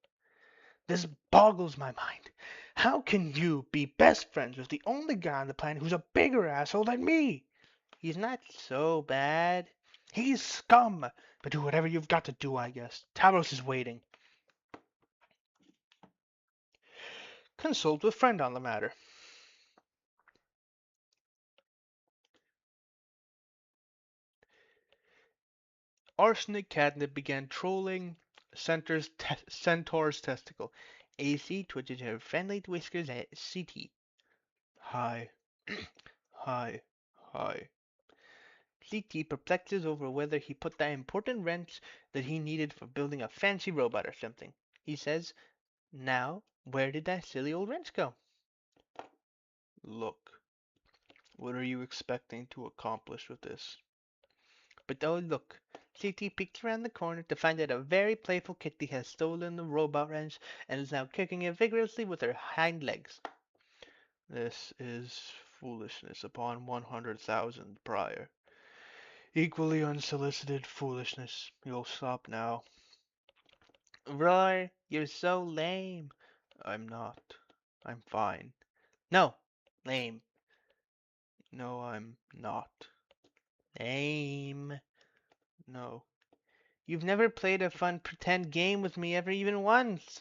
A: This boggles my mind. How can you be best friends with the only guy on the planet who's a bigger asshole than me? He's not so bad. He's scum. But do whatever you've got to do, I guess. Tavros is waiting. Consult with friend on the matter. Arsenic catnip began trolling Centaur's testicle. AC twitches her friendly whiskers at CT. Hi. Hi. Hi. CT perplexes over whether he put that important wrench that he needed for building a fancy robot or something. He says, now, where did that silly old wrench go? Look, what are you expecting to accomplish with this? But oh look, CT peeks around the corner to find that a very playful kitty has stolen the robot wrench and is now kicking it vigorously with her hind legs. This is foolishness upon 100,000 prior. Equally unsolicited foolishness. You'll stop now. Roy, you're so lame. I'm not. I'm fine. No, lame. No, I'm not. Lame. No. You've never played a fun pretend game with me ever even once.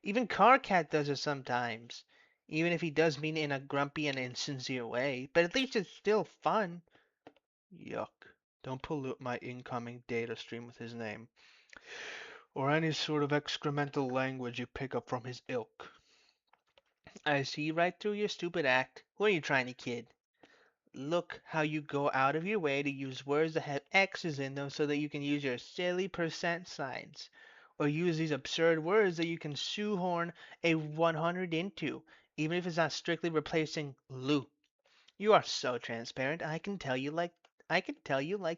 A: Even Carcat does it sometimes. Even if he does mean it in a grumpy and insincere way. But at least it's still fun. Yuck. Don't pollute my incoming data stream with his name. Or any sort of excremental language you pick up from his ilk. I see right through your stupid act. Who are you trying to kid? Look how you go out of your way to use words that have X's in them so that you can use your silly percent signs. Or use these absurd words that you can shoehorn a 100 into, even if it's not strictly replacing Lou. You are so transparent. I can tell you like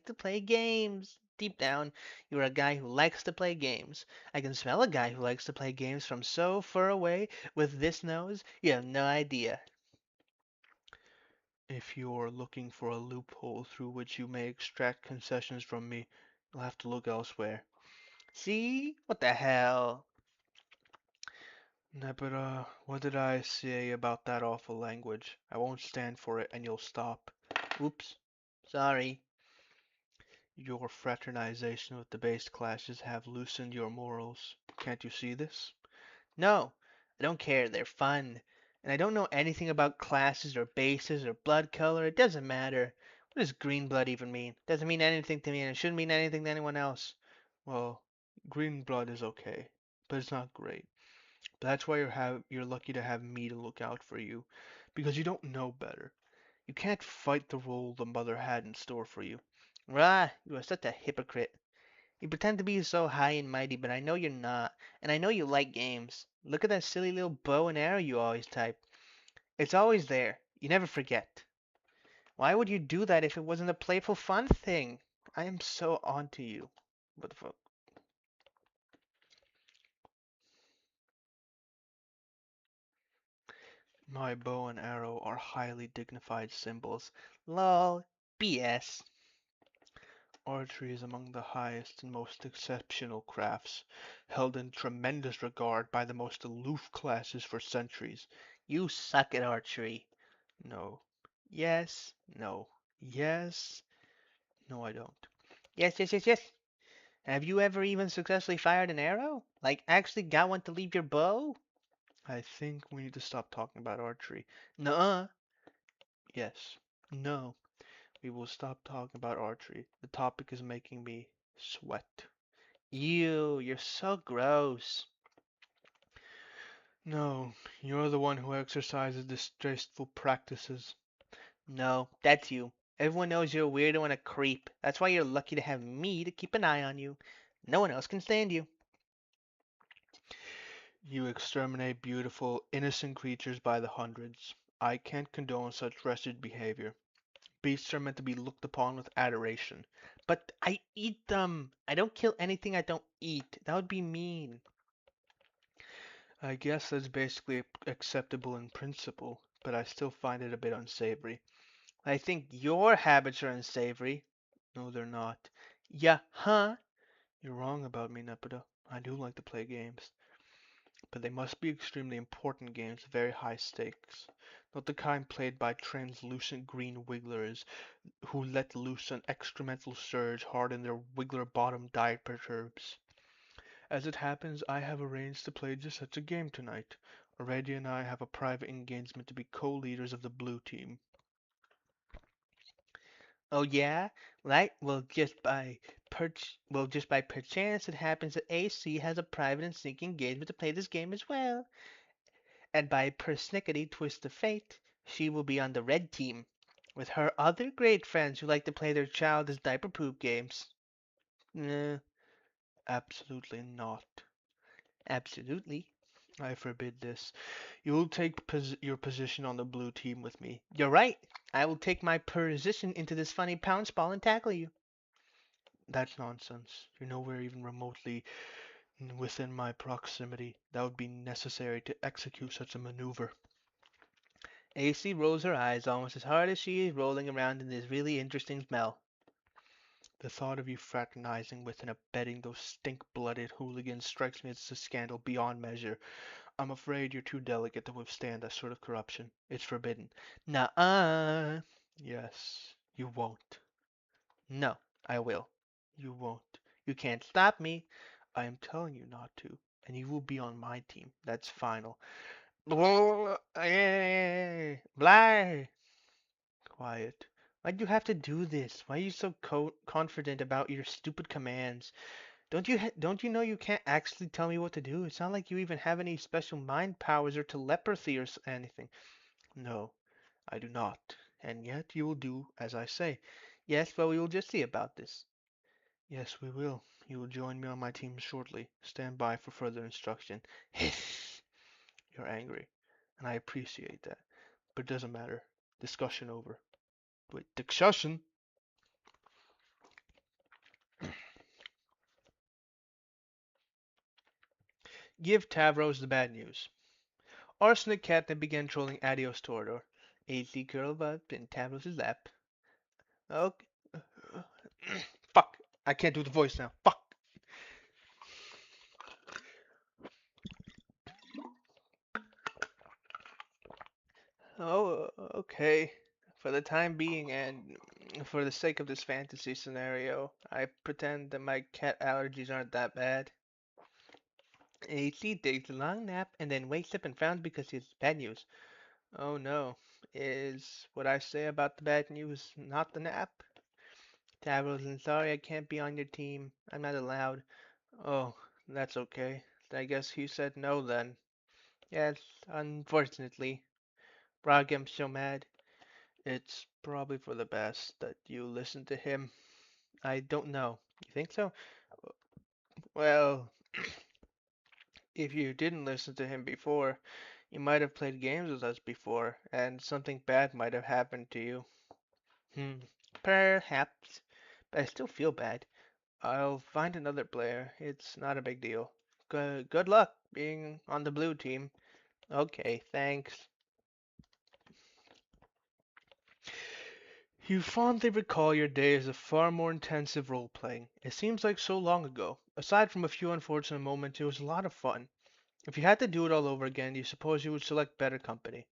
A: to play games. Deep down, you're a guy who likes to play games. I can smell a guy who likes to play games from so far away with this nose. You have no idea. If you're looking for a loophole through which you may extract concessions from me, you'll have to look elsewhere. See? What the hell? Nepeta, what did I say about that awful language? I won't stand for it and you'll stop. Oops. Sorry. Your fraternization with the base classes have loosened your morals. Can't you see this? No, I don't care. They're fun. And I don't know anything about classes or bases or blood color. It doesn't matter. What does green blood even mean? It doesn't mean anything to me and it shouldn't mean anything to anyone else. Well, green blood is okay, but it's not great. But that's why you're lucky to have me to look out for you, because you don't know better. You can't fight the role the mother had in store for you. Rah, you are such a hypocrite. You pretend to be so high and mighty, but I know you're not, and I know you like games. Look at that silly little bow and arrow you always type. It's always there. You never forget. Why would you do that if it wasn't a playful fun thing? I am so onto you. What the fuck? My bow and arrow are highly dignified symbols. Lol. BS. Archery is among the highest and most exceptional crafts, held in tremendous regard by the most aloof classes for centuries. You suck at archery. No. Yes. No. Yes. No, I don't. Yes, yes, yes, yes. Have you ever even successfully fired an arrow? Like, actually got one to leave your bow? I think we need to stop talking about archery. Nuh-uh. Yes. No. We will stop talking about archery. The topic is making me sweat. Ew, you're so gross. No, you're the one who exercises distasteful practices.
B: No, that's you. Everyone knows you're a weirdo and a creep. That's why you're lucky to have me to keep an eye on you. No one else can stand you.
A: You exterminate beautiful, innocent creatures by the hundreds. I can't condone such wretched behavior. Beasts are meant to be looked upon with adoration.
B: But I eat them. I don't kill anything I don't eat. That would be mean.
A: I guess that's basically acceptable in principle, but I still find it a bit unsavory.
B: I think your habits are unsavory.
A: No, they're not.
B: Yeah, huh?
A: You're wrong about me, Nepeta. I do like to play games, but they must be extremely important games, very high stakes. Not the kind played by translucent green wigglers who let loose an excremental surge hard in their wiggler bottom diet perturbs. As it happens, I have arranged to play just such a game tonight. Aurelia and I have a private engagement to be co-leaders of the blue team.
B: Oh yeah? Right? Well, just by perchance it happens that AC has a private and sneaky engagement to play this game as well. And by persnickety twist of fate, she will be on the red team with her other great friends who like to play their childish diaper poop games. Uh,
A: Absolutely not.
B: absolutely.
A: I forbid this. You will take your position on the blue team with me.
B: You're right. I will take my position into this funny pounce ball and tackle you.
A: That's nonsense. You're nowhere even remotely within my proximity. That would be necessary to execute such a maneuver.
B: AC rolls her eyes almost as hard as she is rolling around in this really interesting smell.
A: The thought of you fraternizing with and abetting those stink-blooded hooligans strikes me as a scandal beyond measure. I'm afraid you're too delicate to withstand that sort of corruption. It's forbidden.
B: Nuh-uh.
A: Yes, you won't.
B: No, I will.
A: You won't.
B: You can't stop me.
A: I am telling you not to, and you will be on my team. That's final. Blah. Quiet.
B: Why'd you have to do this? Why are you so confident about your stupid commands? Don't you know you can't actually tell me what to do? It's not like you even have any special mind powers or telepathy or anything.
A: No, I do not. And yet you will do as I say.
B: Yes, well, we will just see about this.
A: Yes, we will. You will join me on my team shortly. Stand by for further instruction. Hiss! You're angry, and I appreciate that. But it doesn't matter. Discussion over. Wait, discussion?
B: Give Tavros the bad news. Arsenic Cat then began trolling Adios Torador. AC curled up in Tavros' lap. Okay. Fuck. I can't do the voice now. Fuck. Oh, okay. For the time being and for the sake of this fantasy scenario, I pretend that my cat allergies aren't that bad. AC takes a long nap and then wakes up and frowns because it's bad news. Oh no. Is what I say about the bad news not the nap? Tavros, I'm sorry I can't be on your team. I'm not allowed. Oh, that's okay. I guess he said no then. Yes, unfortunately. Bragham's so mad.
A: It's probably for the best that you listen to him.
B: I don't know. You think so?
A: Well, if you didn't listen to him before, you might have played games with us before, and something bad might have happened to you.
B: Hmm. Perhaps. But I still feel bad.
A: I'll find another player. It's not a big deal. Good luck being on the blue team.
B: Okay, thanks.
A: You fondly recall your days of far more intensive role playing. It seems like so long ago. Aside from a few unfortunate moments, it was a lot of fun. If you had to do it all over again, you suppose you would select better company.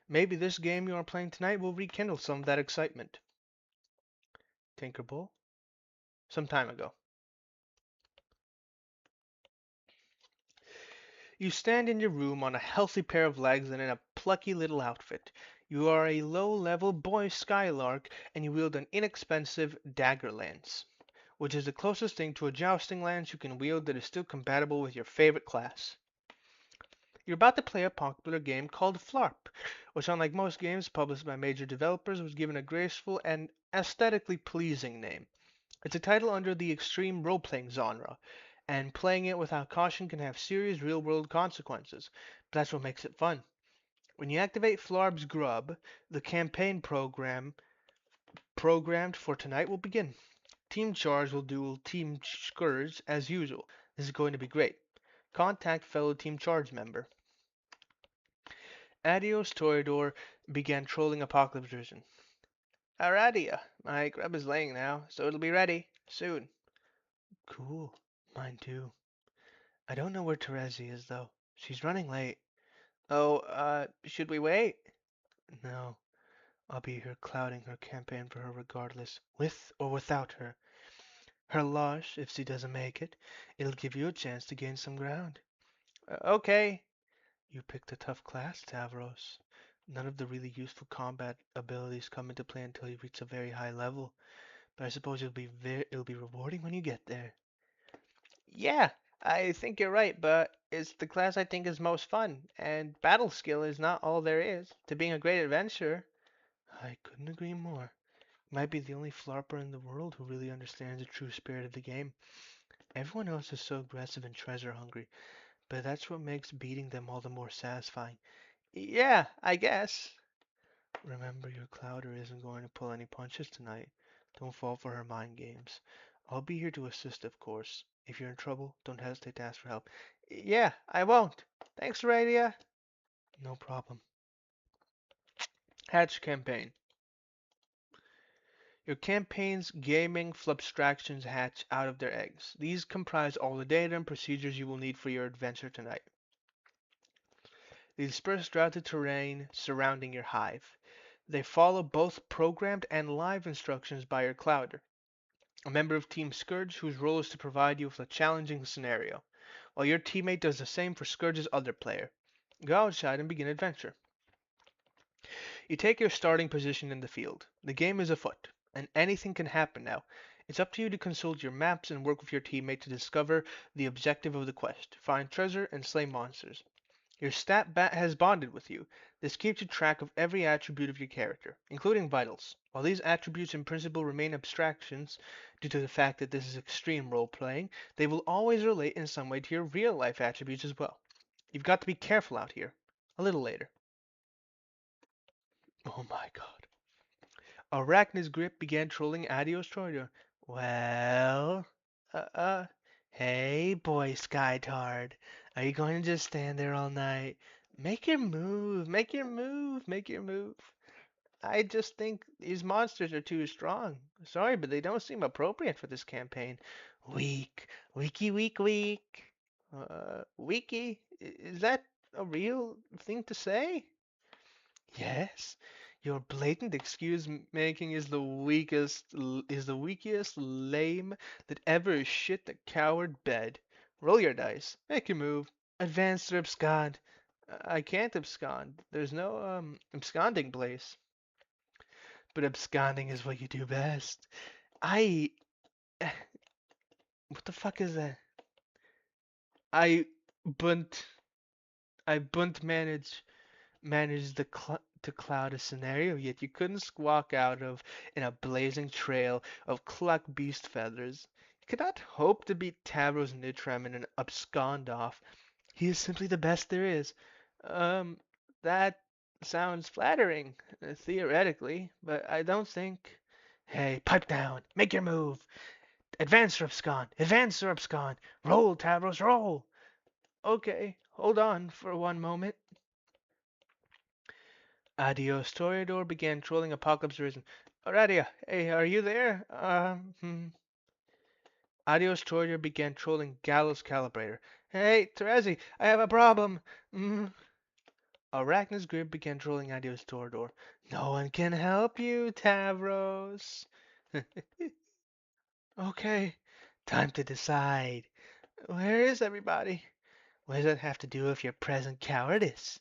A: Maybe this game you are playing tonight will rekindle some of that excitement. Tinkerbell? Some time ago. You stand in your room on a healthy pair of legs and in a plucky little outfit. You are a low-level boy skylark, and you wield an inexpensive dagger lance, which is the closest thing to a jousting lance you can wield that is still compatible with your favorite class.
B: You're about to play a popular game called Flarp, which, unlike most games published by major developers, was given a graceful and aesthetically pleasing name. It's a title under the extreme role playing genre, and playing it without caution can have serious real world consequences. But that's what makes it fun. When you activate Flarb's Grub, the campaign programmed for tonight will begin. Team Charge will duel Team Scourge as usual. This is going to be great. Contact fellow Team Charge member. Adios Toreador began trolling Apocalypse Vision. Alrighty, my grub is laying now, so it'll be ready soon.
A: Cool. Mine too. I don't know where Terezi is though. She's running late.
B: Oh, should we wait?
A: No, I'll be here clouding her campaign for her regardless, with or without her. Her loss, if she doesn't make it, it'll give you a chance to gain some ground.
B: Okay.
A: You picked a tough class, Tavros. None of the really useful combat abilities come into play until you reach a very high level, but I suppose it'll be rewarding when you get there.
B: Yeah, I think you're right, but it's the class I think is most fun, and battle skill is not all there is to being a great adventurer.
A: I couldn't agree more. You might be the only flarper in the world who really understands the true spirit of the game. Everyone else is so aggressive and treasure hungry, but that's what makes beating them all the more satisfying.
B: Yeah, I guess.
A: Remember, your Clouder isn't going to pull any punches tonight. Don't fall for her mind games. I'll be here to assist, of course. If you're in trouble, don't hesitate to ask for help.
B: Yeah, I won't. Thanks, Radia.
A: No problem.
B: Hatch campaign. Your campaign's gaming flubstractions hatch out of their eggs. These comprise all the data and procedures you will need for your adventure tonight. They disperse throughout the terrain surrounding your hive. They follow both programmed and live instructions by your Clouder, a member of Team Scourge whose role is to provide you with a challenging scenario, while your teammate does the same for Scourge's other player. Go outside and begin adventure. You take your starting position in the field. The game is afoot, and anything can happen now. It's up to you to consult your maps and work with your teammate to discover the objective of the quest, find treasure, and slay monsters. Your stat bat has bonded with you. This keeps you track of every attribute of your character, including vitals. While these attributes in principle remain abstractions due to the fact that this is extreme role playing, they will always relate in some way to your real life attributes as well. You've got to be careful out here. A little later.
A: Oh my god.
B: Arachnid's grip began trolling Adios Troyer.
A: Well,
B: Uh, uh,
A: hey, boy Skytard. Are you going to just stand there all night? Make your move, make your move, make your move.
B: I just think these monsters are too strong. Sorry, but they don't seem appropriate for this campaign.
A: Weak, weaky, weak, weak.
B: Wiki? Is that a real thing to say?
A: Yes, your blatant excuse making is the weakest lame that ever shit the coward bed.
B: Roll your dice.
A: Make your move. Advance or abscond.
B: I can't abscond. There's no absconding place.
A: But absconding is what you do best. I. What the fuck is that? I bunt. I bunt managed to cloud a scenario yet you couldn't squawk out of in a blazing trail of cluck beast feathers. You could not hope to beat Tavros Nitram in an abscond off. He is simply the best there is.
B: Um, that sounds flattering, theoretically, but I don't think.
A: Hey, pipe down. Make your move. Advance or abscond. Advance or abscond. Roll, Tavros, roll.
B: Okay, hold on for one moment.
A: Adios Toreador began trolling Apocalypse Risen.
B: Radia, hey, are you there?
A: Adios Toreador began trolling Gallows Calibrator.
B: Hey, Terezi, I have a problem.
A: Arachnid's Grip began trolling Adios Toreador. No one can help you, Tavros. Okay, time to decide.
B: Where is everybody?
A: What does that have to do with your present cowardice?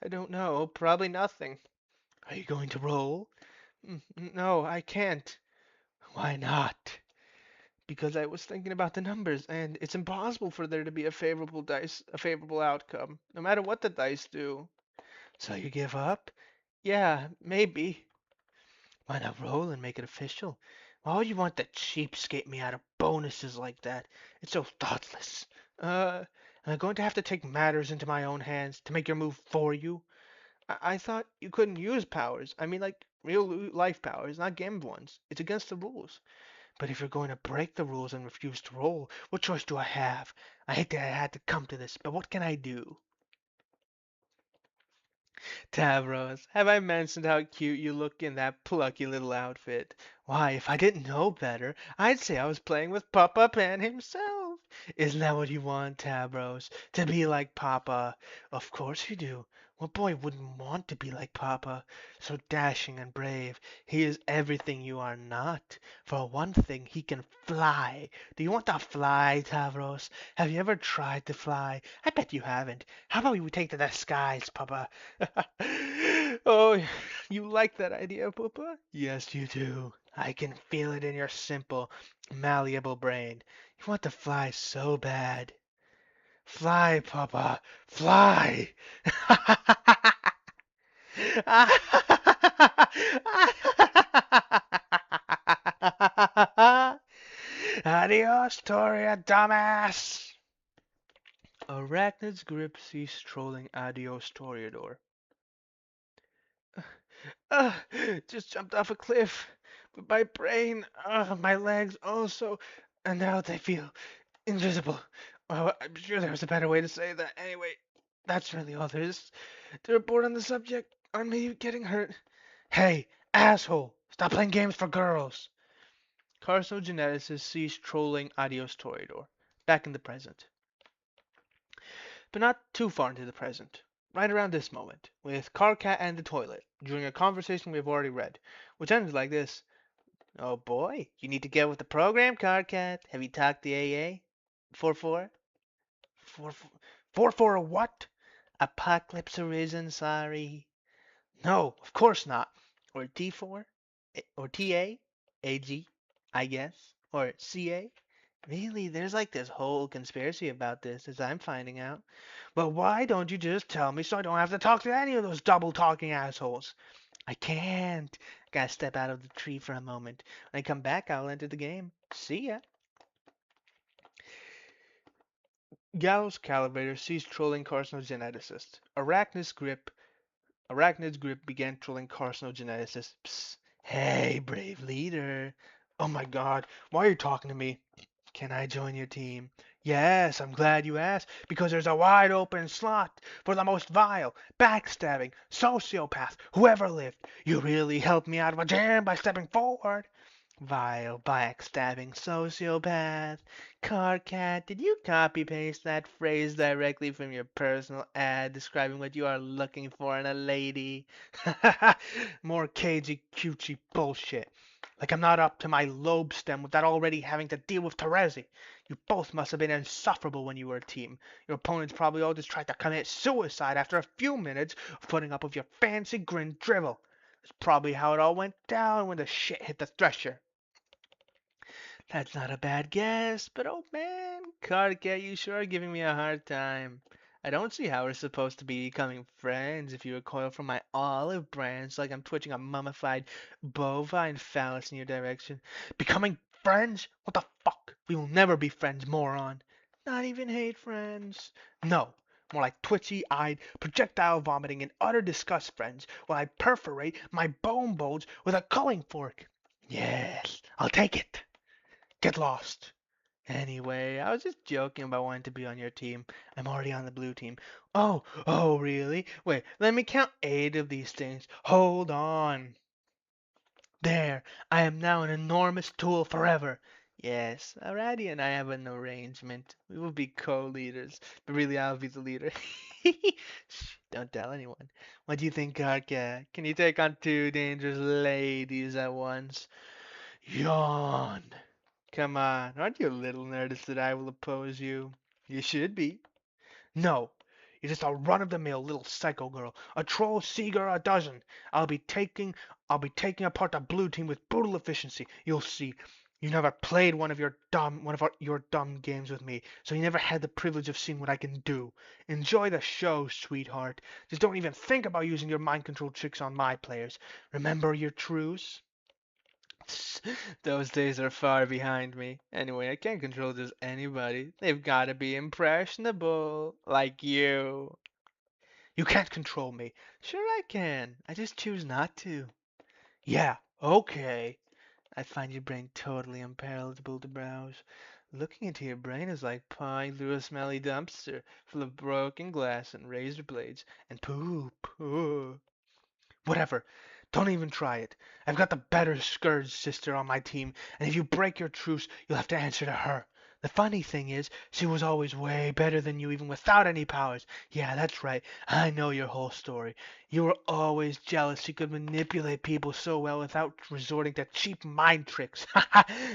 B: I don't know. Probably nothing.
A: Are you going to roll?
B: No, I can't.
A: Why not?
B: Because I was thinking about the numbers, and it's impossible for there to be a favorable outcome, no matter what the dice do.
A: So you give up?
B: Yeah, maybe.
A: Why not roll and make it official? Why would you want to cheapskate me out of bonuses like that? It's so thoughtless.
B: Uh,
A: Am I going to have to take matters into my own hands to make your move for you?
B: I thought you couldn't use powers. I mean, like real life powers, not game ones. It's against the rules.
A: But if you're going to break the rules and refuse to roll, what choice do I have? I hate that I had to come to this, but what can I do?
B: Tavros, have I mentioned how cute you look in that plucky little outfit?
A: Why, if I didn't know better, I'd say I was playing with Papa Pan himself. Isn't that what you want, Tabros? To be like Papa? Of course you do. What boy wouldn't want to be like Papa? So dashing and brave. He is everything you are not. For one thing, he can fly. Do you want to fly, Tavros? Have you ever tried to fly? I bet you haven't. How about we take to the skies, Papa?
B: Oh, you like that idea, Papa?
A: Yes, you do. I can feel it in your simple, malleable brain. You want to fly so bad. Fly, Papa, fly! Adios, Toria, dumbass!
B: Arachnid's grip ceased trolling Adios Toreador. Just jumped off a cliff. But my brain, my legs also, and now they feel invisible. Well, I'm sure there was a better way to say that. Anyway, that's really all there is to report on the subject on me getting hurt.
A: Hey, asshole! Stop playing games for girls!
B: Carcinogeneticist ceased trolling Adios Toreador. Back in the present. But not too far into the present. Right around this moment, with Carcat and the toilet, during a conversation we have already read, which ended like this. Oh boy, you need to get with the program, Carcat. Have you talked to AA? 4-4?
A: 4 for a what?
B: Apocalypse Arisen, sorry.
A: No, of course not.
B: Or T4? Or TA? AG? I guess? Or CA? Really, there's like this whole conspiracy about this, as I'm finding out.
A: Well, why don't you just tell me so I don't have to talk to any of those double talking assholes?
B: I can't. Gotta step out of the tree for a moment. When I come back, I'll enter the game. See ya. Gallows Calibrator ceased trolling carcinogeneticist. Arachnid's grip began trolling carcinogeneticist. Psst. Hey, brave leader.
A: Oh my god, why are you talking to me?
B: Can I join your team?
A: Yes, I'm glad you asked, because there's a wide open slot for the most vile, backstabbing, sociopath who ever lived. You really helped me out of a jam by stepping forward.
B: Vile, backstabbing sociopath. Carcat, did you copy paste that phrase directly from your personal ad describing what you are looking for in a lady?
A: More cagey, cutesy bullshit. Like I'm not up to my lobe stem without already having to deal with Terezi. You both must have been insufferable when you were a team. Your opponents probably all just tried to commit suicide after a few minutes of putting up with your fancy grin drivel. That's probably how it all went down when the shit hit the thresher.
B: That's not a bad guess, but oh man, Carcat, you sure are giving me a hard time. I don't see how we're supposed to be becoming friends if you recoil from my olive branch like I'm twitching a mummified bovine phallus in your direction.
A: Becoming friends? What the fuck? We will never be friends, moron.
B: Not even hate friends.
A: No, more like twitchy-eyed, projectile-vomiting, and utter disgust friends while I perforate my bone bones with a culling fork. Yes, I'll take it. Get lost.
B: Anyway, I was just joking about wanting to be on your team. I'm already on the blue team.
A: Oh, really? Wait, let me count 8 of these things. Hold on. There, I am now an enormous tool forever.
B: Yes, Aradi and I have an arrangement. We will be co-leaders, but really I'll be the leader. Shh, don't tell anyone. What do you think, Karka? Can you take on 2 dangerous ladies at once?
A: Yawn.
B: Come on, aren't you a little nervous that I will oppose you? You should be.
A: No, you're just a run-of-the-mill little psycho girl, a troll seeger a dozen. I'll be taking apart the blue team with brutal efficiency. You'll see. You never played one of your dumb games with me, so you never had the privilege of seeing what I can do. Enjoy the show, sweetheart. Just don't even think about using your mind control tricks on my players. Remember your truce? Those days are far behind me. Anyway, I can't control just anybody. They've gotta be impressionable, like you. You can't control me. Sure I can. I just choose not to. Yeah, okay. I find your brain totally unpalatable to browse. Looking into your brain is like pawing through a smelly dumpster full of broken glass and razor blades and poop. Ugh. Whatever. Don't even try it. I've got the better Scourge sister on my team, and if you break your truce, you'll have to answer to her. The funny thing is, she was always way better than you even without any powers. Yeah, that's right. I know your whole story. You were always jealous she could manipulate people so well without resorting to cheap mind tricks.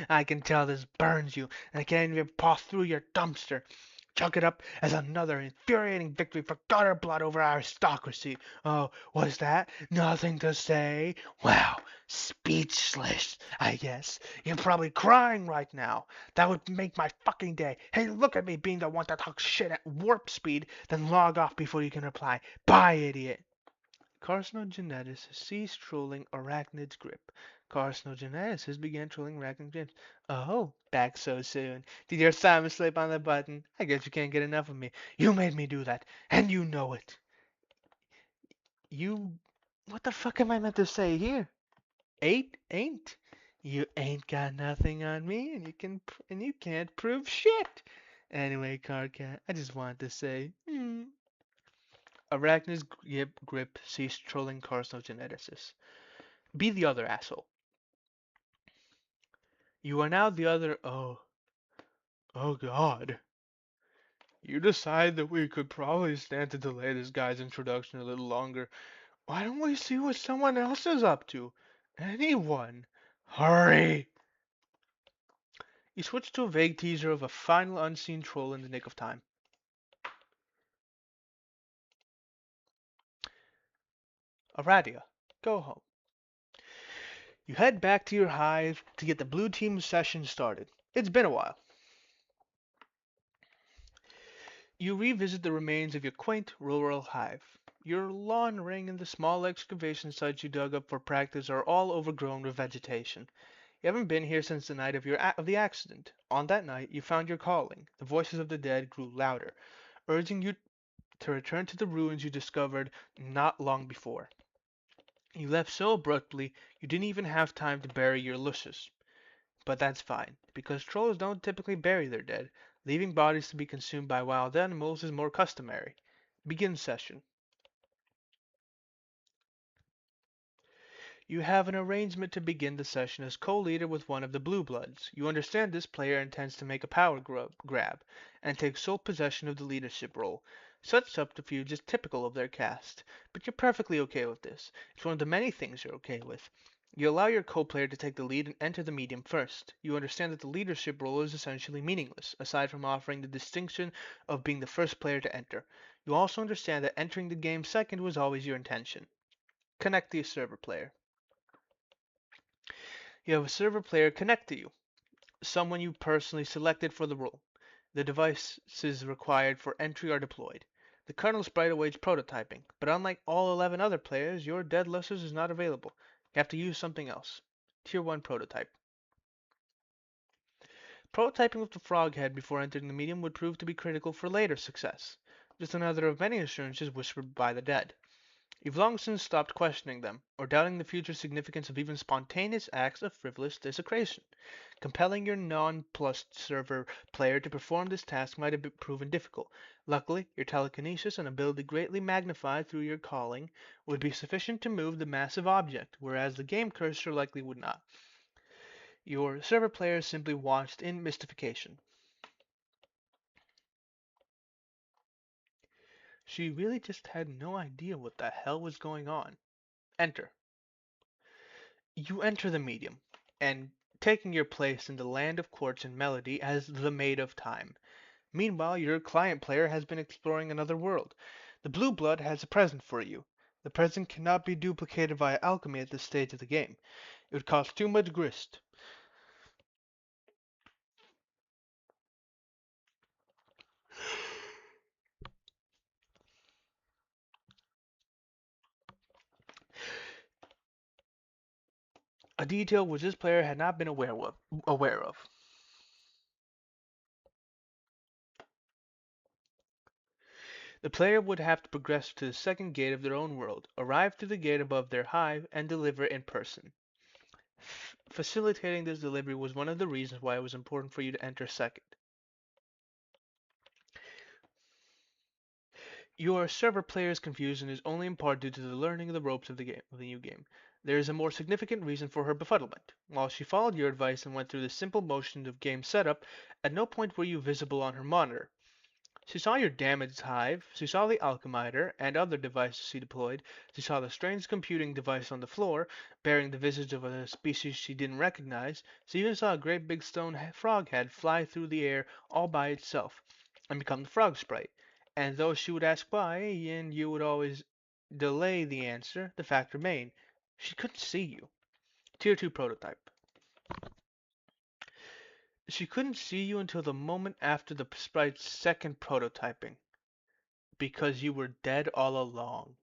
A: I can tell this burns you, and I can't even paw through your dumpster. Chalk it up as another infuriating victory for gutter blood over aristocracy. Oh, was that nothing to say? Wow, speechless, I guess. You're probably crying right now. That would make my fucking day. Hey, look at me being the one to talk shit at warp speed, then log off before you can reply. Bye, idiot. Carcinogeneticist ceased trolling Arachnid's grip. Carcinogeneticist began trolling Arachnid's grip. Oh, back so soon. Did your thumb slip on the button? I guess you can't get enough of me. You made me do that, and you know it. You... What the fuck am I meant to say here? Ain't? You ain't got nothing on me, and you can't prove shit. Anyway, Carcat, I just wanted to say, Arachnid's grip ceased trolling carcinogeneticist. Be the other asshole. You are now the other. Oh God. You decide that we could probably stand to delay this guy's introduction a little longer. Why don't we see what someone else is up to? Anyone. Hurry. You switch to a vague teaser of a final unseen troll in the nick of time. Aradia, go home. You head back to your hive to get the blue team session started. It's been a while. You revisit the remains of your quaint rural hive. Your lawn ring and the small excavation sites you dug up for practice are all overgrown with vegetation. You haven't been here since the night of the accident. On that night, you found your calling. The voices of the dead grew louder, urging you to return to the ruins you discovered not long before. You left so abruptly, you didn't even have time to bury your lushes. But that's fine, because trolls don't typically bury their dead. Leaving bodies to be consumed by wild animals is more customary. Begin session. You have an arrangement to begin the session as co-leader with one of the Blue Bloods. You understand this player intends to make a power grab and take sole possession of the leadership role. Such subterfuge is typical of their caste, but you're perfectly okay with this. It's one of the many things you're okay with. You allow your co-player to take the lead and enter the medium first. You understand that the leadership role is essentially meaningless, aside from offering the distinction of being the first player to enter. You also understand that entering the game second was always your intention. Connect the server player. You have a server player connect to you, someone you personally selected for the role. The devices required for entry are deployed. The kernel sprite awaits prototyping, but unlike all 11 other players, your dead listers is not available. You have to use something else. Tier 1 prototype. Prototyping with the frog head before entering the medium would prove to be critical for later success. Just another of many assurances whispered by the dead. You've long since stopped questioning them, or doubting the future significance of even spontaneous acts of frivolous desecration. Compelling your non-plus server player to perform this task might have proven difficult. Luckily, your telekinesis and ability greatly magnified through your calling would be sufficient to move the massive object, whereas the game cursor likely would not. Your server player simply watched in mystification. She really just had no idea what the hell was going on. Enter. You enter the medium, and taking your place in the land of quartz and melody as the Maid of Time. Meanwhile, your client player has been exploring another world. The blue blood has a present for you. The present cannot be duplicated via alchemy at this stage of the game. It would cost too much grist.
B: detail which this player had not been aware of. The player would have to progress to the second gate of their own world, arrive to the gate above their hive, and deliver in person. Facilitating this delivery was one of the reasons why it was important for you to enter second. Your server player's confusion is only in part due to the learning of the ropes of the new game. There is a more significant reason for her befuddlement. While she followed your advice and went through the simple motions of game setup, at no point were you visible on her monitor. She saw your damaged hive, she saw the alchemiter and other devices she deployed, she saw the strange computing device on the floor, bearing the visage of a species she didn't recognize, she even saw a great big stone frog head fly through the air all by itself, and become the frog sprite. And though she would ask why, and you would always delay the answer, the fact remained. She couldn't see you. Tier 2 prototype. She couldn't see you until the moment after the sprite's second prototyping. Because you were dead all along.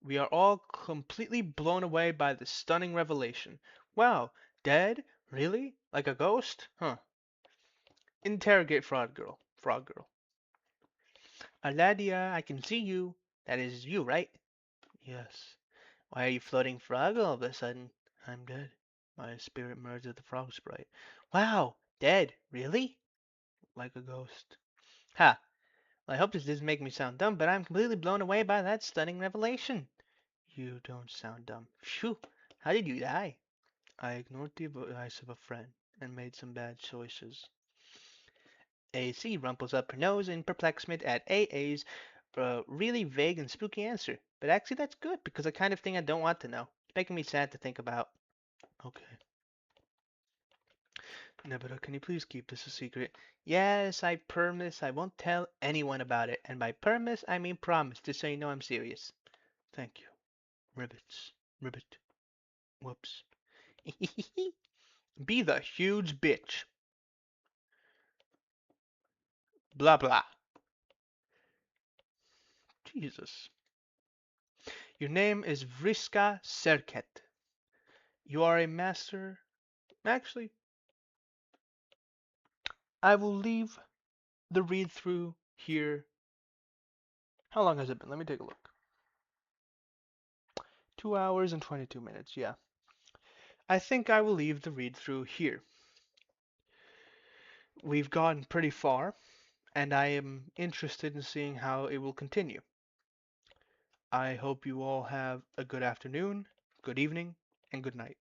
B: We are all completely blown away by this stunning revelation. Wow, dead? Really? Like a ghost? Huh. Interrogate Frog Girl. Frog Girl. Aladia, I can see you. That is you, right? Yes. Why are you floating frog all of a sudden? I'm dead. My spirit merged with the frog sprite. Wow, dead? Really? Like a ghost. Ha! Well, I hope this doesn't make me sound dumb, but I'm completely blown away by that stunning revelation. You don't sound dumb. Phew! How did you die? I ignored the advice of a friend and made some bad choices. AC rumples up her nose in perplexment at AA's really vague and spooky answer. But actually, that's good because the kind of thing I don't want to know. It's making me sad to think about. Okay. Nebita, can you please keep this a secret? Yes, I promise I won't tell anyone about it. And by promise, I mean promise, just so you know I'm serious. Thank you. Ribbits. Ribbit. Whoops. Be the huge bitch. Blah blah. Jesus. Your name is Vriska Serket. You are a master. Actually, I will leave the read through here. How long has it been? Let me take a look. 2 hours and 22 minutes. Yeah. I think I will leave the read through here. We've gotten pretty far, and I am interested in seeing how it will continue. I hope you all have a good afternoon, good evening, and good night.